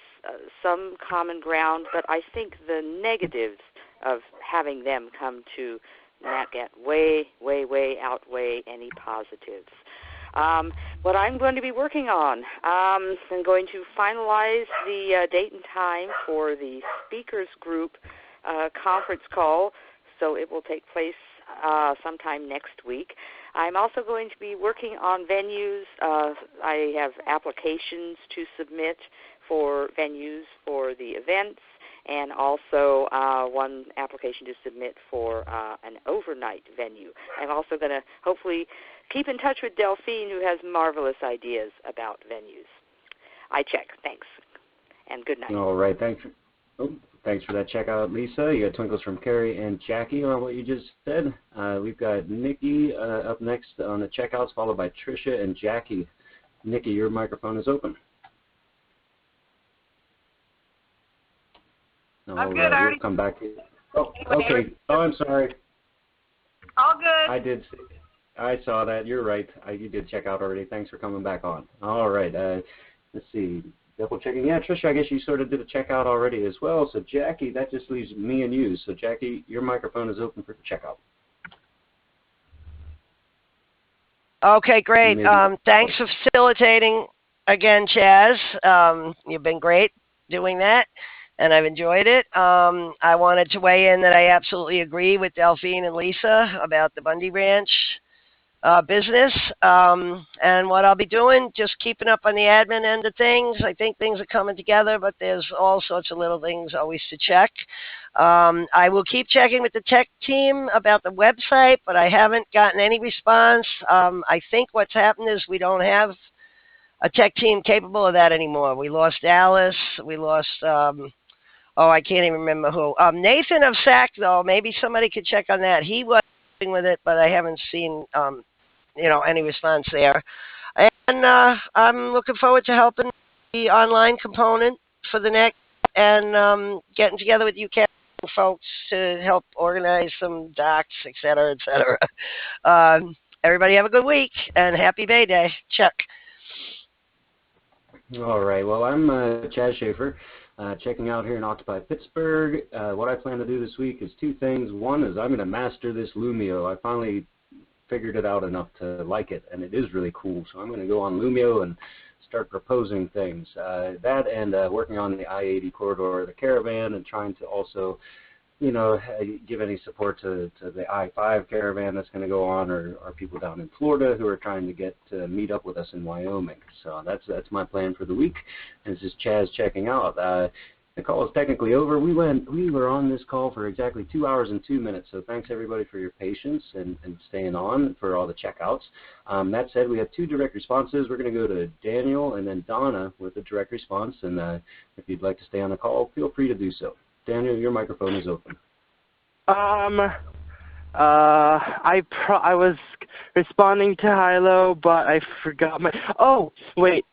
some common ground, but I think the negatives of having them come to NatGat way, way, way outweigh any positives. What I'm going to be working on, I'm going to finalize the date and time for the speakers group conference call, so it will take place sometime next week. I'm also going to be working on venues. I have applications to submit for venues for the events, and also one application to submit for an overnight venue. I'm also going to hopefully keep in touch with Delphine, who has marvelous ideas about venues. I check. Thanks, and good night. All right, thanks for that checkout, Lisa. You got twinkles from Carrie and Jackie on what you just said. We've got Nikki up next on the checkouts, followed by Tricia and Jackie. Nikki, your microphone is open. I'm good. We'll come back to you. Oh, okay. Oh, I'm sorry. All good. I saw that. You're right. You did check out already. Thanks for coming back on. All right. Let's see. Double checking. Yeah, Tricia, I guess you sort of did a checkout already as well. So, Jackie, that just leaves me and you. So, Jackie, your microphone is open for checkout. Okay, great. Thanks for facilitating again, Chaz. You've been great doing that, and I've enjoyed it. I wanted to weigh in that I absolutely agree with Delphine and Lisa about the Bundy Ranch business, and what I'll be doing, just keeping up on the admin end of things. I think things are coming together, but there's all sorts of little things always to check. I will keep checking with the tech team about the website, but I haven't gotten any response. I think what's happened is we don't have a tech team capable of that anymore. We lost Alice. We lost, I can't even remember who. Nathan of SAC, though, maybe somebody could check on that. He was with it, but I haven't seen any response there. And I'm looking forward to helping the online component for the next, and getting together with you folks to help organize some docs, et cetera, et cetera. Everybody have a good week, and happy Bay Day. Check. All right. Well, I'm Chaz Schaefer, checking out here in Occupy Pittsburgh. What I plan to do this week is two things. One is I'm going to master this Lumio. I finally figured it out enough to like it, and it is really cool. So I'm going to go on Lumio and start proposing things. That and working on the I-80 corridor, the caravan, and trying to also, give any support to the I-5 caravan that's going to go on, or people down in Florida who are trying to get to meet up with us in Wyoming. So that's my plan for the week. And this is Chaz checking out. The call is technically over. We were on this call for exactly 2 hours and 2 minutes, so thanks everybody for your patience and staying on for all the checkouts. That said, we have two direct responses. We're going to go to Daniel and then Donna with a direct response, and if you'd like to stay on the call, feel free to do so. Daniel, your microphone is open. I was responding to Hilo, but I forgot my. Oh wait.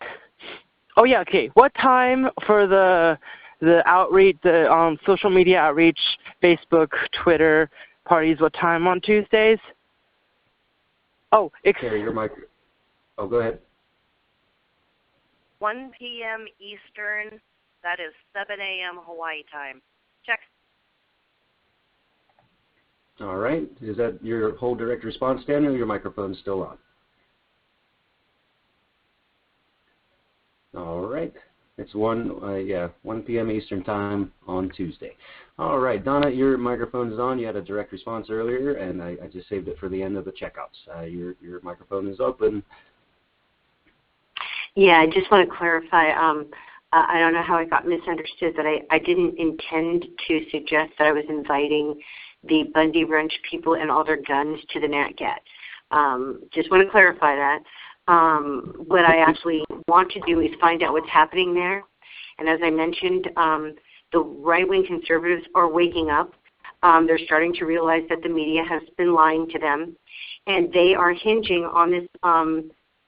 Oh yeah. Okay. What time for the outreach, the social media outreach, Facebook, Twitter parties? What time on Tuesdays? Oh, Carrie, your mic. Oh, go ahead. 1 p.m. Eastern. That is 7 a.m. Hawaii time. Check. All right. Is that your whole direct response, Daniel? Your microphone's still on. All right. It's 1 p.m. Eastern time on Tuesday. All right, Donna, your microphone is on. You had a direct response earlier, and I just saved it for the end of the checkouts. Your microphone is open. Yeah, I just want to clarify. I don't know how it got misunderstood, but I didn't intend to suggest that I was inviting the Bundy Ranch people and all their guns to the NatGat. Just want to clarify that. What I actually want to do is find out what's happening there. And as I mentioned, the right-wing conservatives are waking up. They're starting to realize that the media has been lying to them. And they are hinging on this,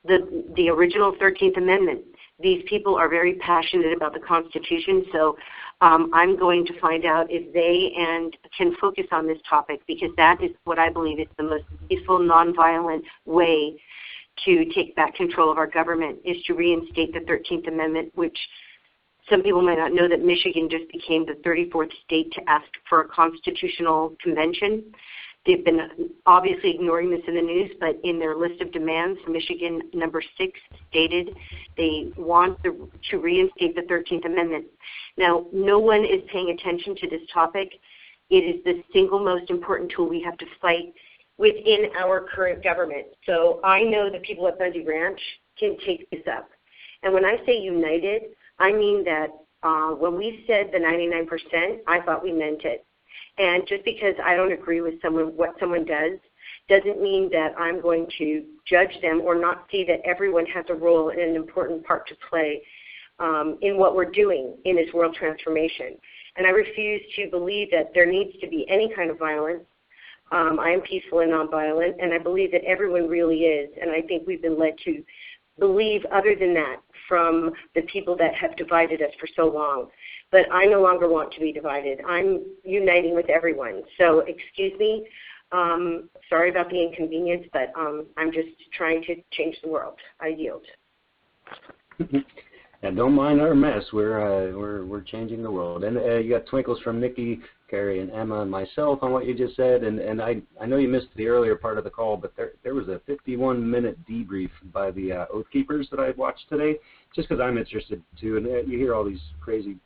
the original 13th Amendment. These people are very passionate about the Constitution, so I'm going to find out if they can focus on this topic, because that is what I believe is the most peaceful, nonviolent way to take back control of our government, is to reinstate the 13th Amendment, which some people might not know that Michigan just became the 34th state to ask for a constitutional convention. They've been obviously ignoring this in the news, but in their list of demands, Michigan number 6 stated they want to reinstate the 13th Amendment. Now, no one is paying attention to this topic. It is the single most important tool we have to fight within our current government. So I know the people at Bundy Ranch can take this up. And when I say united, I mean that when we said the 99%, I thought we meant it. And just because I don't agree with what someone does, doesn't mean that I'm going to judge them or not see that everyone has a role and an important part to play in what we're doing in this world transformation. And I refuse to believe that there needs to be any kind of violence. I am peaceful and nonviolent, and I believe that everyone really is. And I think we've been led to believe other than that from the people that have divided us for so long. But I no longer want to be divided. I'm uniting with everyone. So excuse me. Sorry about the inconvenience, but I'm just trying to change the world. I yield. And don't mind our mess. We're changing the world. And you got twinkles from Nikki, Carrie, and Emma, and myself on what you just said. And I know you missed the earlier part of the call, but there was a 51-minute debrief by the Oath Keepers that I watched today, just because I'm interested too. And you hear all these crazy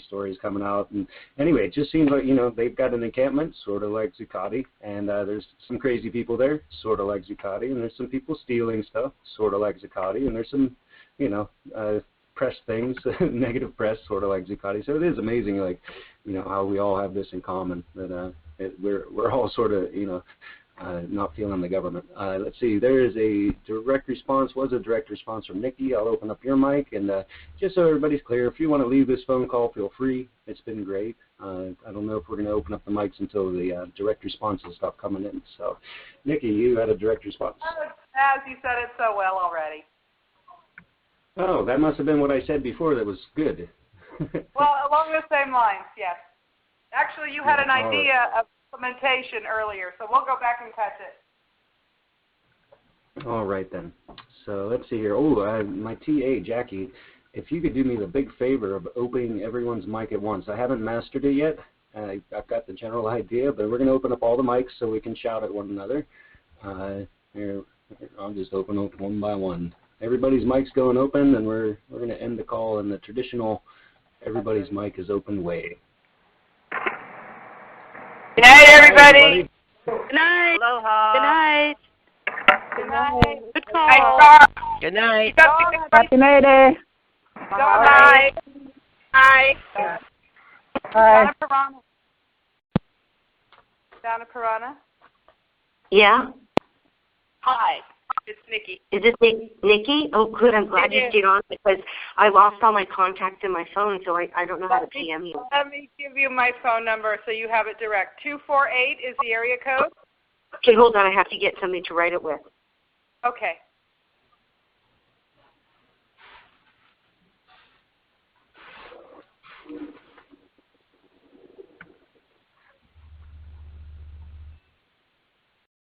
stories coming out. And anyway, it just seems like, they've got an encampment, sort of like Zuccotti, and there's some crazy people there, sort of like Zuccotti, and there's some people stealing stuff, sort of like Zuccotti, and there's some, press things, negative press, sort of like Zuccotti. So it is amazing, how we all have this in common, that we're all sort of, not feeling the government. Let's see, there is a direct response from Nikki. I'll open up your mic, and just so everybody's clear, if you want to leave this phone call, feel free. It's been great. I don't know if we're going to open up the mics until the direct responses stop coming in. So, Nikki, you had a direct response. As you said it so well already. Oh, that must have been what I said before that was good. Well, along the same lines, yes. Actually, you had an idea of implementation earlier, so we'll go back and catch it. All right, then. So let's see here. Oh, my TA, Jackie, if you could do me the big favor of opening everyone's mic at once. I haven't mastered it yet. I've got the general idea, but we're going to open up all the mics so we can shout at one another. Here, I'll just open up one by one. Everybody's mic's going open, and we're going to end the call in the traditional everybody's mic is open way. Good night, everybody. Good night. Aloha. Good night. Good night. Good call. Good night. Happy May Day. Bye. Bye. Bye. Donna Pirana. Yeah? Hi. It's Nikki. Is this Nikki? Oh, good. I'm glad you stayed on, because I lost all my contacts in my phone, so I don't know how to PM you. Let me give you my phone number so you have it direct. 248 is the area code. Okay, hold on. I have to get something to write it with. Okay.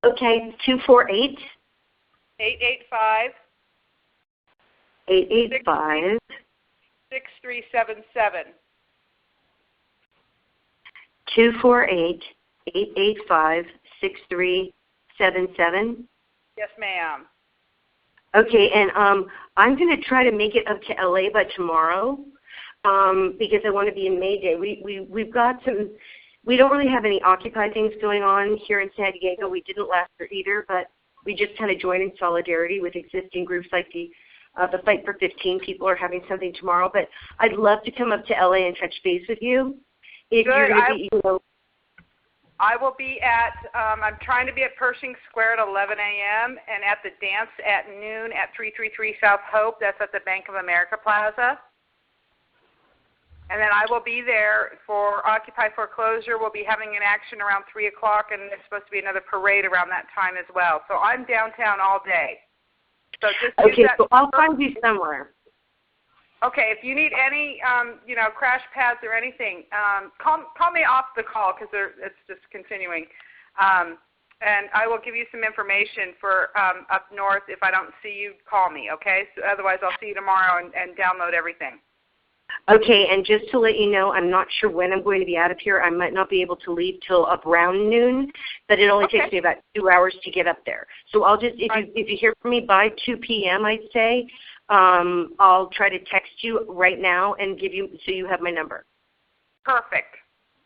Okay, 248. 885. 885. 6377. 248 885 6377. Yes, ma'am. Okay, and I'm going to try to make it up to LA by tomorrow because I want to be in May Day. We've got some. We don't really have any Occupy things going on here in San Diego. We didn't last year either, but we just kind of joined in solidarity with existing groups like the the Fight for 15 people are having something tomorrow, but I'd love to come up to LA and touch base with you. If Good. you're going to be, I will be at, I'm trying to be at Pershing Square at 11 a.m. and at the dance at noon at 333 South Hope. That's at the Bank of America Plaza. And then I will be there for Occupy Foreclosure. We'll be having an action around 3 o'clock, and there's supposed to be another parade around that time as well. So I'm downtown all day. So just okay, so I'll find you somewhere. Okay, if you need any, crash pads or anything, call me off the call because it's just continuing. And I will give you some information for up north. If I don't see you, call me, okay? So otherwise, I'll see you tomorrow and download everything. Okay, and just to let you know, I'm not sure when I'm going to be out of here. I might not be able to leave till around noon, but it only takes me about 2 hours to get up there. So I'll just, if you hear from me by 2 p.m., I'd say, I'll try to text you right now and give you, so you have my number. Perfect.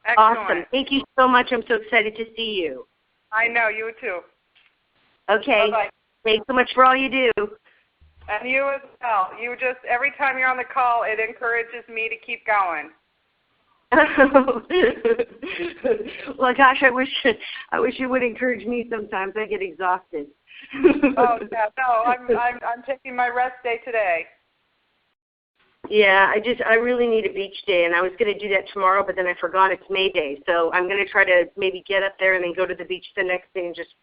Excellent. Awesome. Thank you so much. I'm so excited to see you. I know, you too. Okay. Bye-bye. Thanks so much for all you do. And you as well. You just, every time you're on the call, it encourages me to keep going. Well, gosh, I wish you would encourage me sometimes. I get exhausted. Oh, yeah, no, I'm taking my rest day today. Yeah, I really need a beach day, and I was going to do that tomorrow, but then I forgot it's May Day. So I'm going to try to maybe get up there and then go to the beach the next day and just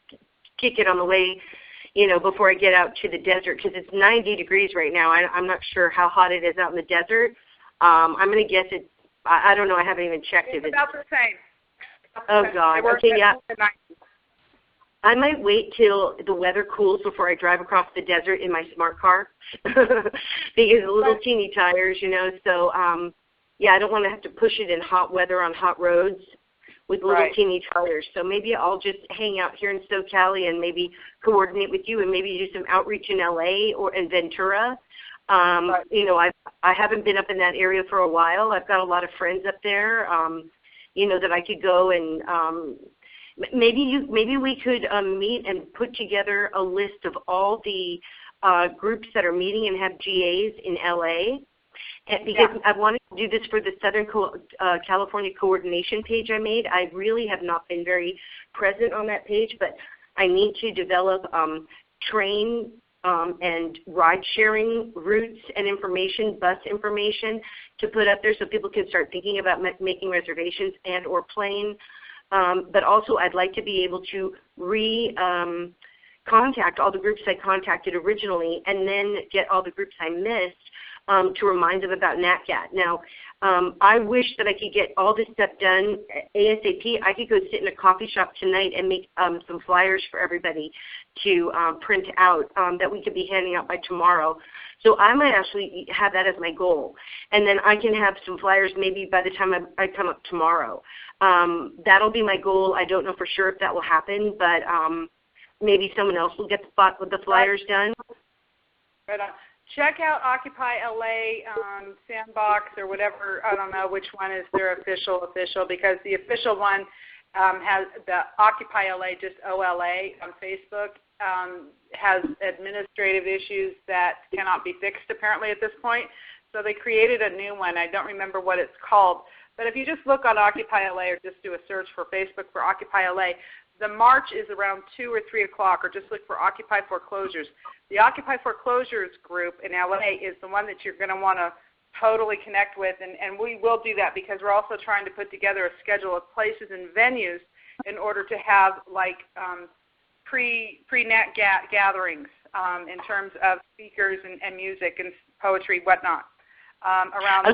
kick it on the way, before I get out to the desert, because it's 90 degrees right now. I'm not sure how hot it is out in the desert. I'm going to guess it, I don't know, I haven't even checked it. It's about the same. Oh, God. Okay, yeah. I might wait till the weather cools before I drive across the desert in my smart car because of little teeny tires, So, yeah, I don't want to have to push it in hot weather on hot roads with little teeny tires. So maybe I'll just hang out here in SoCal and maybe coordinate with you and maybe do some outreach in LA or in Ventura. I haven't been up in that area for a while. I've got a lot of friends up there, that I could go and maybe we could meet and put together a list of all the groups that are meeting and have GAs in LA. And because I wanted to do this for the Southern California coordination page I made. I really have not been very present on that page, but I need to develop train and ride-sharing routes and information, bus information to put up there so people can start thinking about making reservations and or plane. But also I'd like to be able to contact all the groups I contacted originally and then get all the groups I missed to remind them about NatGat. Now, I wish that I could get all this stuff done ASAP. I could go sit in a coffee shop tonight and make some flyers for everybody to print out that we could be handing out by tomorrow. So I might actually have that as my goal. And then I can have some flyers maybe by the time I come up tomorrow. That'll be my goal. I don't know for sure if that will happen, but maybe someone else will get the flyers done. Right on. Check out Occupy LA Sandbox or whatever. I don't know which one is their official, because the official one has the Occupy LA, just OLA on Facebook, has administrative issues that cannot be fixed apparently at this point. So they created a new one. I don't remember what it's called. But if you just look on Occupy LA or just do a search for Facebook for Occupy LA, the march is around 2 or 3 o'clock, or just look for Occupy Foreclosures. The Occupy Foreclosures group in LA is the one that you're going to want to totally connect with, and we will do that because we're also trying to put together a schedule of places and venues in order to have like pre-net gatherings in terms of speakers and music and poetry, whatnot, around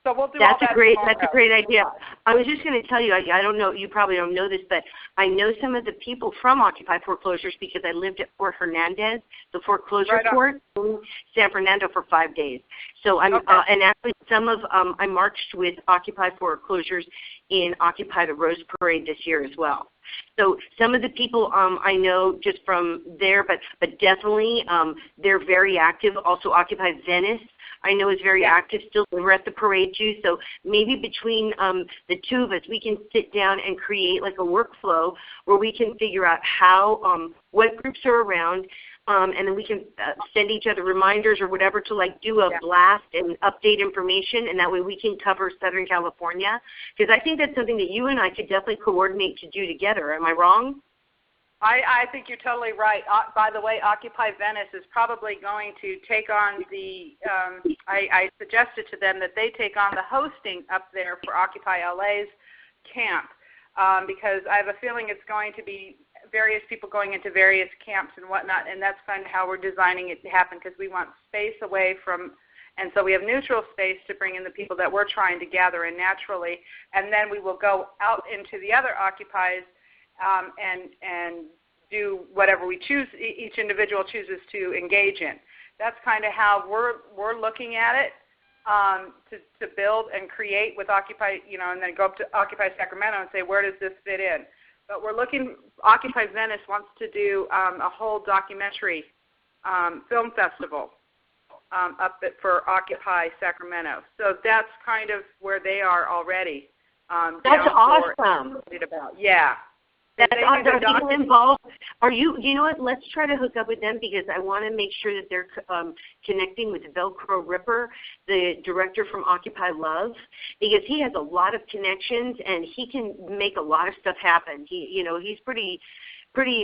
So we'll do that's all that That's a great idea. I was just going to tell you, I don't know, you probably don't know this, but I know some of the people from Occupy Foreclosures because I lived at Fort Hernandez, the foreclosure court in San Fernando for 5 days. So I'm, and actually some of, I marched with Occupy Foreclosures in Occupy the Rose Parade this year as well. So some of the people I know just from there, but definitely they're very active. Also Occupy Venice, I know is very active still. We're at the parade too. So maybe between the two of us, we can sit down and create like a workflow where we can figure out how, what groups are around, and then we can send each other reminders or whatever to like do a blast and update information, and that way we can cover Southern California. Because I think that's something that you and I could definitely coordinate to do together. Am I wrong? I think you're totally right. By the way, Occupy Venice is probably going to take on the, I suggested to them that they take on the hosting up there for Occupy LA's camp, because I have a feeling it's going to be various people going into various camps and whatnot, and that's kind of how we're designing it to happen, because we want space away from, and so we have neutral space to bring in the people that we're trying to gather in naturally, and then we will go out into the other Occupies and do whatever we choose, each individual chooses to engage in. That's kind of how we're looking at it, to build and create with Occupy, and then go up to Occupy Sacramento and say, where does this fit in? But we're looking, Occupy Venice wants to do a whole documentary film festival up for Occupy Sacramento. So that's kind of where they are already. That's awesome. Yeah. That's awesome. Are people involved? You know what, let's try to hook up with them, because I want to make sure that they're connecting with Velcro Ripper, the director from Occupy Love, because he has a lot of connections and he can make a lot of stuff happen. He's pretty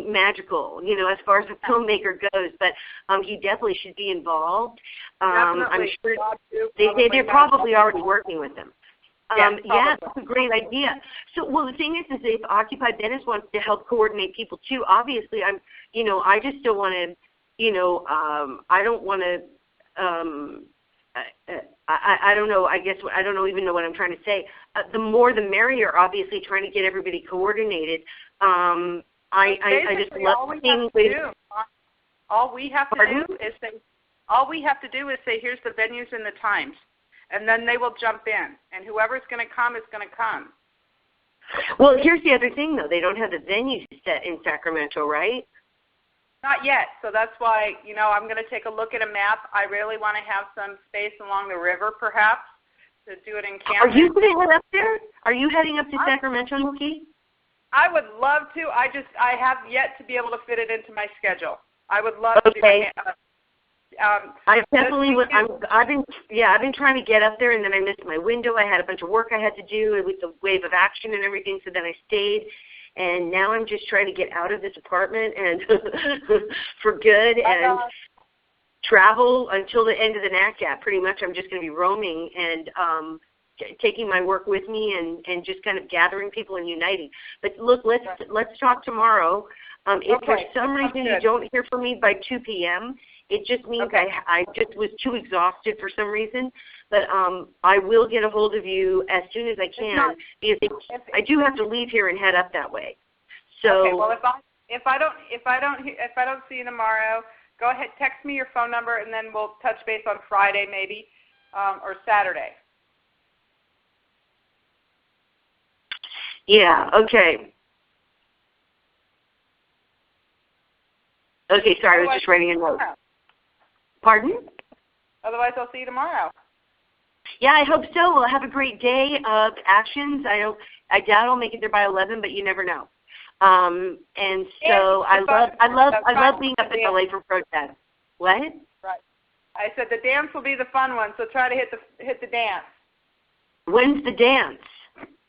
magical, as far as a filmmaker goes, but he definitely should be involved. I'm sure they're probably already working with them. Yeah, that's a great idea. So, well, the thing is if Occupy Venice wants to help coordinate people too, obviously I just don't want to, I don't want to, I don't know, I guess, I don't even know what I'm trying to say. The more the merrier, obviously, trying to get everybody coordinated. I just love seeing all we have to do is say, here's the venues and the times. And then they will jump in, and whoever's going to come is going to come. Well, here's the other thing, though. They don't have the venues set in Sacramento, right? Not yet. So that's why, I'm going to take a look at a map. I really want to have some space along the river, perhaps, to do it in camp. Are you going to head up there? Are you heading up to Sacramento, Nikki? I would love to. I have yet to be able to fit it into my schedule. I would love to. I've been trying to get up there, and then I missed my window. I had a bunch of work I had to do with the wave of action and everything, so then I stayed. And now I'm just trying to get out of this apartment and for good and travel until the end of the NatGat. Pretty much I'm just going to be roaming and taking my work with me and just kind of gathering people and uniting. But look, let's talk tomorrow. If for some reason you don't hear from me by 2 p.m., it just means I just was too exhausted for some reason. But I will get a hold of you as soon as I can, because I do have to leave here and head up that way. So okay. Well, if I don't see you tomorrow, go ahead, text me your phone number, and then we'll touch base on Friday maybe or Saturday. Yeah. Okay. Okay. Sorry, I was just writing a note. Pardon? Otherwise, I'll see you tomorrow. Yeah, I hope so. We'll have a great day of actions. I doubt I'll make it there by 11, but you never know. And so I love being up at LA for protest. What? Right. I said the dance will be the fun one, so try to hit the dance. When's the dance?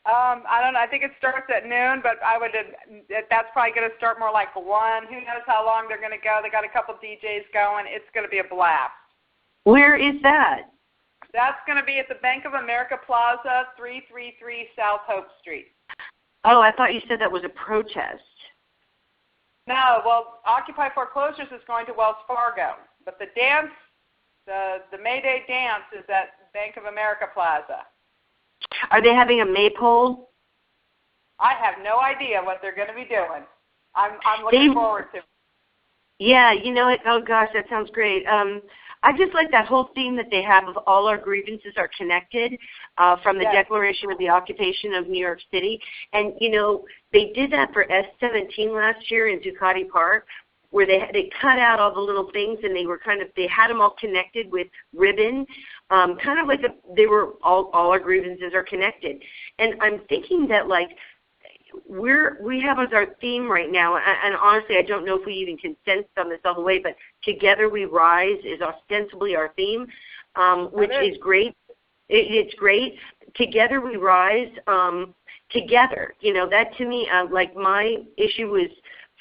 I don't know. I think it starts at noon, but that's probably going to start more like 1. Who knows how long they're going to go? They got a couple DJs going. It's going to be a blast. Where is that? That's going to be at the Bank of America Plaza, 333 South Hope Street. Oh, I thought you said that was a protest. No, well, Occupy Foreclosures is going to Wells Fargo, but the dance, the May Day dance is at Bank of America Plaza. Are they having a maypole? I have no idea what they're going to be doing. I'm looking forward to it. Yeah, you know it. Oh, gosh, that sounds great. I just like that whole theme that they have of all our grievances are connected from the Declaration of the Occupation of New York City. And, they did that for S17 last year in Zuccotti Park, where they cut out all the little things and they had them all connected with ribbon, kind of like they were all our grievances are connected. And I'm thinking that we have as our theme right now, and honestly, I don't know if we even consensed on this all the way, but Together We Rise is ostensibly our theme, which is great. It's great. Together We Rise, together. That to me, like my issue was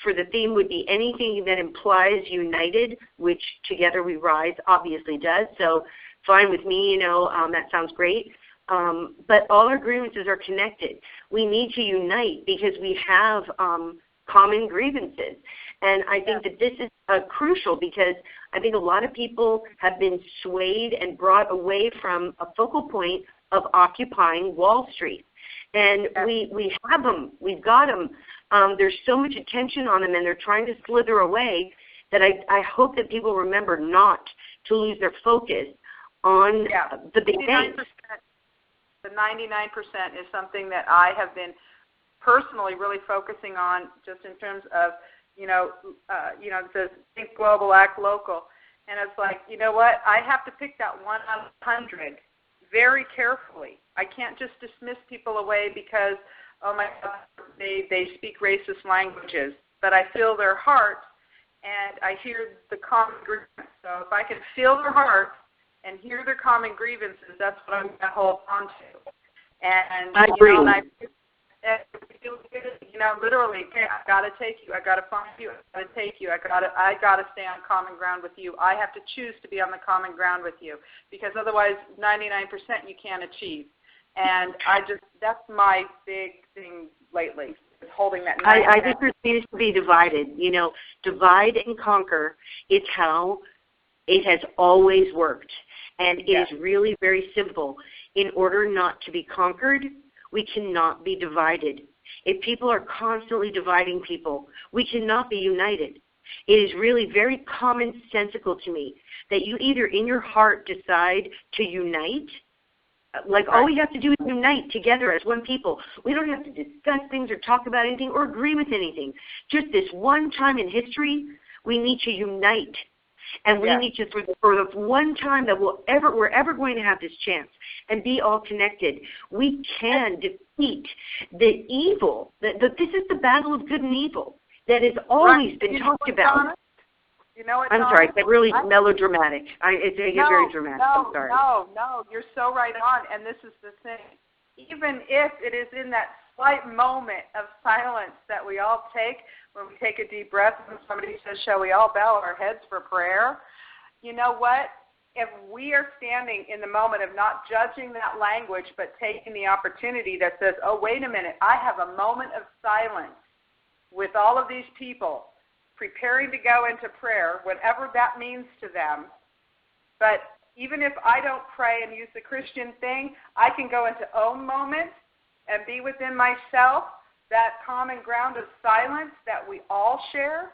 for the theme would be anything that implies united, which Together We Rise obviously does. So fine with me, that sounds great. But all our grievances are connected. We need to unite because we have common grievances. And I think that this is crucial because I think a lot of people have been swayed and brought away from a focal point of occupying Wall Street. And we have them. We've got them. There's so much attention on them, and they're trying to slither away that I hope that people remember not to lose their focus on the big banks. The 99% is something that I have been personally really focusing on, just in terms of, it says think global, act local, and it's like, you know what? I have to pick that 1 out of 100 very carefully. I can't just dismiss people away because, oh my God, they speak racist languages, but I feel their heart and I hear the common grievance. So if I can feel their heart and hear their common grievances, that's what I'm going to hold on to. And I agree. Literally, okay, I got to take you. I got to find you. I got to take you. I got to stay on common ground with you. I have to choose to be on the common ground with you, because otherwise, 99% you can't achieve. And that's my big thing lately, is holding that. I think there needs to be divided. Divide and conquer is how it has always worked. And it is really very simple. In order not to be conquered, we cannot be divided. If people are constantly dividing people, we cannot be united. It is really very commonsensical to me that you either in your heart decide to unite, like all we have to do is unite together as one people. We don't have to discuss things or talk about anything or agree with anything. Just this one time in history, we need to unite. And we need to, for the one time that we're ever going to have this chance and be all connected, we can defeat the evil. This is the battle of good and evil that has always been talked about. I'm sorry, it's really melodramatic. It gets very dramatic. I'm sorry. No, you're so right on. And this is the thing. Even if it is in that slight moment of silence that we all take when we take a deep breath and somebody says, shall we all bow our heads for prayer? You know what? If we are standing in the moment of not judging that language but taking the opportunity that says, oh, wait a minute, I have a moment of silence with all of these people preparing to go into prayer, whatever that means to them, but even if I don't pray and use the Christian thing, I can go into own moment and be within myself, that common ground of silence that we all share.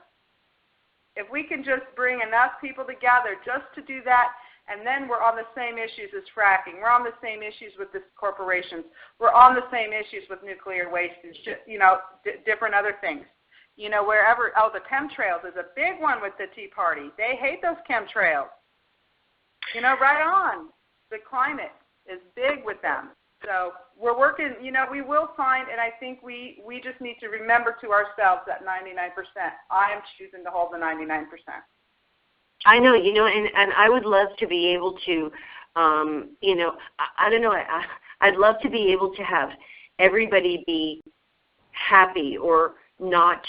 If we can just bring enough people together just to do that, and then we're on the same issues as fracking. We're on the same issues with the corporations. We're on the same issues with nuclear waste and different other things. Wherever, the chemtrails is a big one with the Tea Party. They hate those chemtrails. Right on. The climate is big with them. So we're working, we will find, and I think we just need to remember to ourselves that 99%. I am choosing to hold the 99%. I know, and I would love to be able to, I don't know, I'd love to be able to have everybody be happy or not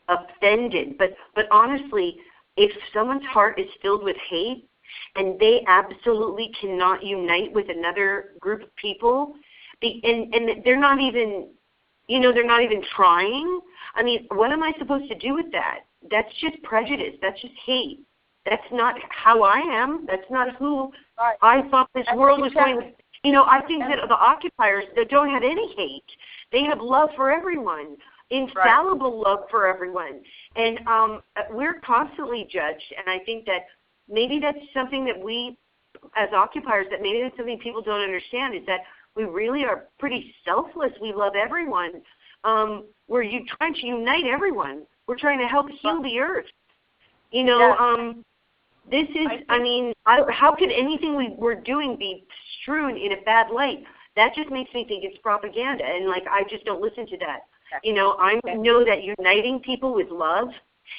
offended. But honestly, if someone's heart is filled with hate, and they absolutely cannot unite with another group of people, and they're not even, they're not even trying. I mean, what am I supposed to do with that? That's just prejudice. That's just hate. That's not how I am. That's not who I thought this world was going to. I think that the occupiers, they don't have any hate. They have love for everyone, infallible love for everyone. And we're constantly judged, and I think that maybe that's something that we, as occupiers, that maybe that's something people don't understand, is that we really are pretty selfless. We love everyone. We're trying to unite everyone. We're trying to help heal the earth. This is, how could anything we're doing be strewn in a bad light? That just makes me think it's propaganda, and I just don't listen to that. You know, I know that uniting people with love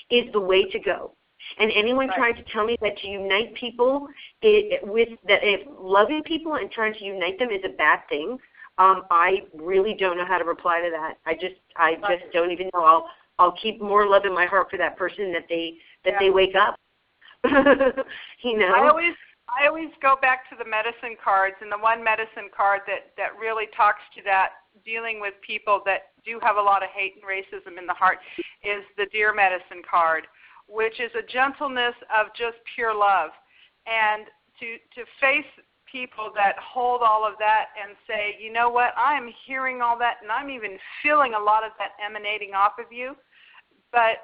is the way to go. And anyone trying to tell me that to unite people if loving people and trying to unite them is a bad thing, I really don't know how to reply to that. I just don't even know. I'll keep more love in my heart for that person that they wake up. You know. I always go back to the medicine cards, and the one medicine card that really talks to that, dealing with people that do have a lot of hate and racism in the heart, is the Dear Medicine card, which is a gentleness of just pure love. And to face people that hold all of that and say, you know what, I'm hearing all that, and I'm even feeling a lot of that emanating off of you. But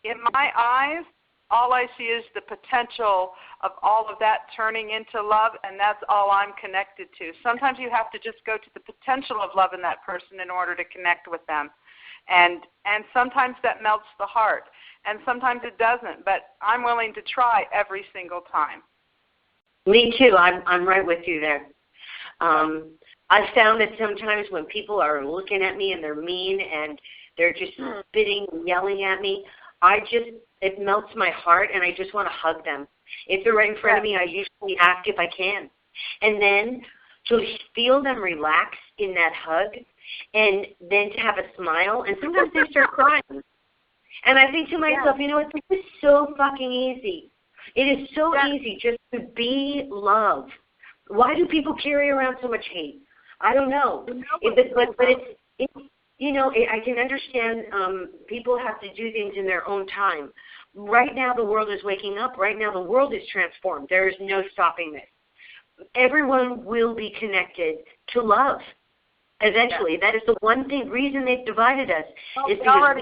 in my eyes, all I see is the potential of all of that turning into love, and that's all I'm connected to. Sometimes you have to just go to the potential of love in that person in order to connect with them. And sometimes that melts the heart, and sometimes it doesn't, but I'm willing to try every single time. Me too. I'm right with you there. I found that sometimes when people are looking at me and they're mean and they're just spitting and yelling at me, it melts my heart, and I just want to hug them. If they're right in front of me, I usually ask if I can. And then to feel them relax in that hug, and then to have a smile, and sometimes they start crying. And I think to myself, you know what, this is so fucking easy. It is so easy just to be love. Why do people carry around so much hate? I don't know. But it's you know, I can understand people have to do things in their own time. Right now the world is waking up. Right now the world is transformed. There is no stopping this. Everyone will be connected to love eventually. That is the one reason they've divided us, is because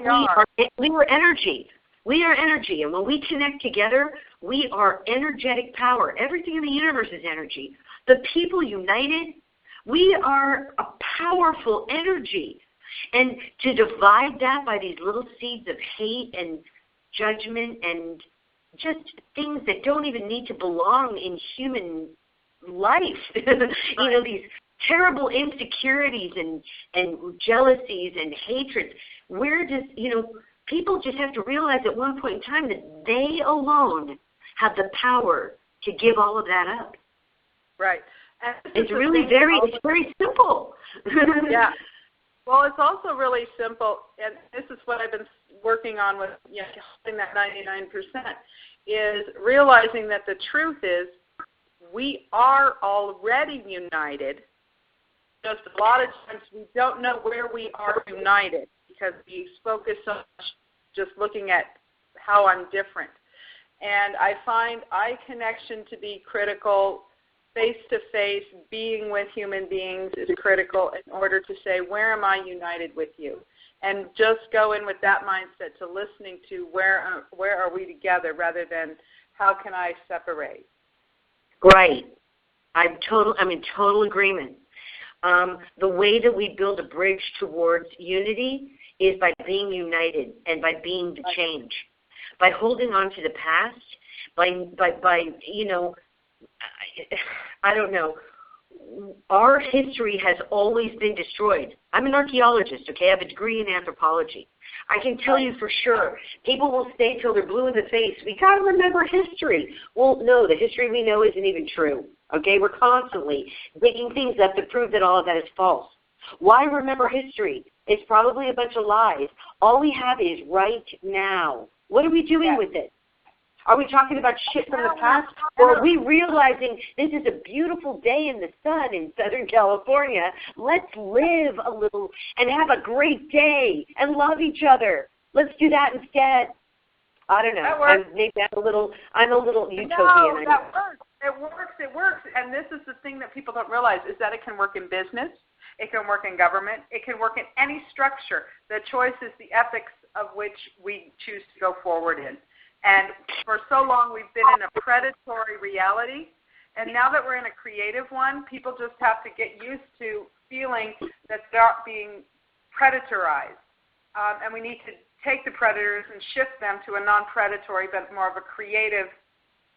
we are energy. We are energy, and when we connect together, we are energetic power. Everything in the universe is energy. The people united, we are a powerful energy. And to divide that by these little seeds of hate and judgment and just things that don't even need to belong in human life, you know, these terrible insecurities and jealousies and hatreds, people just have to realize at one point in time that they alone have the power to give all of that up. Right. It's very simple. Yeah. Well, it's also really simple, and this is what I've been working on with holding that 99%, is realizing that the truth is we are already united. Just a lot of times we don't know where we are united because we focus so much just looking at how I'm different. And I find eye connection to be critical. Face-to-face, being with human beings is critical in order to say, where am I united with you? And just go in with that mindset to listening to where are we together rather than how can I separate. Right. I'm in total agreement. The way that we build a bridge towards unity is by being united and by being the change. By holding on to the past, by I don't know. Our history has always been destroyed. I'm an archaeologist, okay? I have a degree in anthropology. I can tell you for sure, people will stay till they're blue in the face. We got to remember history. Well, no, the history we know isn't even true, okay? We're constantly digging things up to prove that all of that is false. Why remember history? It's probably a bunch of lies. All we have is right now. What are we doing with it? Are we talking about shit from the past? Or are we realizing this is a beautiful day in the sun in Southern California? Let's live a little and have a great day and love each other. Let's do that instead. I don't know. I'm a little utopian. No, that works. It works. And this is the thing that people don't realize is that it can work in business. It can work in government. It can work in any structure. The choice is the ethics of which we choose to go forward in. And for so long, we've been in a predatory reality. And now that we're in a creative one, people just have to get used to feeling that they're not being predatorized. And we need to take the predators and shift them to a non-predatory but more of a creative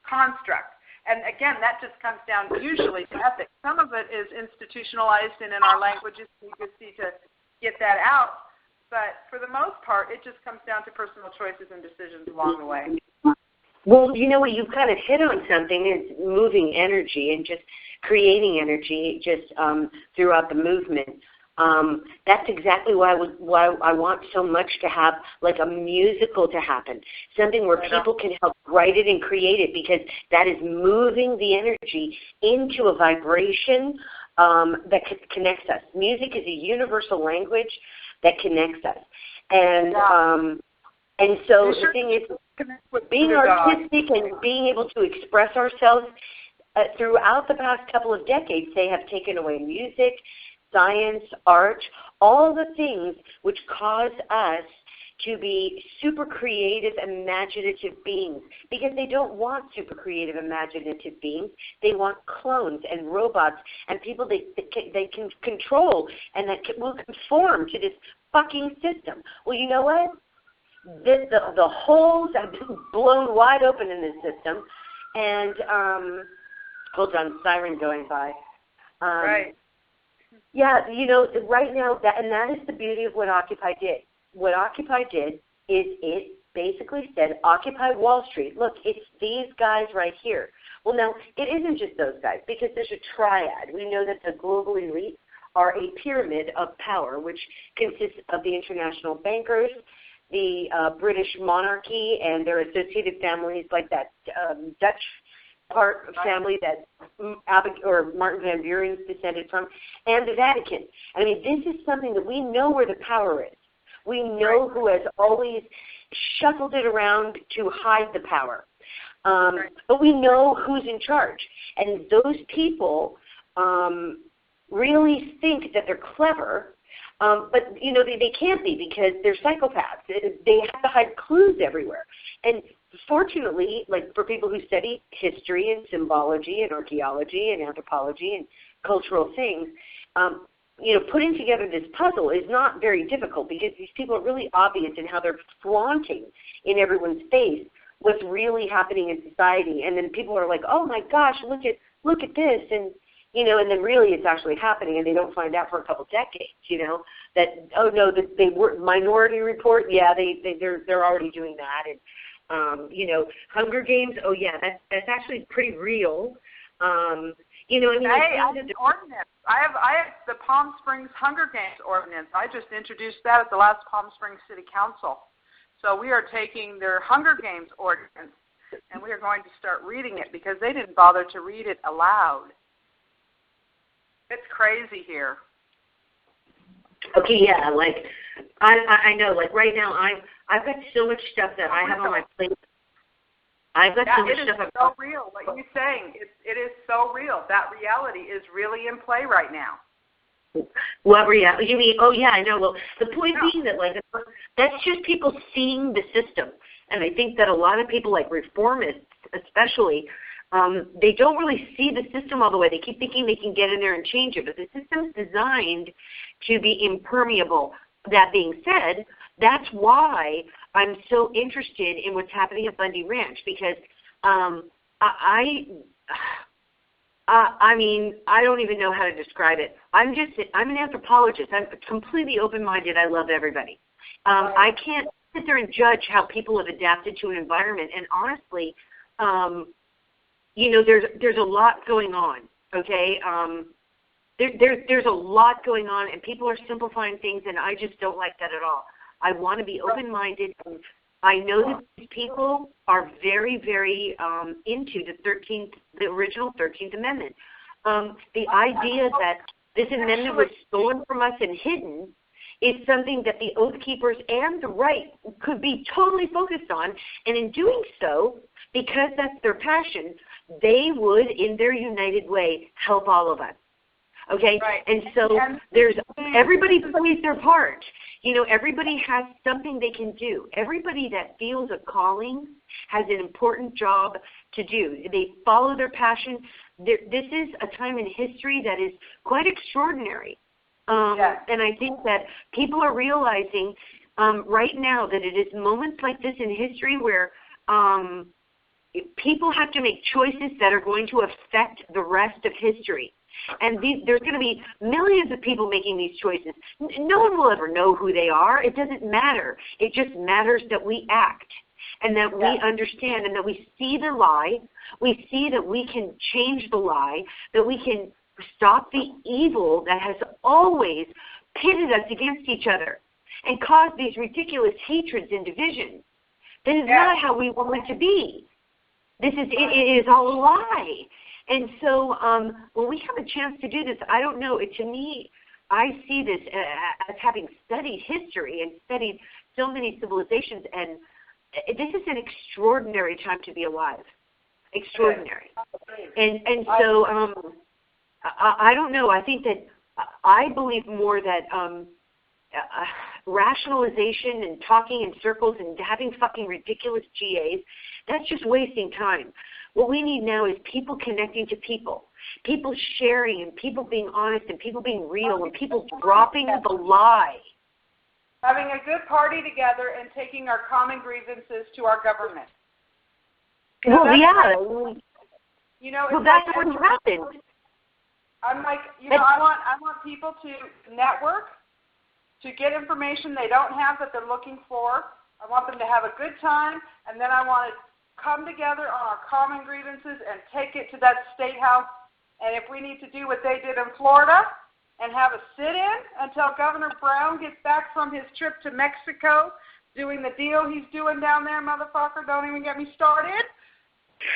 construct. And again, that just comes down usually to ethics. Some of it is institutionalized and in our languages. We just need to get that out. but for the most part, it just comes down to personal choices and decisions along the way. Well, you know what, you've kind of hit on something, is moving energy and just creating energy just throughout the movement. That's exactly why I want so much to have like a musical to happen, something where people can help write it and create it, because that is moving the energy into a vibration that connects us. Music is a universal language that connects us. And so the thing is, being artistic and being able to express ourselves throughout the past couple of decades, they have taken away music, science, art, all the things which cause us to be super creative, imaginative beings, because they don't want super creative, imaginative beings. They want clones and robots and people they can control and that will conform to this fucking system. Well, you know what? The holes have been blown wide open in this system, and hold on, siren going by. Right. Yeah, you know, right now, that is the beauty of what Occupy did. What Occupy did is it basically said, Occupy Wall Street. Look, it's these guys right here. Well, now, it isn't just those guys, because there's a triad. We know that the global elite are a pyramid of power, which consists of the international bankers, the British monarchy, and their associated families like that Dutch part of family that Martin Van Buren's descended from, and the Vatican. I mean, this is something that we know where the power is. We know who has always shuffled it around to hide the power. But we know who's in charge. And those people really think that they're clever, but, you know, they can't be, because they're psychopaths. They have to hide clues everywhere. And fortunately, like for people who study history and symbology and archaeology and anthropology and cultural things, you know, putting together this puzzle is not very difficult, because these people are really obvious in how they're flaunting in everyone's face what's really happening in society. And then people are like, oh my gosh, look at this, and you know, and then really it's actually happening, and they don't find out for a couple decades, you know, that, oh no, they were Minority Report, yeah, they're already doing that. And you know, Hunger Games, oh yeah, that's actually pretty real. You know, I mean, hey, I have an ordinance. I have the Palm Springs Hunger Games ordinance. I just introduced that at the last Palm Springs City Council. So we are taking their Hunger Games ordinance, and we are going to start reading it, because they didn't bother to read it aloud. It's crazy here. Okay, yeah, like I know, like right now I've got so much stuff that I have on my plate. I've got so much stuff. It is so real. Like you're saying, it is so real. That reality is really in play right now. What reality? You mean? Oh yeah, I know. Well, the point being that like that's just people seeing the system, and I think that a lot of people, like reformists especially, they don't really see the system all the way. They keep thinking they can get in there and change it, but the system's designed to be impermeable. That being said, that's why I'm so interested in what's happening at Bundy Ranch, because I mean, I don't even know how to describe it. I'm an anthropologist. I'm completely open-minded. I love everybody. I can't sit there and judge how people have adapted to an environment. And honestly, you know, there's a lot going on. Okay, there's a lot going on, and people are simplifying things, and I just don't like that at all. I want to be open-minded. I know that these people are very, very into the original 13th Amendment. The idea that this amendment was stolen from us and hidden is something that the Oath Keepers and the right could be totally focused on, and in doing so, because that's their passion, they would, in their united way, help all of us. Okay, and so everybody plays their part. You know, everybody has something they can do. Everybody that feels a calling has an important job to do. They follow their passion. This is a time in history that is quite extraordinary. And I think that people are realizing right now that it is moments like this in history where people have to make choices that are going to affect the rest of history. And there's going to be millions of people making these choices. No one will ever know who they are. It doesn't matter. It just matters that we act and that we understand and that we see the lie. We see that we can change the lie, that we can stop the evil that has always pitted us against each other and caused these ridiculous hatreds and divisions. This is not how we want it to be. It is all a lie. And so when we have a chance to do this, I don't know, to me, I see this as having studied history and studied so many civilizations, and this is an extraordinary time to be alive. Extraordinary. And so I don't know. I think that I believe more that rationalization and talking in circles and having fucking ridiculous GAs, that's just wasting time. What we need now is people connecting to people sharing and people being honest and people being real and people dropping the lie. Having a good party together and taking our common grievances to our government. Well, that's what happened. I'm like, I want people to network, to get information they don't have that they're looking for. I want them to have a good time, and then I want to come together on our common grievances and take it to that state house. And if we need to do what they did in Florida and have a sit-in until Governor Brown gets back from his trip to Mexico doing the deal he's doing down there, motherfucker, don't even get me started.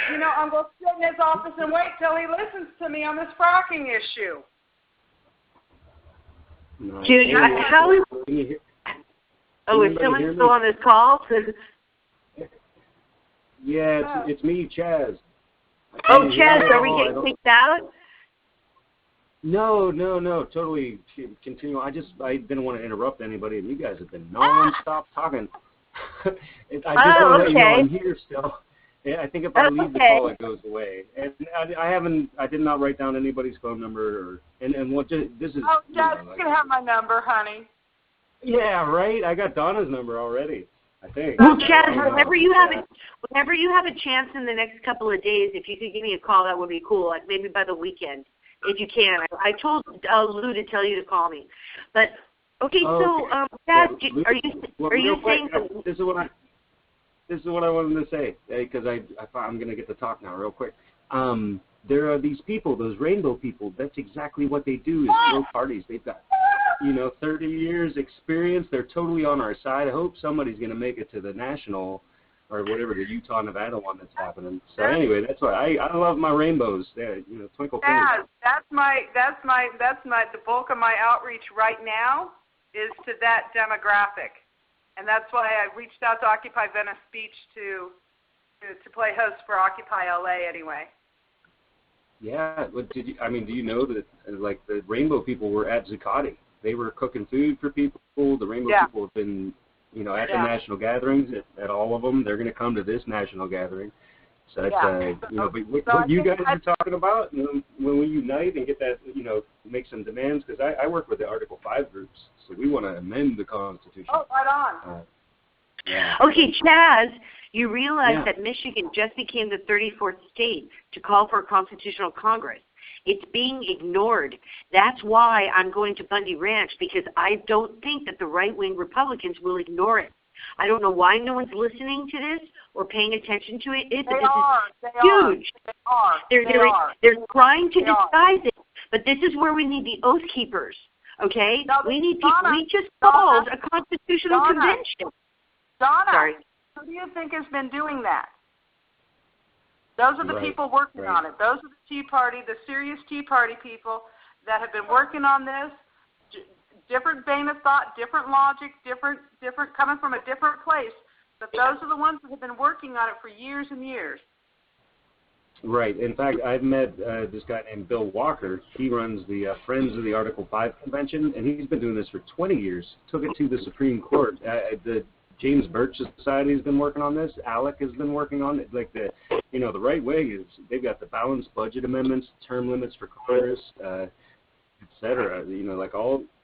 I'm going to sit in his office and wait till he listens to me on this fracking issue. Dude, how is... Oh, is someone still on this call? Yeah, it's me, Chaz. Oh, Chaz, are we getting kicked out? No, totally continue. I didn't want to interrupt anybody, and you guys have been non-stop talking. I just want to let you know I'm here still. Yeah, I think if I leave the call, it goes away. And I did not write down anybody's phone number this is. Oh, Chaz, you can have my number, honey. Yeah, right. I got Donna's number already, I think. Well, Chaz, whenever you have a chance in the next couple of days, if you could give me a call, that would be cool. Like maybe by the weekend, if you can. I told Lou to tell you to call me. But okay, so Chaz, are you saying that? This is what I wanted to say, because I'm going to get to talk now real quick. There are these people, those rainbow people. That's exactly what they do is throw parties. They've got, 30 years experience. They're totally on our side. I hope somebody's going to make it to the national or whatever, the Utah, Nevada one that's happening. So anyway, that's why I love my rainbows. Twinkle fingers. The bulk of my outreach right now is to that demographic. And that's why I reached out to Occupy Venice Beach to play host for Occupy LA anyway. Yeah, but do you know that the Rainbow people were at Zuccotti? They were cooking food for people. The Rainbow people have been, at the national gatherings at all of them. They're going to come to this national gathering. So that's but what you guys are talking about, when we unite and get that, make some demands, because I work with the Article 5 groups, so we want to amend the Constitution. Oh, right on. Okay, Chaz, you realize that Michigan just became the 34th state to call for a constitutional Congress. It's being ignored. That's why I'm going to Bundy Ranch, because I don't think that the right-wing Republicans will ignore it. I don't know why no one's listening to this or paying attention to it. This is huge. They're trying to disguise it, but this is where we need the Oath Keepers. Okay, we need people. We just called a constitutional convention. Donna, who do you think has been doing that? Those are the people working on it. Those are the Tea Party, the serious Tea Party people that have been working on this. Different vein of thought, different logic, different coming from a different place. But those are the ones that have been working on it for years and years. Right. In fact, I've met this guy named Bill Walker. He runs the Friends of the Article 5 convention, and he's been doing this for 20 years. Took it to the Supreme Court. The James Birch Society has been working on this. ALEC has been working on it. Like the right wing they've got the balanced budget amendments, term limits for Congress, et cetera.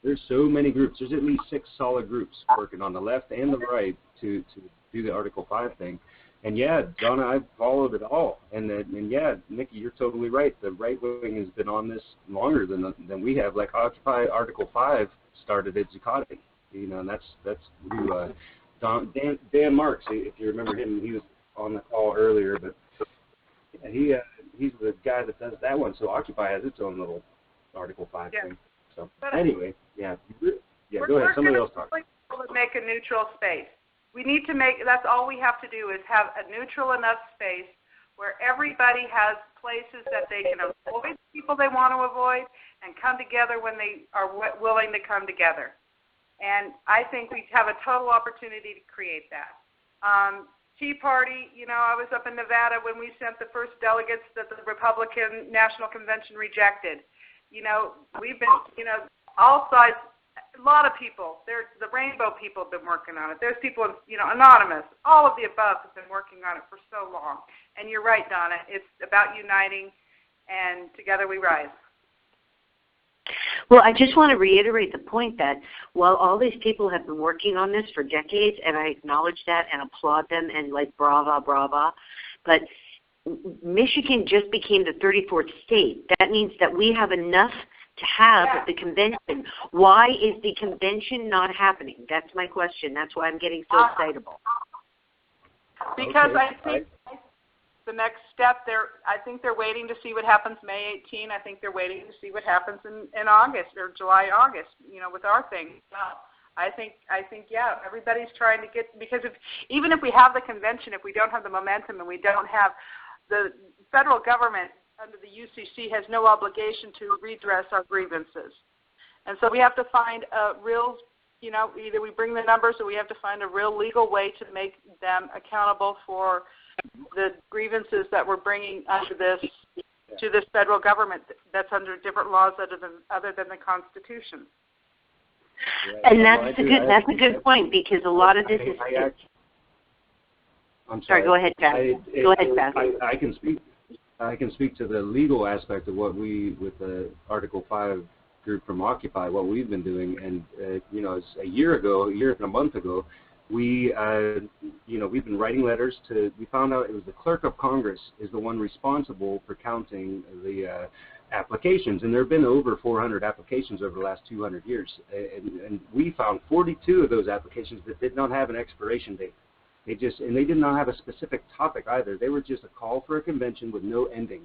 There's so many groups. There's at least 6 solid groups working on the left and the right to do the Article 5 thing. And yeah, Donna, I've followed it all. And yeah, Nikki, you're totally right. The right wing has been on this longer than we have. Like Occupy Article 5 started at Zuccotti, and that's who Dan Marks, if you remember him, he was on the call earlier, but yeah, he's the guy that does that one. So Occupy has its own little Article 5 thing. So anyway, go ahead. Somebody else talk. We're make a neutral space. We need to that's all we have to do is have a neutral enough space where everybody has places that they can avoid people they want to avoid and come together when they are willing to come together. And I think we have a total opportunity to create that. Tea Party, I was up in Nevada when we sent the first delegates that the Republican National Convention rejected. We've been, all sides. A lot of people, the Rainbow people have been working on it. There's people, Anonymous, all of the above have been working on it for so long. And you're right, Donna, it's about uniting, and together we rise. Well, I just want to reiterate the point that while all these people have been working on this for decades, and I acknowledge that and applaud them and brava, brava, but Michigan just became the 34th state. That means that we have enough to have the convention. Why is the convention not happening? That's my question. That's why I'm getting so excitable. Because I think the next step, I think they're waiting to see what happens May 18. I think they're waiting to see what happens in August or July, August, with our thing. I think, everybody's trying to get, because even if we have the convention, if we don't have the momentum and we don't have the federal government under the UCC has no obligation to redress our grievances. And so we have to find a real, either we bring the numbers or we have to find a real legal way to make them accountable for the grievances that we're bringing under to this federal government that's under different laws other than the Constitution. And that's a good point, because a lot of this is. I'm sorry. Go ahead, Pat. Go ahead, Pat. I can speak to the legal aspect of what we, with the Article 5 group from Occupy, what we've been doing. And, it's a year and a month ago, we've been writing letters we found out it was the Clerk of Congress is the one responsible for counting the applications. And there have been over 400 applications over the last 200 years. And we found 42 of those applications that did not have an expiration date. They did not have a specific topic either. They were just a call for a convention with no ending.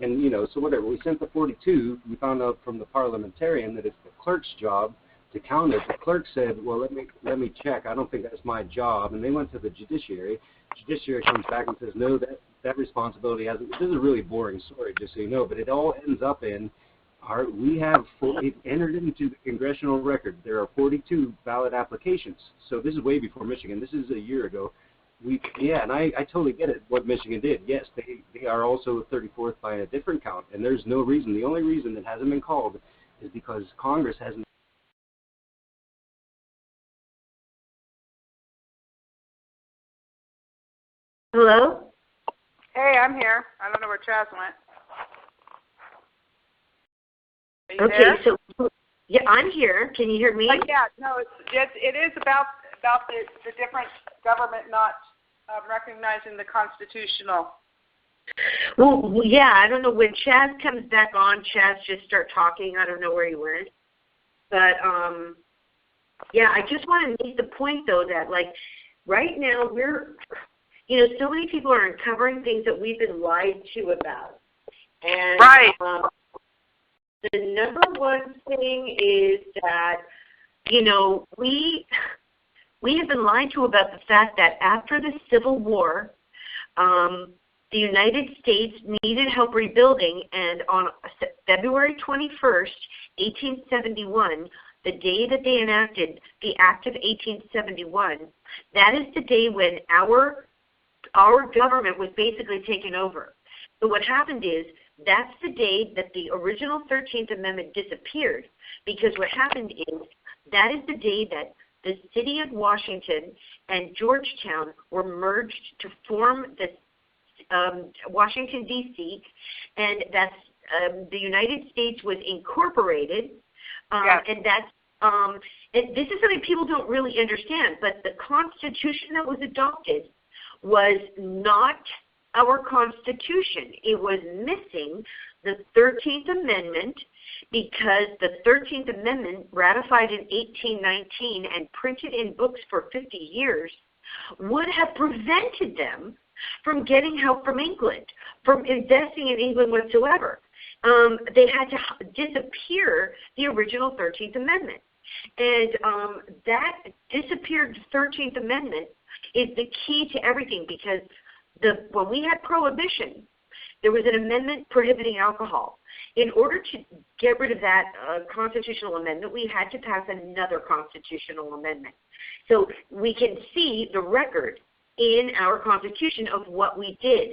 And, so whatever. We sent the 42. We found out from the parliamentarian that it's the clerk's job to count it. The clerk said, well, let me check. I don't think that's my job. And they went to the judiciary. The judiciary comes back and says, no, that responsibility hasn't. This is a really boring story, just so you know, but it all ends up in it entered into the congressional record. There are 42 valid applications. So this is way before Michigan. This is a year ago. And I totally get it, what Michigan did. Yes, they are also 34th by a different count, and there's no reason. The only reason it hasn't been called is because Congress hasn't. Hello? Hey, I'm here. I don't know where Chaz went. Okay, there? so I'm here. Can you hear me? It is about the different government not recognizing the constitutional. Well, yeah, I don't know. When Chaz comes back on, Chaz just start talking. I don't know where he went. But, I just want to make the point, though, that, right now we're, so many people are uncovering things that we've been lied to about. And, right. The number one thing is that, we have been lied to about the fact that after the Civil War, the United States needed help rebuilding, and on February 21st, 1871, the day that they enacted the Act of 1871, that is the day when our government was basically taken over. So what happened is, that's the day that the original 13th Amendment disappeared, because what happened is that is the day that the city of Washington and Georgetown were merged to form the Washington, D.C., and that's the United States was incorporated, and that's and this is something people don't really understand, but the Constitution that was adopted was not our Constitution. It was missing the 13th Amendment, because the 13th Amendment, ratified in 1819 and printed in books for 50 years, would have prevented them from getting help from England, from investing in England whatsoever. They had to disappear the original 13th Amendment. And that disappeared 13th Amendment is the key to everything, because when we had Prohibition, there was an amendment prohibiting alcohol. In order to get rid of that constitutional amendment, we had to pass another constitutional amendment. So we can see the record in our Constitution of what we did.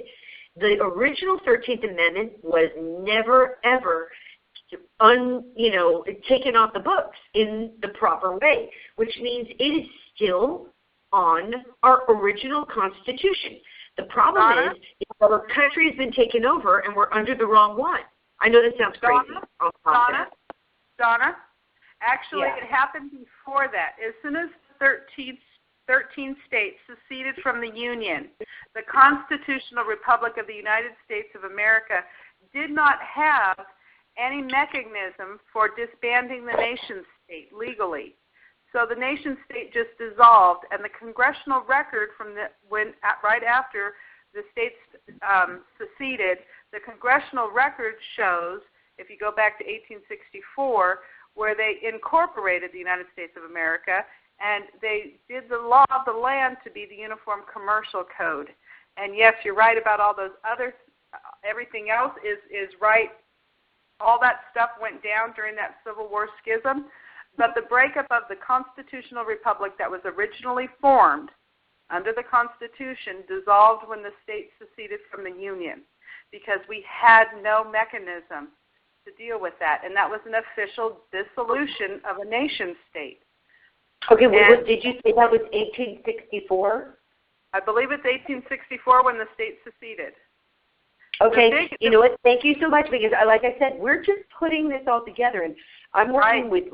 The original 13th Amendment was never, ever taken off the books in the proper way, which means it is still on our original Constitution. The problem is our country has been taken over and we're under the wrong one. I know that sounds crazy. Donna, actually it happened before that. As soon as 13 states seceded from the Union, the Constitutional Republic of the United States of America did not have any mechanism for disbanding the nation state legally. So the nation state just dissolved, and the congressional record from right after the states seceded, the congressional record shows, if you go back to 1864, where they incorporated the United States of America, and they did the law of the land to be the Uniform Commercial Code. And yes, you're right about all those other, everything else is right. All that stuff went down during that Civil War schism. But the breakup of the constitutional republic that was originally formed under the Constitution dissolved when the states seceded from the Union, because we had no mechanism to deal with that. And that was an official dissolution of a nation state. Okay, well, did you say that was 1864? I believe it's 1864 when the states seceded. Okay, you know what? Thank you so much, because like I said, we're just putting this all together, and I'm working with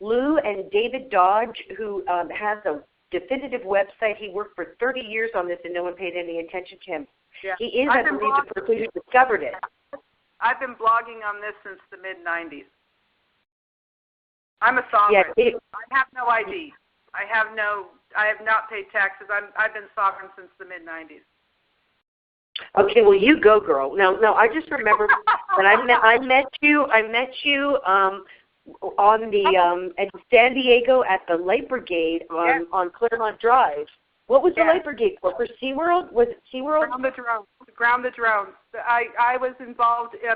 Lou and David Dodge, who has a definitive website. He worked for 30 years on this, and no one paid any attention to him. Yeah. He is, I believe, the person who discovered it. I've been blogging on this since the mid-'90s. I'm a sovereign. Yeah, I have no ID. I have not paid taxes. I've been sovereign since the mid-'90s. Okay, well, you go, girl. No, I just remember when I met you on the at San Diego at the Light Brigade on Claremont Drive. What was the Light Brigade for? For SeaWorld? Was it SeaWorld? Ground the drones. I was involved in,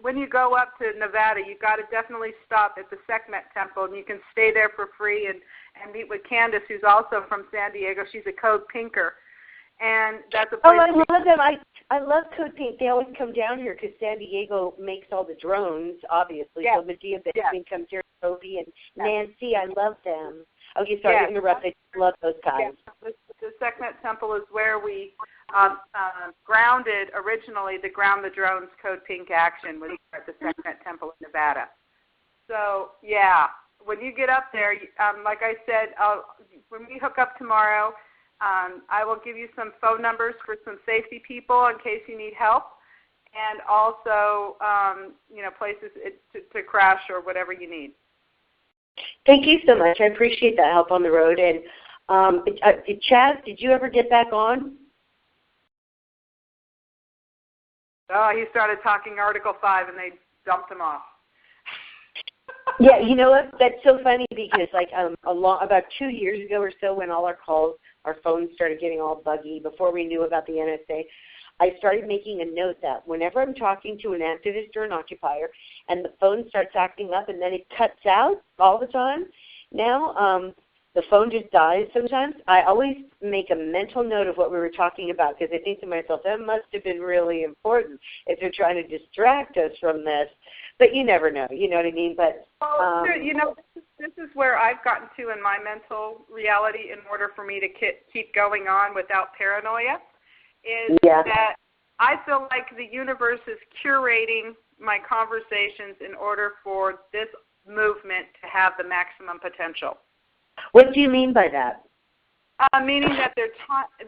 when you go up to Nevada, you've got to definitely stop at the Sekhmet Temple, and you can stay there for free and meet with Candace, who's also from San Diego. She's a Code Pinker. And that's a place. Oh, I love them. I love Code Pink. They always come down here because San Diego makes all the drones, obviously. So Medea Benjamin comes here, Toby and Nancy. I love them. Okay, sorry to interrupt. I love those guys. The Sekhmet Temple is where we grounded originally the Ground the Drones Code Pink action was at the Sekhmet Temple in Nevada. So, when you get up there, like I said, when we hook up tomorrow, I will give you some phone numbers for some safety people in case you need help, and also, places to crash or whatever you need. Thank you so much. I appreciate that help on the road. And Chaz, did you ever get back on? Oh, he started talking Article 5, and they dumped him off. Yeah, you know what? That's so funny because about 2 years ago or so, when all our phones started getting all buggy before we knew about the NSA, I started making a note that whenever I'm talking to an activist or an occupier and the phone starts acting up and then it cuts out all the time, now the phone just dies sometimes, I always make a mental note of what we were talking about, because I think to myself, that must have been really important if they're trying to distract us from this. But you never know, you know what I mean? But this is where I've gotten to in my mental reality in order for me to keep going on without paranoia, is that I feel like the universe is curating my conversations in order for this movement to have the maximum potential. What do you mean by that? Meaning that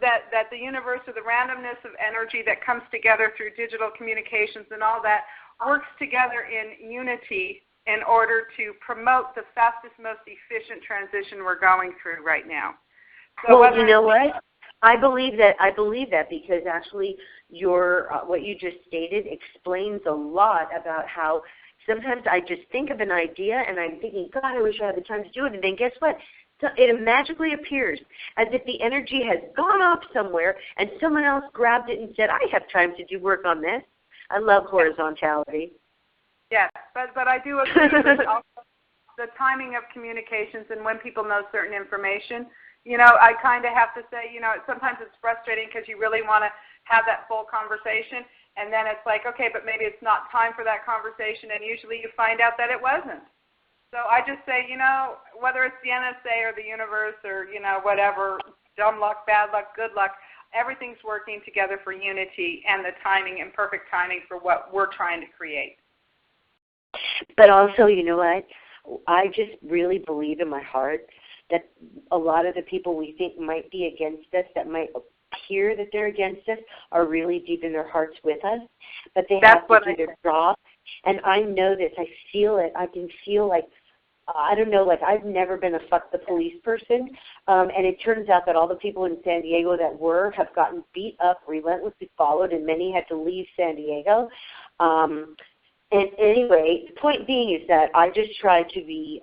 that the universe, or the randomness of energy that comes together through digital communications and all that, works together in unity in order to promote the fastest, most efficient transition we're going through right now. So well, you know what? I believe that because actually what you just stated explains a lot about how sometimes I just think of an idea and I'm thinking, God, I wish I had the time to do it. And then guess what? It magically appears as if the energy has gone off somewhere and someone else grabbed it and said, I have time to do work on this. I love horizontality. Yes, but I do agree with also the timing of communications and when people know certain information. You know, I kind of have to say, you know, sometimes it's frustrating because you really want to have that full conversation, and then it's like, okay, but maybe it's not time for that conversation, and usually you find out that it wasn't. So I just say, you know, whether it's the NSA or the universe or, you know, whatever, dumb luck, bad luck, good luck, everything's working together for unity and the timing and perfect timing for what we're trying to create. But also, you know what? I just really believe in my heart that a lot of the people we think might be against us, that might appear that they're against us, are really deep in their hearts with us. But they have to do their job. And I know this. I feel it. I can feel like, I don't know, like I've never been a fuck the police person. And it turns out that all the people in San Diego that have gotten beat up, relentlessly followed, and many had to leave San Diego. And anyway, the point being is that I just try to be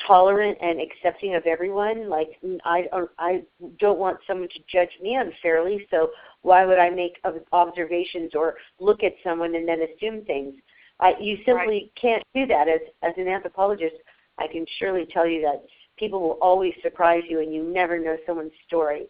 tolerant and accepting of everyone. Like I don't want someone to judge me unfairly, so why would I make observations or look at someone and then assume things? You simply can't do that. As an anthropologist, I can surely tell you that people will always surprise you, and you never know someone's story.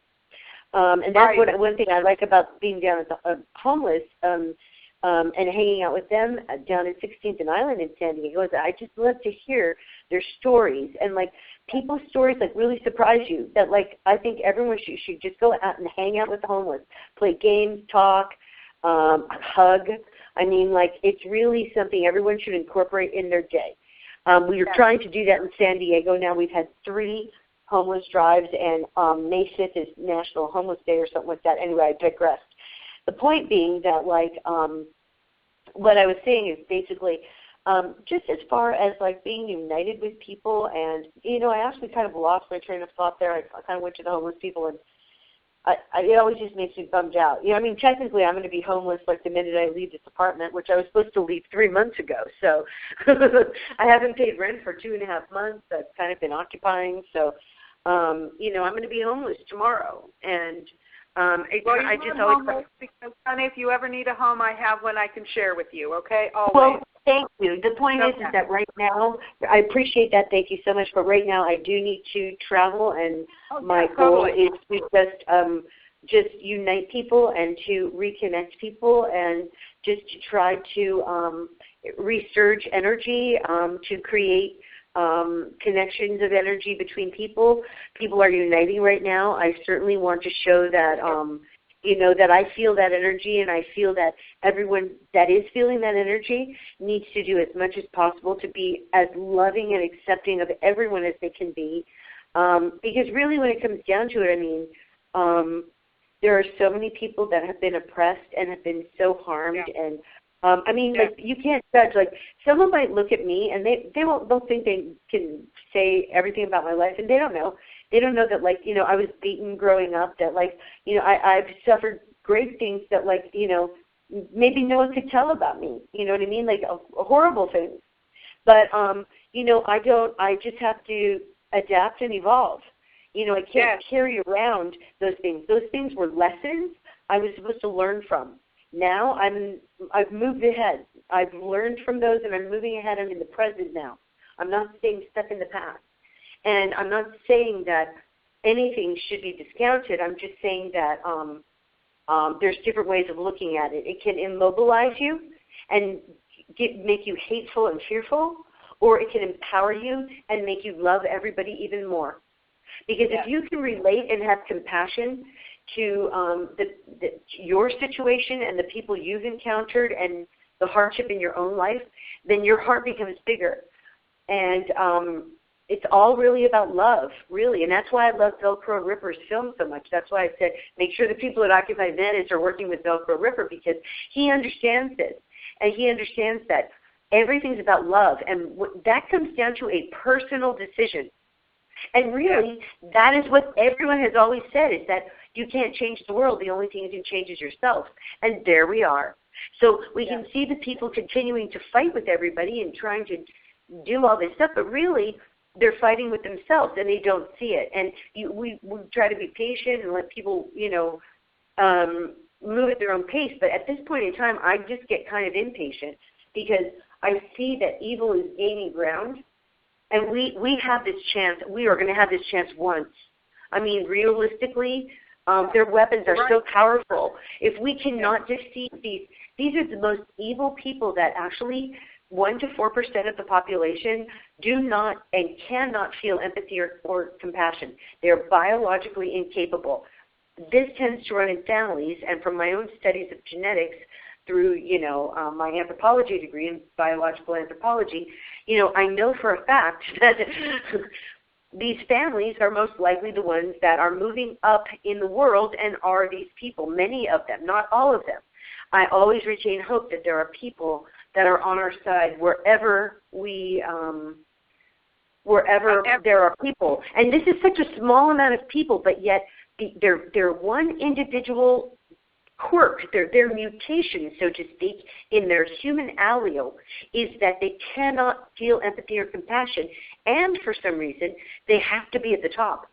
And that's one thing I like about being down at the homeless and hanging out with them down at 16th and Island in San Diego, is that I just love to hear their stories. And, like, people's stories, like, really surprise you. That, like, I think everyone should just go out and hang out with the homeless, play games, talk, hug. I mean, like, it's really something everyone should incorporate in their day. We are trying to do that in San Diego now. We've had 3 homeless drives, and May 5th is National Homeless Day or something like that. Anyway, I digressed. The point being that, like, what I was saying is basically just as far as, like, being united with people, and, you know, I actually kind of lost my train of thought there. I kind of went to the homeless people, and it always just makes me bummed out. You know, I mean, technically I'm going to be homeless, like, the minute I leave this apartment, which I was supposed to leave 3 months ago. So I haven't paid rent for 2.5 months. I've kind of been occupying. So, you know, I'm going to be homeless tomorrow. And I just always because, honey, if you ever need a home, I have one I can share with you. Okay, always. Well, thank you. The point is that right now, I appreciate that. Thank you so much. But right now, I do need to travel, and my goal is to just unite people and to reconnect people, and just to try to resurge energy, to create connections of energy between people. People are uniting right now. I certainly want to show that, you know, that I feel that energy, and I feel that everyone that is feeling that energy needs to do as much as possible to be as loving and accepting of everyone as they can be. Because really when it comes down to it, I mean, there are so many people that have been oppressed and have been so harmed, and I mean, like, you can't judge. Like, someone might look at me and they'll think they can say everything about my life, and they don't know. They don't know that, like, you know, I was beaten growing up, that, like, you know, I've suffered great things that, like, you know, maybe no one could tell about me. You know what I mean? Like, horrible things. But, you know, I just have to adapt and evolve. You know, I can't carry around those things. Those things were lessons I was supposed to learn from. Now I've moved ahead. I've learned from those, and I'm moving ahead. I'm in the present now. I'm not staying stuck in the past. And I'm not saying that anything should be discounted. I'm just saying that there's different ways of looking at it. It can immobilize you and make you hateful and fearful, or it can empower you and make you love everybody even more. Because if you can relate and have compassion to your situation and the people you've encountered and the hardship in your own life, then your heart becomes bigger. And It's all really about love, really, and that's why I love Velcro Ripper's film so much. That's why I said make sure the people at Occupy Advantage are working with Velcro Ripper, because he understands this, and he understands that everything's about love, and that comes down to a personal decision. And really, that is what everyone has always said, is that you can't change the world. The only thing you can change is yourself. And there we are. So we can see the people continuing to fight with everybody and trying to do all this stuff, but really they're fighting with themselves and they don't see it. And we try to be patient and let people, move at their own pace. But at this point in time, I just get kind of impatient because I see that evil is gaining ground. And we have this chance. We are going to have this chance once. I mean, realistically, their weapons are so powerful. If we cannot defeat these are the most evil people that actually 1 to 4% of the population do not and cannot feel empathy or compassion. They are biologically incapable. This tends to run in families, and from my own studies of genetics, through, my anthropology degree in biological anthropology, I know for a fact that these families are most likely the ones that are moving up in the world and are these people, many of them, not all of them. I always retain hope that there are people that are on our side wherever there are people. And this is such a small amount of people, but yet they're one individual quirk, their mutation, so to speak, in their human allele is that they cannot feel empathy or compassion, and for some reason they have to be at the top.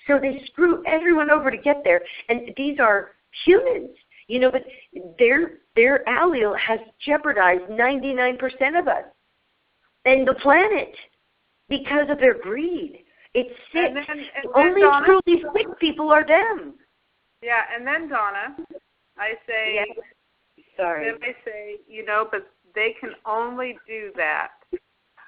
So they screw everyone over to get there, and these are humans, but their allele has jeopardized 99% of us and the planet because of their greed. It's sick. The only truly sick people are them. Yeah, and then Donna, I say, sorry. Then I say, but they can only do that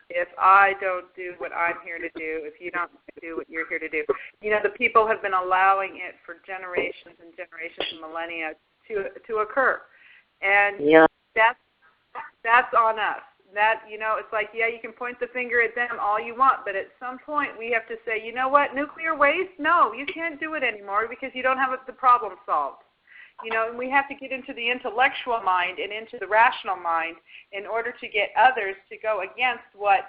if I don't do what I'm here to do, if you don't do what you're here to do. The people have been allowing it for generations and generations and millennia to occur. And that's on us. That, it's like, you can point the finger at them all you want, but at some point we have to say, you know what, nuclear waste? No, you can't do it anymore because you don't have the problem solved. And we have to get into the intellectual mind and into the rational mind in order to get others to go against what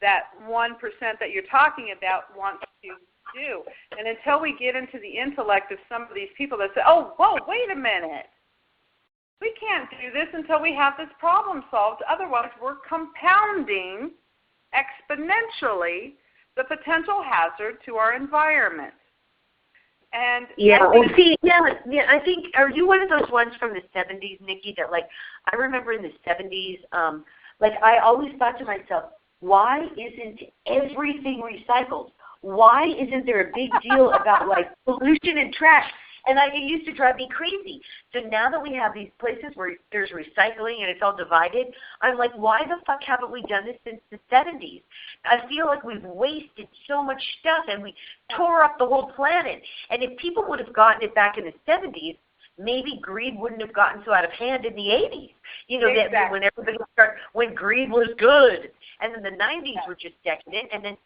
that 1% that you're talking about wants to do. And until we get into the intellect of some of these people that say, oh, whoa, wait a minute. We can't do this until we have this problem solved. Otherwise, we're compounding exponentially the potential hazard to our environment. And I think, are you one of those ones from the 70s, Nikki, that I remember in the 70s, I always thought to myself, why isn't everything recycled? Why isn't there a big deal about pollution and trash? And it used to drive me crazy. So now that we have these places where there's recycling and it's all divided, I'm like, why the fuck haven't we done this since the 70s? I feel like we've wasted so much stuff and we tore up the whole planet. And if people would have gotten it back in the 70s, maybe greed wouldn't have gotten so out of hand in the 80s. That when everybody when greed was good. And then the 90s were just decadent. And then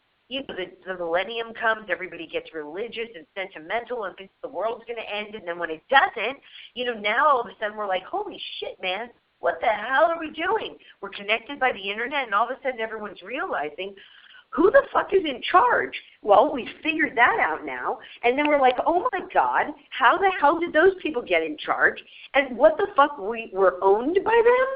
the millennium comes, everybody gets religious and sentimental and thinks the world's going to end. And then when it doesn't, now all of a sudden we're like, holy shit, man, what the hell are we doing? We're connected by the internet, and all of a sudden everyone's realizing, who the fuck is in charge? Well, we figured that out now. And then we're like, oh, my God, how the hell did those people get in charge? And what the fuck, we were owned by them?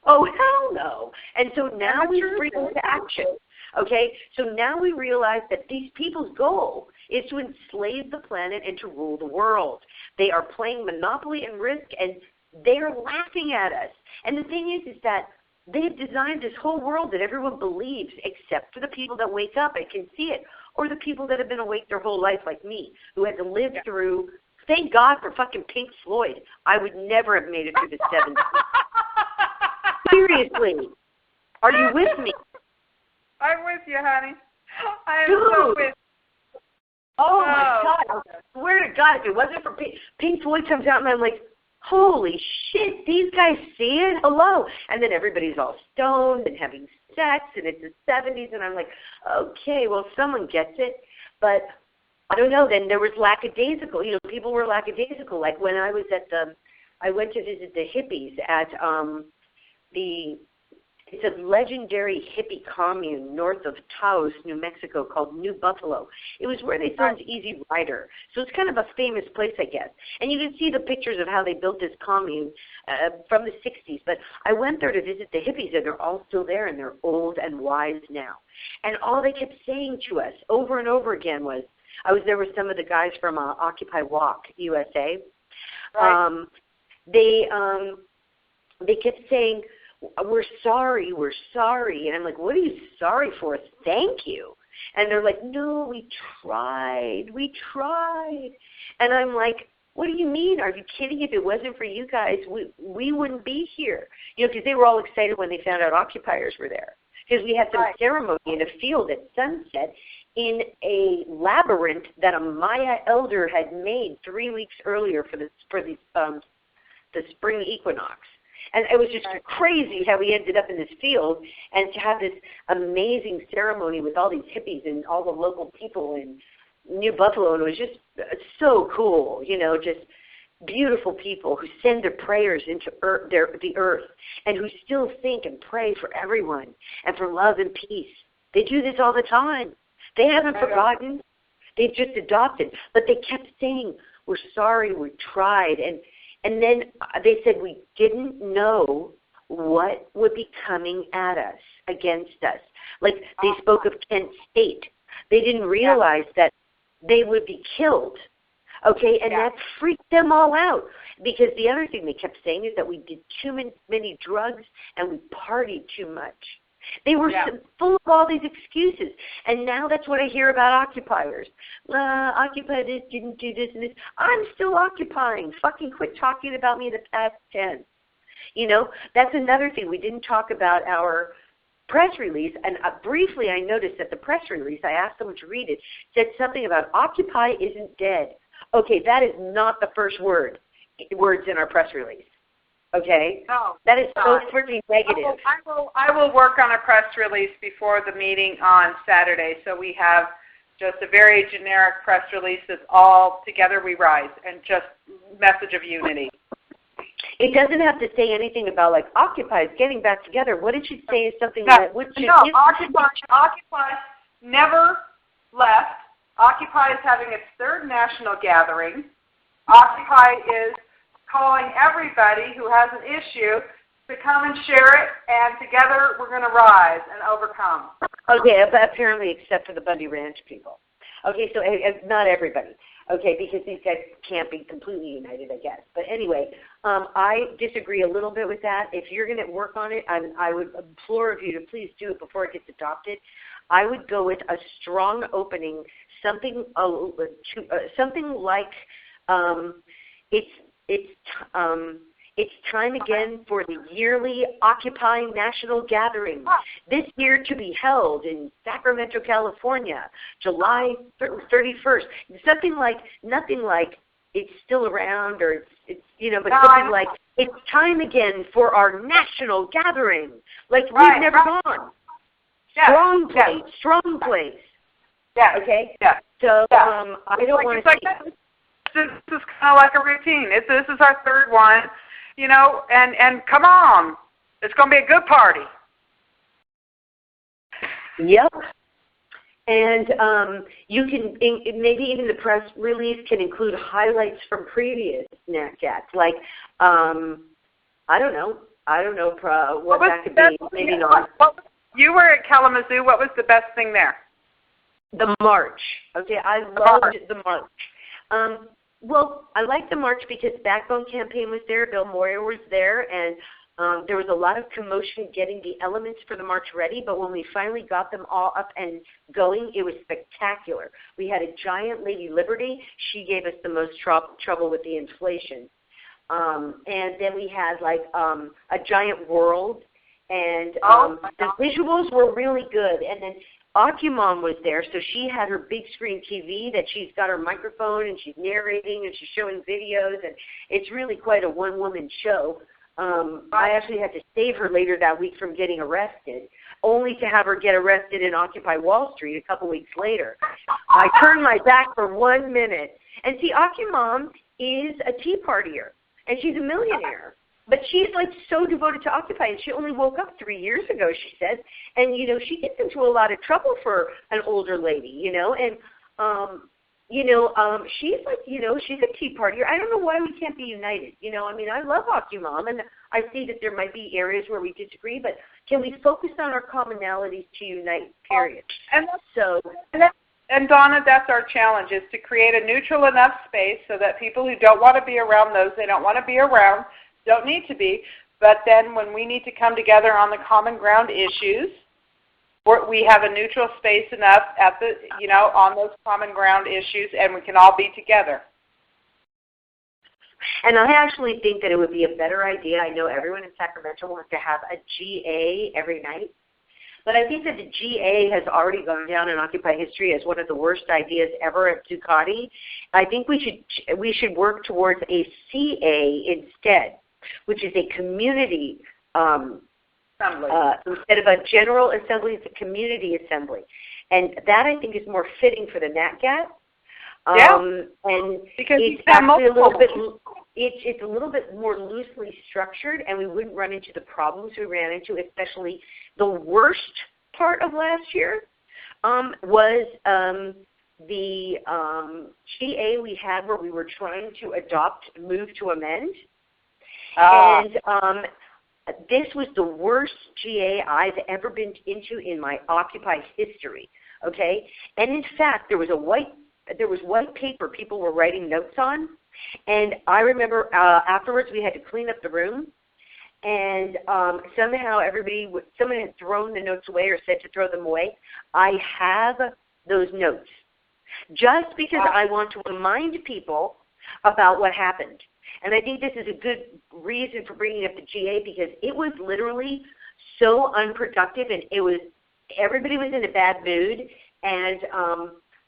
Oh, hell no. And so now we spring into action. Okay, so now we realize that these people's goal is to enslave the planet and to rule the world. They are playing Monopoly and Risk, and they're laughing at us. And the thing is that they've designed this whole world that everyone believes, except for the people that wake up and can see it, or the people that have been awake their whole life like me, who had to live through, thank God for fucking Pink Floyd. I would never have made it through the 70s. Seriously. Are you with me? I'm with you, honey. I am Dude. so with you. Oh, my God. I swear to God, if it wasn't for Pink Floyd comes out and I'm like, holy shit, these guys see it? Hello. And then everybody's all stoned and having sets and it's the 70s, and I'm like, okay, well, someone gets it, but I don't know. Then there was lackadaisical. You know, people were lackadaisical. Like when I was at I went to visit the hippies at it's a legendary hippie commune north of Taos, New Mexico, called New Buffalo. It was where they filmed Easy Rider. So it's kind of a famous place, I guess. And you can see the pictures of how they built this commune from the 60s. But I went there to visit the hippies, and they're all still there, and they're old and wise now. And all they kept saying to us over and over again was, I was there with some of the guys from Occupy Walk USA. Right. They kept saying, we're sorry. And I'm like, what are you sorry for? Thank you. And they're like, no, we tried. And I'm like, what do you mean? Are you kidding? If it wasn't for you guys, we wouldn't be here. You know, because they were all excited when they found out occupiers were there. Because we had some ceremony in a field at sunset in a labyrinth that a Maya elder had made 3 weeks earlier for the spring equinox. And it was just crazy how we ended up in this field, and to have this amazing ceremony with all these hippies and all the local people in New Buffalo. And it was just so cool, you know, just beautiful people who send their prayers into the earth, and who still think and pray for everyone and for love and peace. They do this all the time. They haven't forgotten. They've just adopted. But they kept saying, we're sorry, we tried. And then they said we didn't know what would be coming at us, against us. Like they spoke of Kent State. They didn't realize that they would be killed. Okay, and that freaked them all out. Because the other thing they kept saying is that we did too many drugs and we partied too much. They were full of all these excuses. And now that's what I hear about occupiers. Occupy this, didn't do this and this. I'm still occupying. Fucking quit talking about me in the past tense. You know, that's another thing. We didn't talk about our press release. And briefly I noticed that the press release, I asked someone to read it, said something about Occupy isn't dead. Okay, that is not the first words in our press release. Okay? No. That is so freaking negative. I will work on a press release before the meeting on Saturday. So we have just a very generic press release that's all together we rise and just message of unity. It doesn't have to say anything about like Occupy is getting back together. What did she say is something Occupy never left. Occupy is having its third national gathering. Occupy is calling everybody who has an issue to come and share it, and together we're going to rise and overcome. Okay, apparently except for the Bundy Ranch people. Okay, so not everybody. Okay, because these guys can't be completely united, I guess. But anyway, I disagree a little bit with that. If you're going to work on it, I would implore of you to please do it before it gets adopted. I would go with a strong opening, something like it's time again for the yearly Occupying National Gathering, this year to be held in Sacramento, California, July 31st. Nothing like it's still around or it's but something like it's time again for our national gathering, like we've never gone. Strong place. Yeah. Okay. Yeah. So I don't want to. This is kind of like a routine. This is our third one, and come on, it's going to be a good party. Yep. And you can maybe even the press release can include highlights from previous NatGats, like I don't know what that could be. Maybe not. You were at Kalamazoo. What was the best thing there? The march. Okay, I loved the march. Well, I liked the march because Backbone Campaign was there, Bill Moyer was there, and there was a lot of commotion getting the elements for the march ready, but when we finally got them all up and going, it was spectacular. We had a giant Lady Liberty. She gave us the most trouble with the inflation. And then we had like a giant world, and the visuals were really good. And then Ocumon was there, so she had her big screen TV that she's got her microphone and she's narrating and she's showing videos, and it's really quite a one-woman show. I actually had to save her later that week from getting arrested, only to have her get arrested in Occupy Wall Street a couple weeks later. I turned my back for 1 minute. And see, Occumom is a Tea Partier, and she's a millionaire. But she's like so devoted to Occupy, and she only woke up 3 years ago, she says. And, you know, she gets into a lot of trouble for an older lady, you know. And, she's like, you know, she's a Tea Partier. I don't know why we can't be united. You know, I mean, I love Occumom, and I see that there might be areas where we disagree, but can we focus on our commonalities to unite, period? And Donna, that's our challenge, is to create a neutral enough space so that people who don't want to be around those they don't want to be around don't need to be, but then when we need to come together on the common ground issues, we have a neutral space enough at the, you know, on those common ground issues, and we can all be together. And I actually think that it would be a better idea. I know everyone in Sacramento wants to have a GA every night, but I think that the GA has already gone down in Occupy history as one of the worst ideas ever at Zuccotti. I think we should work towards a CA instead, which is a community instead of a general assembly, it's a community assembly. And that, I think, is more fitting for the NatGat. And because it's actually a little bit, it's a little bit more loosely structured, and we wouldn't run into the problems we ran into, especially the worst part of last year was the GA we had where we were trying to adopt, move to amend. And this was the worst GA I've ever been into in my Occupy history, okay? And in fact, there was white paper people were writing notes on, and I remember afterwards we had to clean up the room, and somehow someone had thrown the notes away or said to throw them away. I have those notes just because I want to remind people about what happened. And I think this is a good reason for bringing up the GA, because it was literally so unproductive, and everybody was in a bad mood. And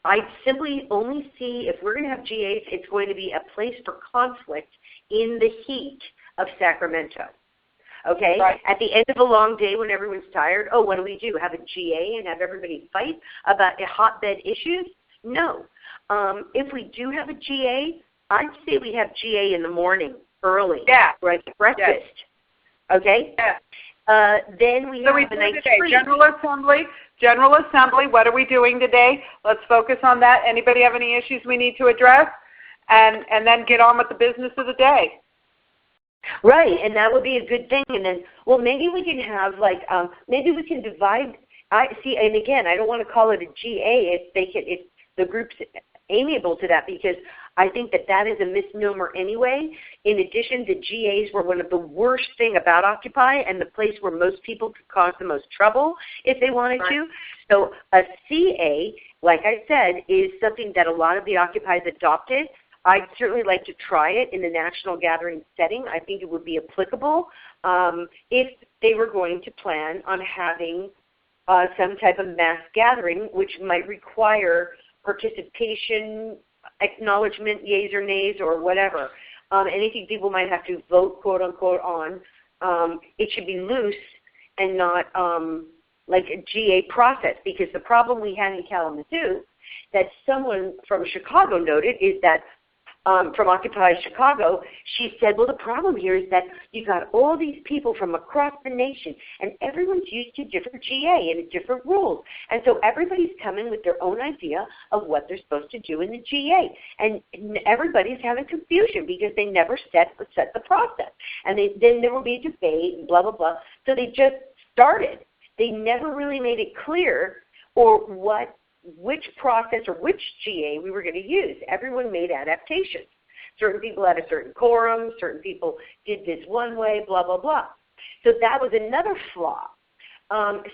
I simply only see, if we're going to have GAs, it's going to be a place for conflict in the heat of Sacramento. Okay? Right. At the end of a long day when everyone's tired, what do? Have a GA and have everybody fight about hotbed issues? No. If we do have a GA, I'd say we have GA in the morning, early, right? Breakfast. Yes. Okay? Yes. Then we have a nice today. General Assembly, what are we doing today? Let's focus on that. Anybody have any issues we need to address? And then get on with the business of the day. Right, and that would be a good thing. And then, maybe we can have maybe we can divide. And again, I don't want to call it a GA if the group's amiable to that, because I think that is a misnomer anyway. In addition, the GAs were one of the worst thing about Occupy, and the place where most people could cause the most trouble if they wanted to. So a CA, like I said, is something that a lot of the Occupies adopted. I'd certainly like to try it in a national gathering setting. I think it would be applicable if they were going to plan on having some type of mass gathering, which might require participation, acknowledgement, yeas or nays, or whatever. Anything people might have to vote, quote unquote, on. It should be loose and not like a GA process, because the problem we had in Kalamazoo that someone from Chicago noted is that from Occupy Chicago, she said, the problem here is that you got all these people from across the nation, and everyone's used to different GA and different rules. And so everybody's coming with their own idea of what they're supposed to do in the GA. And everybody's having confusion because they never set the process. And then there will be a debate and blah, blah, blah. So they just started. They never really made it clear which process or which GA we were going to use. Everyone made adaptations. Certain people had a certain quorum, certain people did this one way, blah, blah, blah. So that was another flaw.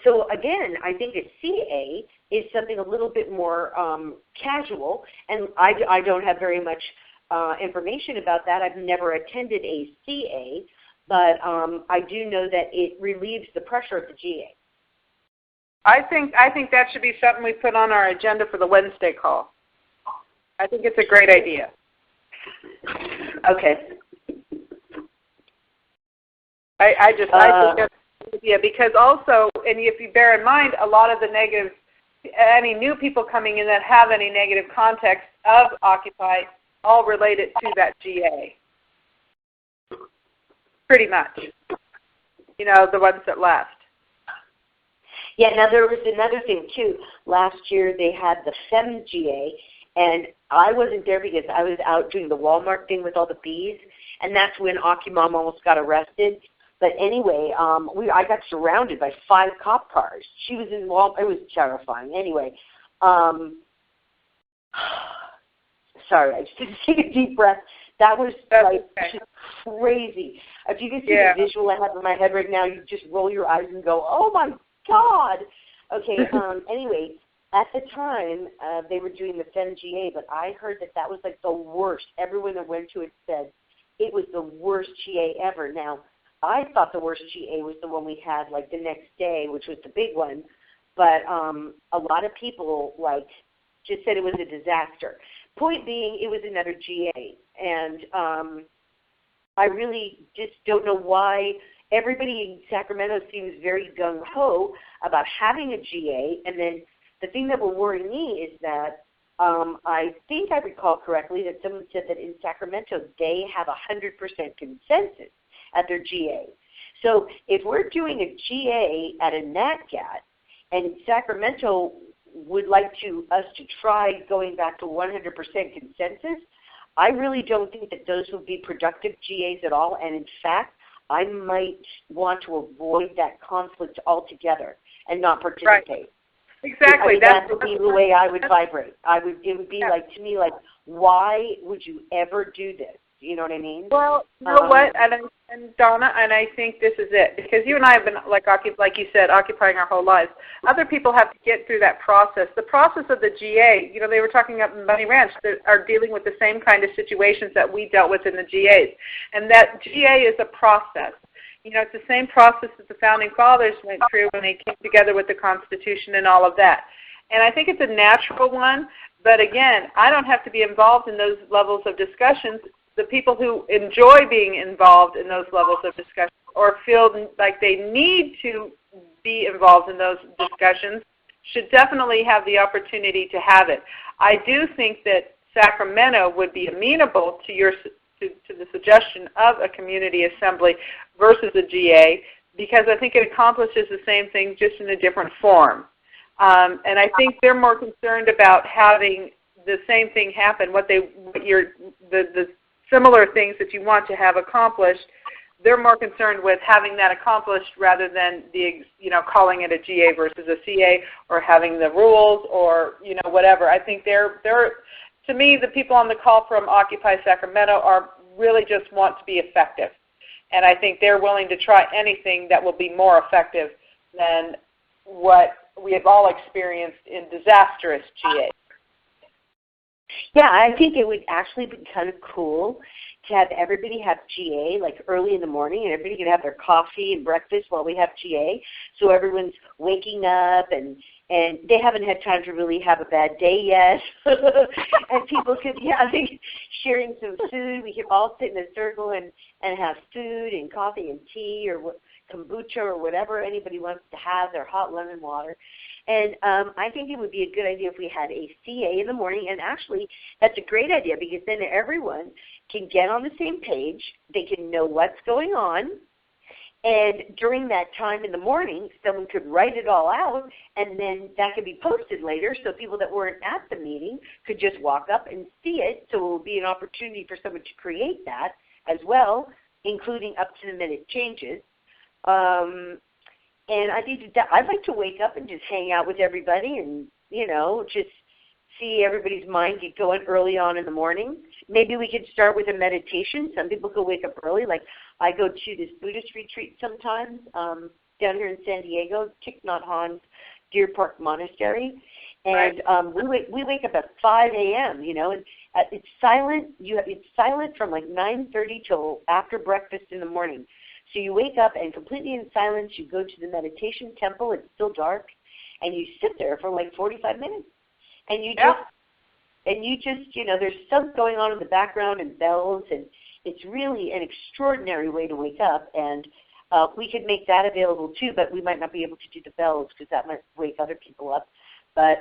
So again, I think a CA is something a little bit more casual, and I don't have very much information about that. I've never attended a CA, but I do know that it relieves the pressure of the GA. I think that should be something we put on our agenda for the Wednesday call. I think it's a great idea. Okay. I think that's a good idea, because also, and if you bear in mind, a lot of the negative, any new people coming in that have any negative context of Occupy, all related to that GA. Pretty much. You know, the ones that left. Yeah, now there was another thing too. Last year they had the FemGA, and I wasn't there because I was out doing the Walmart thing with all the bees, and that's when OccuMom almost got arrested. But anyway, I got surrounded by 5 cop cars. She was in Walmart. It was terrifying. Anyway, sorry, I just had to take a deep breath. That was just crazy. If you can see the visual I have in my head right now, you just roll your eyes and go, "Oh my God!" Okay. Anyway, at the time they were doing the FemGA, but I heard that was like the worst. Everyone that went to it said it was the worst GA ever. Now, I thought the worst GA was the one we had like the next day, which was the big one. But a lot of people just said it was a disaster. Point being, it was another GA, and I really just don't know why everybody in Sacramento seems very gung-ho about having a GA, and then the thing that will worry me is that I think I recall correctly that someone said that in Sacramento they have 100% consensus at their GA. So if we're doing a GA at a NatGat, and Sacramento would like us to try going back to 100% consensus, I really don't think that those would be productive GAs at all. And in fact, I might want to avoid that conflict altogether and not participate. Right. Exactly. That would be the way I would vibrate. It would be to me, why would you ever do this? You know what I mean? Well, you know what, and Donna, and I think this is it, because you and I have been, like you said, occupying our whole lives. Other people have to get through that process. The process of the GA, you know, they were talking about Bunny Ranch that are dealing with the same kind of situations that we dealt with in the GAs. And that GA is a process. You know, it's the same process that the Founding Fathers went through when they came together with the Constitution and all of that. And I think it's a natural one, but again, I don't have to be involved in those levels of discussions. The people who enjoy being involved in those levels of discussion or feel like they need to be involved in those discussions should definitely have the opportunity to have it. I do think that Sacramento would be amenable to the suggestion of a community assembly versus a GA, because I think it accomplishes the same thing just in a different form. And I think they're more concerned about having the same thing happen, the similar things that you want to have accomplished. They're more concerned with having that accomplished rather than calling it a GA versus a CA, or having the rules, or whatever. I think they're to me, the people on the call from Occupy Sacramento are really just want to be effective, and I think they're willing to try anything that will be more effective than what we have all experienced in disastrous GA. Yeah, I think it would actually be kind of cool to have everybody have GA early in the morning, and everybody can have their coffee and breakfast while we have GA, so everyone's waking up and they haven't had time to really have a bad day yet. And people could be sharing some food. We could all sit in a circle and have food and coffee and tea or kombucha or whatever anybody wants to have, their hot lemon water. And I think it would be a good idea if we had a CA in the morning. And actually, that's a great idea, because then everyone can get on the same page. They can know what's going on. And during that time in the morning, someone could write it all out, and then that could be posted later, so people that weren't at the meeting could just walk up and see it. So it will be an opportunity for someone to create that as well, including up-to-the-minute changes. And I think that I'd like to wake up and just hang out with everybody and, just see everybody's mind get going early on in the morning. Maybe we could start with a meditation. Some people could wake up early. Like I go to this Buddhist retreat sometimes down here in San Diego, Thich Nhat Hanh's Deer Park Monastery. And we wake up at 5 a.m., and it's silent. It's silent from 9:30 till after breakfast in the morning. So you wake up and completely in silence, you go to the meditation temple, it's still dark, and you sit there for 45 minutes. And you just, there's stuff going on in the background and bells, and it's really an extraordinary way to wake up. And we could make that available too, but we might not be able to do the bells because that might wake other people up. But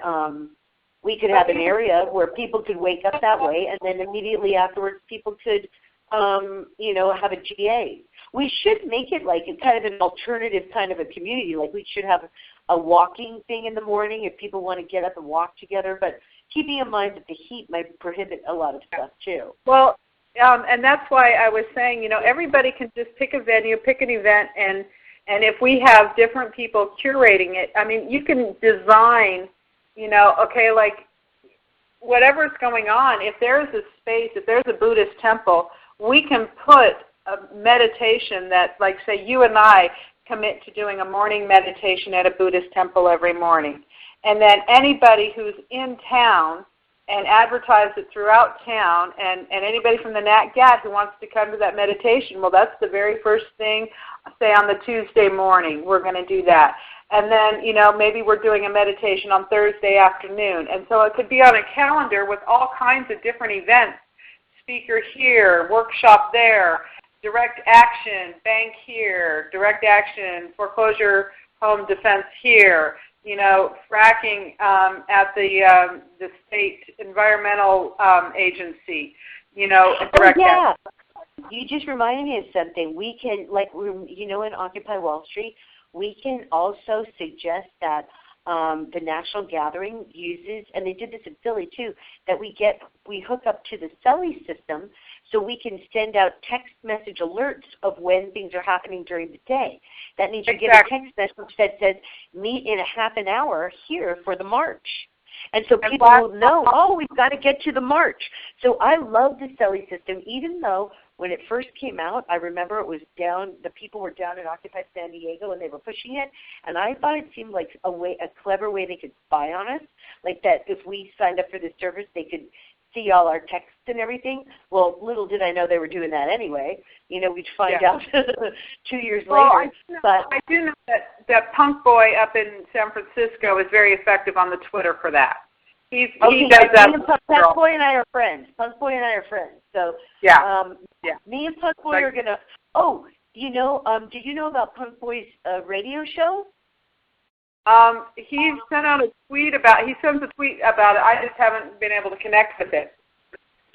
we could have an area where people could wake up that way, and then immediately afterwards people could, have a GA. We should make it like a kind of an alternative kind of a community. Like we should have a walking thing in the morning if people want to get up and walk together. But keeping in mind that the heat might prohibit a lot of stuff too. Well, and that's why I was saying, everybody can just pick a venue, pick an event, and if we have different people curating it, I mean, you can design, like whatever's going on, if there's a space, if there's a Buddhist temple, we can put a meditation that, like, say, you and I commit to doing a morning meditation at a Buddhist temple every morning. And then anybody who's in town and advertise it throughout town, and anybody from the Nat Gat who wants to come to that meditation, well, that's the very first thing, say on the Tuesday morning, we're going to do that. And then, maybe we're doing a meditation on Thursday afternoon. And so it could be on a calendar with all kinds of different events, speaker here, workshop there, direct action, bank here, direct action, foreclosure home defense here, fracking at the state environmental agency, direct action. You just reminded me of something. We can, in Occupy Wall Street, we can also suggest that the National Gathering uses, and they did this in Philly too, that we hook up to the Celly system so we can send out text message alerts of when things are happening during the day. That means you get a text message that says, meet in a half an hour here for the march. And so people will know, we've got to get to the march. So I love the Celly system, even though when it first came out, I remember it was down, the people were down at Occupy San Diego and they were pushing it, and I thought it seemed like a clever way they could spy on us, like that if we signed up for this service, they could see all our texts and everything. Well, little did I know they were doing that anyway. We'd find out 2 years later. I do know that Punk Boy up in San Francisco is very effective on the Twitter for that. He does that. Punk Boy and I are friends. So me and Punk Boy are gonna. Oh, did you know about Punk Boy's radio show? He sent out a tweet about. He sends a tweet about it. I just haven't been able to connect with it.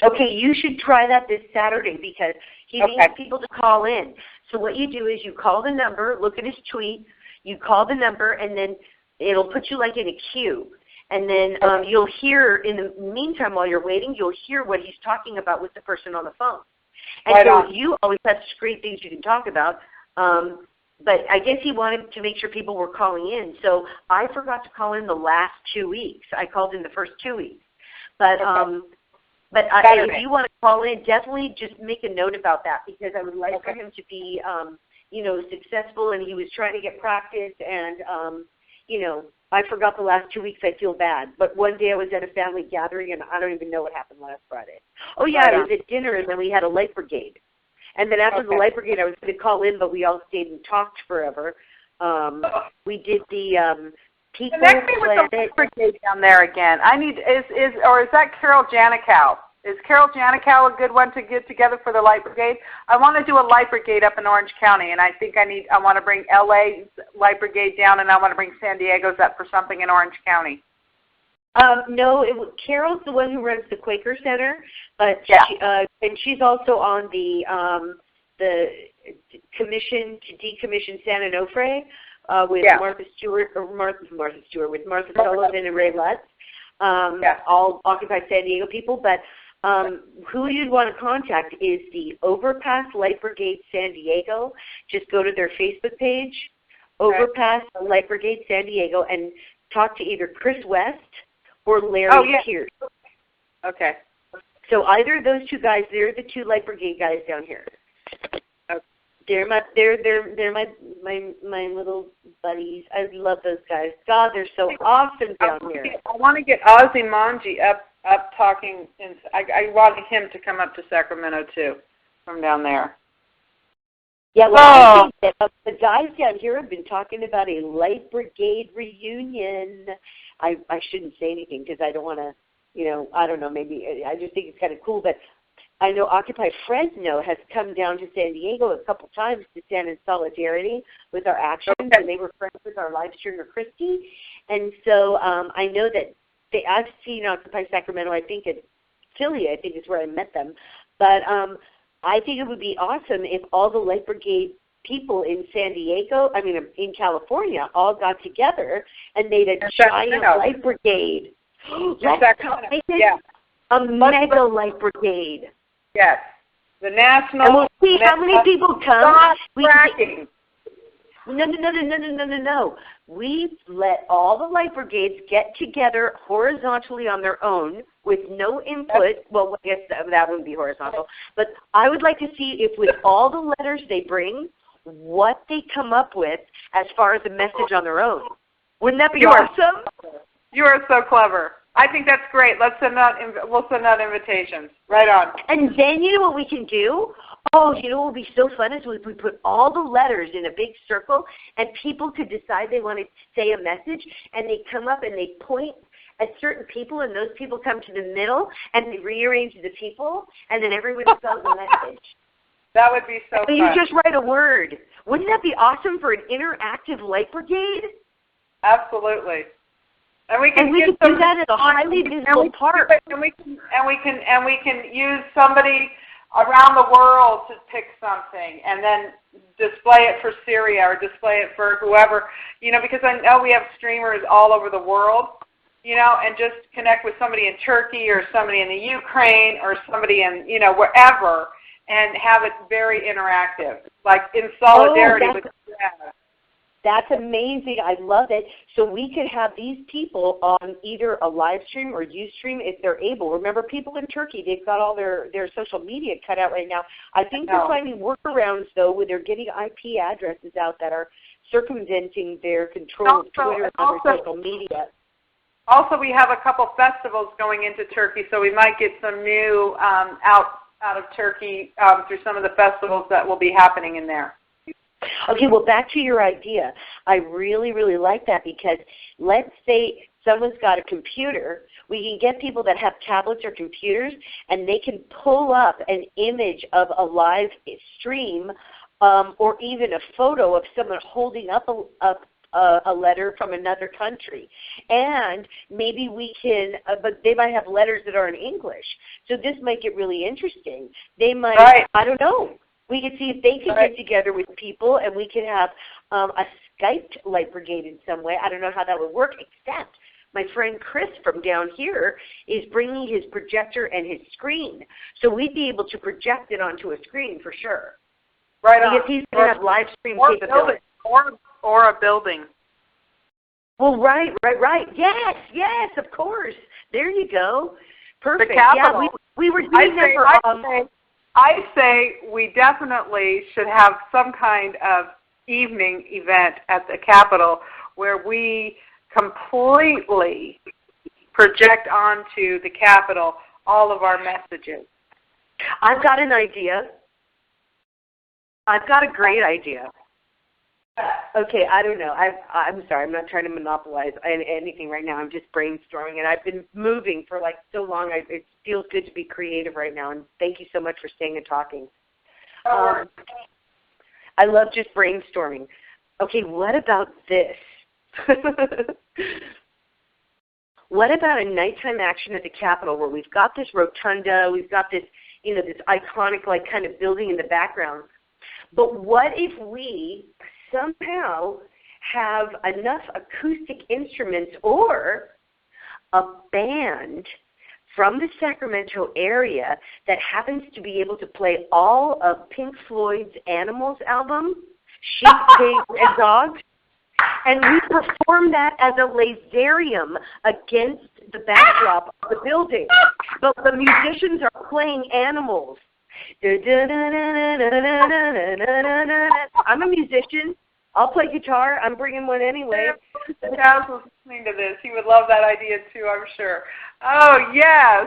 Okay, you should try that this Saturday because he needs people to call in. So what you do is you call the number, look at his tweet, you call the number, and then it'll put you like in a queue. And then you'll hear, in the meantime, while you're waiting, you'll hear what he's talking about with the person on the phone. And so you always have great things you can talk about. But I guess he wanted to make sure people were calling in. So I forgot to call in the last 2 weeks. I called in the first 2 weeks. But if you want to call in, definitely just make a note about that because I would like for him to be, successful. And he was trying to get practice. And, I forgot the last 2 weeks. I feel bad. But one day I was at a family gathering, and I don't even know what happened last Friday. Oh, yeah, I was at dinner, and then we had a light brigade. And then after the light brigade, I was going to call in, but we all stayed and talked forever. We did the People Connect me with the light brigade down there again. I need is that Carol Janikow? Is Carol Janikow a good one to get together for the light brigade? I want to do a light brigade up in Orange County, and I think I want to bring LA's light brigade down, and I want to bring San Diego's up for something in Orange County. No, Carol's the one who runs the Quaker Center, but and she's also on the commission to decommission San Onofre with Martha Sullivan and Ray Lutz, all Occupy San Diego people. But who you'd want to contact is the Overpass Light Brigade San Diego. Just go to their Facebook page, Overpass Light Brigade San Diego, and talk to either Chris West or Larry Pierce. Okay. So either of those two guys, they're the two Light Brigade guys down here. Okay. They're my little buddies. I love those guys. God, they're so awesome down here. I want to get Ozzy Manji up talking. I want him to come up to Sacramento too, from down there. Yeah, well, I think that the guys down here have been talking about a Light Brigade reunion. I shouldn't say anything because I don't want to, I don't know, maybe I just think it's kind of cool. But I know Occupy Fresno has come down to San Diego a couple times to stand in solidarity with our actions, and they were friends with our live streamer, Christy. And so I know that I've seen Occupy Sacramento, I think at Philly, I think is where I met them. But I think it would be awesome if all the Light Brigade people in San Diego, in California, all got together and made a giant Light Brigade. Yeah. A mega Light Brigade. Yes. The national. And we'll see how many people come. No. We let all the Light Brigades get together horizontally on their own with no input. Well, I guess that wouldn't be horizontal. But I would like to see if with all the letters they bring, what they come up with as far as a message on their own. Wouldn't that be awesome? You are so clever. I think that's great. We'll send out invitations. Right on. And then you know what we can do? Oh, you know what would be so fun is we put all the letters in a big circle, and people could decide they want to say a message, and they come up and they point at certain people, and those people come to the middle, and they rearrange the people, and then everyone spells a message. That would be so fun. You just write a word. Wouldn't that be awesome for an interactive Light Brigade? Absolutely. And we can do that at a highly visible park. And we can use somebody around the world to pick something and then display it for Syria or display it for whoever, because I know we have streamers all over the world, and just connect with somebody in Turkey or somebody in the Ukraine or somebody in, wherever, and have it very interactive, like in solidarity with That's amazing. I love it. So we could have these people on either a live stream or Ustream if they're able. Remember, people in Turkey, they've got all their social media cut out right now. I think they're finding workarounds, though, where they're getting IP addresses out that are circumventing their control of Twitter and other social media. Also, we have a couple festivals going into Turkey, so we might get some new out of Turkey through some of the festivals that will be happening in there. Okay, well, back to your idea. I really, really like that because let's say someone's got a computer. We can get people that have tablets or computers, and they can pull up an image of a live stream or even a photo of someone holding up a letter from another country. And maybe we can, but they might have letters that are in English. So this might get really interesting. They might, I don't know. We could see if they can get together with people, and we could have a Skyped Light Brigade in some way. I don't know how that would work, except my friend Chris from down here is bringing his projector and his screen. So we'd be able to project it onto a screen for sure. Right on. Because he's going to have live stream capability. Or a building. Well, right. Yes, of course. There you go. Perfect. The Capitol. Yeah, we were doing that for... I say we definitely should have some kind of evening event at the Capitol where we completely project onto the Capitol all of our messages. I've got an idea. I've got a great idea. Okay, I don't know. I'm sorry. I'm not trying to monopolize anything right now. I'm just brainstorming, and I've been moving for like so long. It feels good to be creative right now, and thank you so much for staying and talking. I love just brainstorming. Okay, what about this? What about a nighttime action at the Capitol where we've got this rotunda, we've got this, this iconic like kind of building in the background, but what if we somehow have enough acoustic instruments or a band from the Sacramento area that happens to be able to play all of Pink Floyd's Animals album, Sheep, Pigs, and Dogs, and we perform that as a laserium against the backdrop of the building. But the musicians are playing animals. I'm a musician. I'll play guitar. I'm bringing one anyway. If Chaz was listening to this, he would love that idea too, I'm sure. Oh, yes.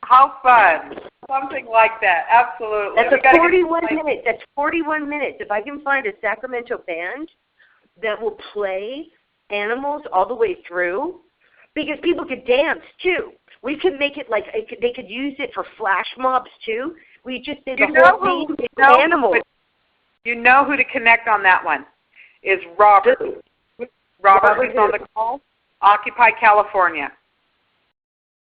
How fun. Something like that. Absolutely. That's 41 minutes. That's 41 minutes. If I can find a Sacramento band that will play Animals all the way through, because people could dance too. We could make it like they could use it for flash mobs too. We just say You the know whole who? thing is animals. You know who to connect on that one is Robert. Robert is on the call. Occupy California.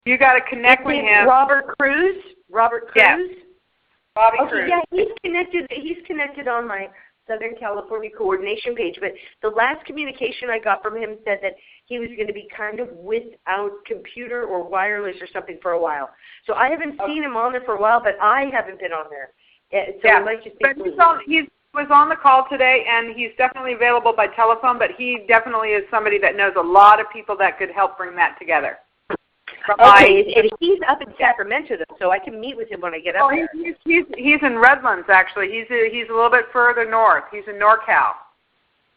You got to connect with him. Robert Cruz. Robert Cruz. Yes. Bobby Okay, Cruz. yeah, he's connected. He's connected on my Southern California coordination page. But the last communication I got from him said that he was going to be kind of without computer or wireless or something for a while. So I haven't seen him on there for a while, but I haven't been on there. So Yeah, it might just but he was on the call today, and he's definitely available by telephone, but he definitely is somebody that knows a lot of people that could help bring that together. Okay, and he's up in Sacramento, though, so I can meet with him when I get up there. He's in Redlands, actually. He's a little bit further north. He's in NorCal.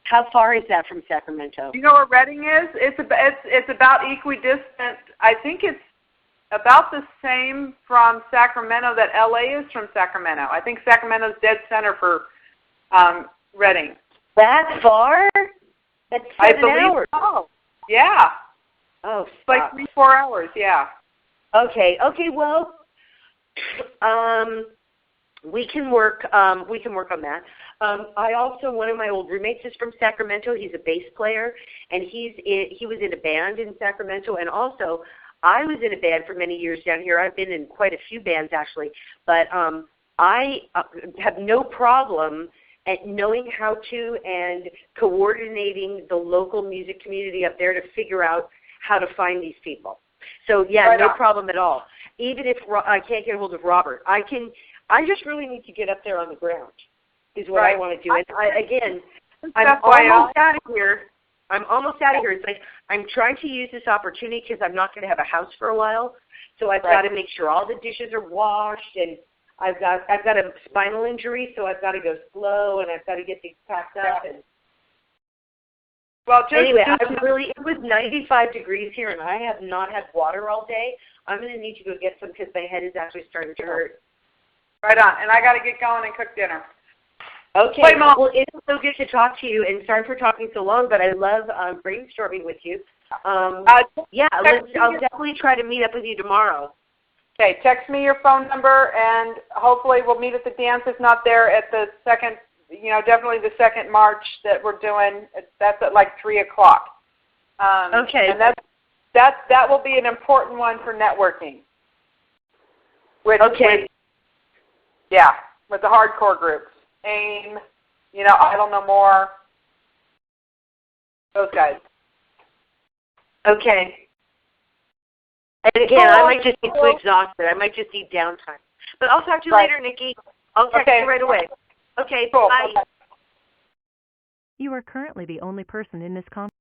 How far is that from Sacramento? You know where Redding is? It's about equidistant. I think it's about the same from Sacramento that LA is from Sacramento. I think Sacramento's dead center for Redding. That far? That's 7 hours. So. Yeah. Oh, it's like 3-4 hours. Yeah. Okay. Well, we can work on that. I also, one of my old roommates is from Sacramento. He's a bass player, and he was in a band in Sacramento, and also I was in a band for many years down here. I've been in quite a few bands actually, but I have no problem at knowing how to and coordinating the local music community up there to figure out how to find these people. So yeah, no problem at all. Even if I can't get a hold of Robert, I just really need to get up there on the ground is what I want to do. And I'm almost out of here. It's like I'm trying to use this opportunity because I'm not going to have a house for a while. So I've got to make sure all the dishes are washed, and I've got a spinal injury, so I've got to go slow, and I've got to get things packed up. And anyway, it was 95 degrees here, and I have not had water all day. I'm going to need to go get some because my head is actually starting to hurt. Right on, and I got to get going and cook dinner. Okay. Well, it's so good to talk to you, and sorry for talking so long, but I love brainstorming with you. I'll definitely try to meet up with you tomorrow. Okay, text me your phone number, and hopefully we'll meet at the dance. If not there, at the second, definitely the second march that we're doing. That's at like 3 o'clock. Okay. And that will be an important one for networking. With the hardcore groups. AIM, Idle No More, those guys. Okay. And again, I might just be too exhausted. I might just need downtime. But I'll talk to you later, Nikki. I'll text you right away. Okay, bye. You are currently the only person in this conference.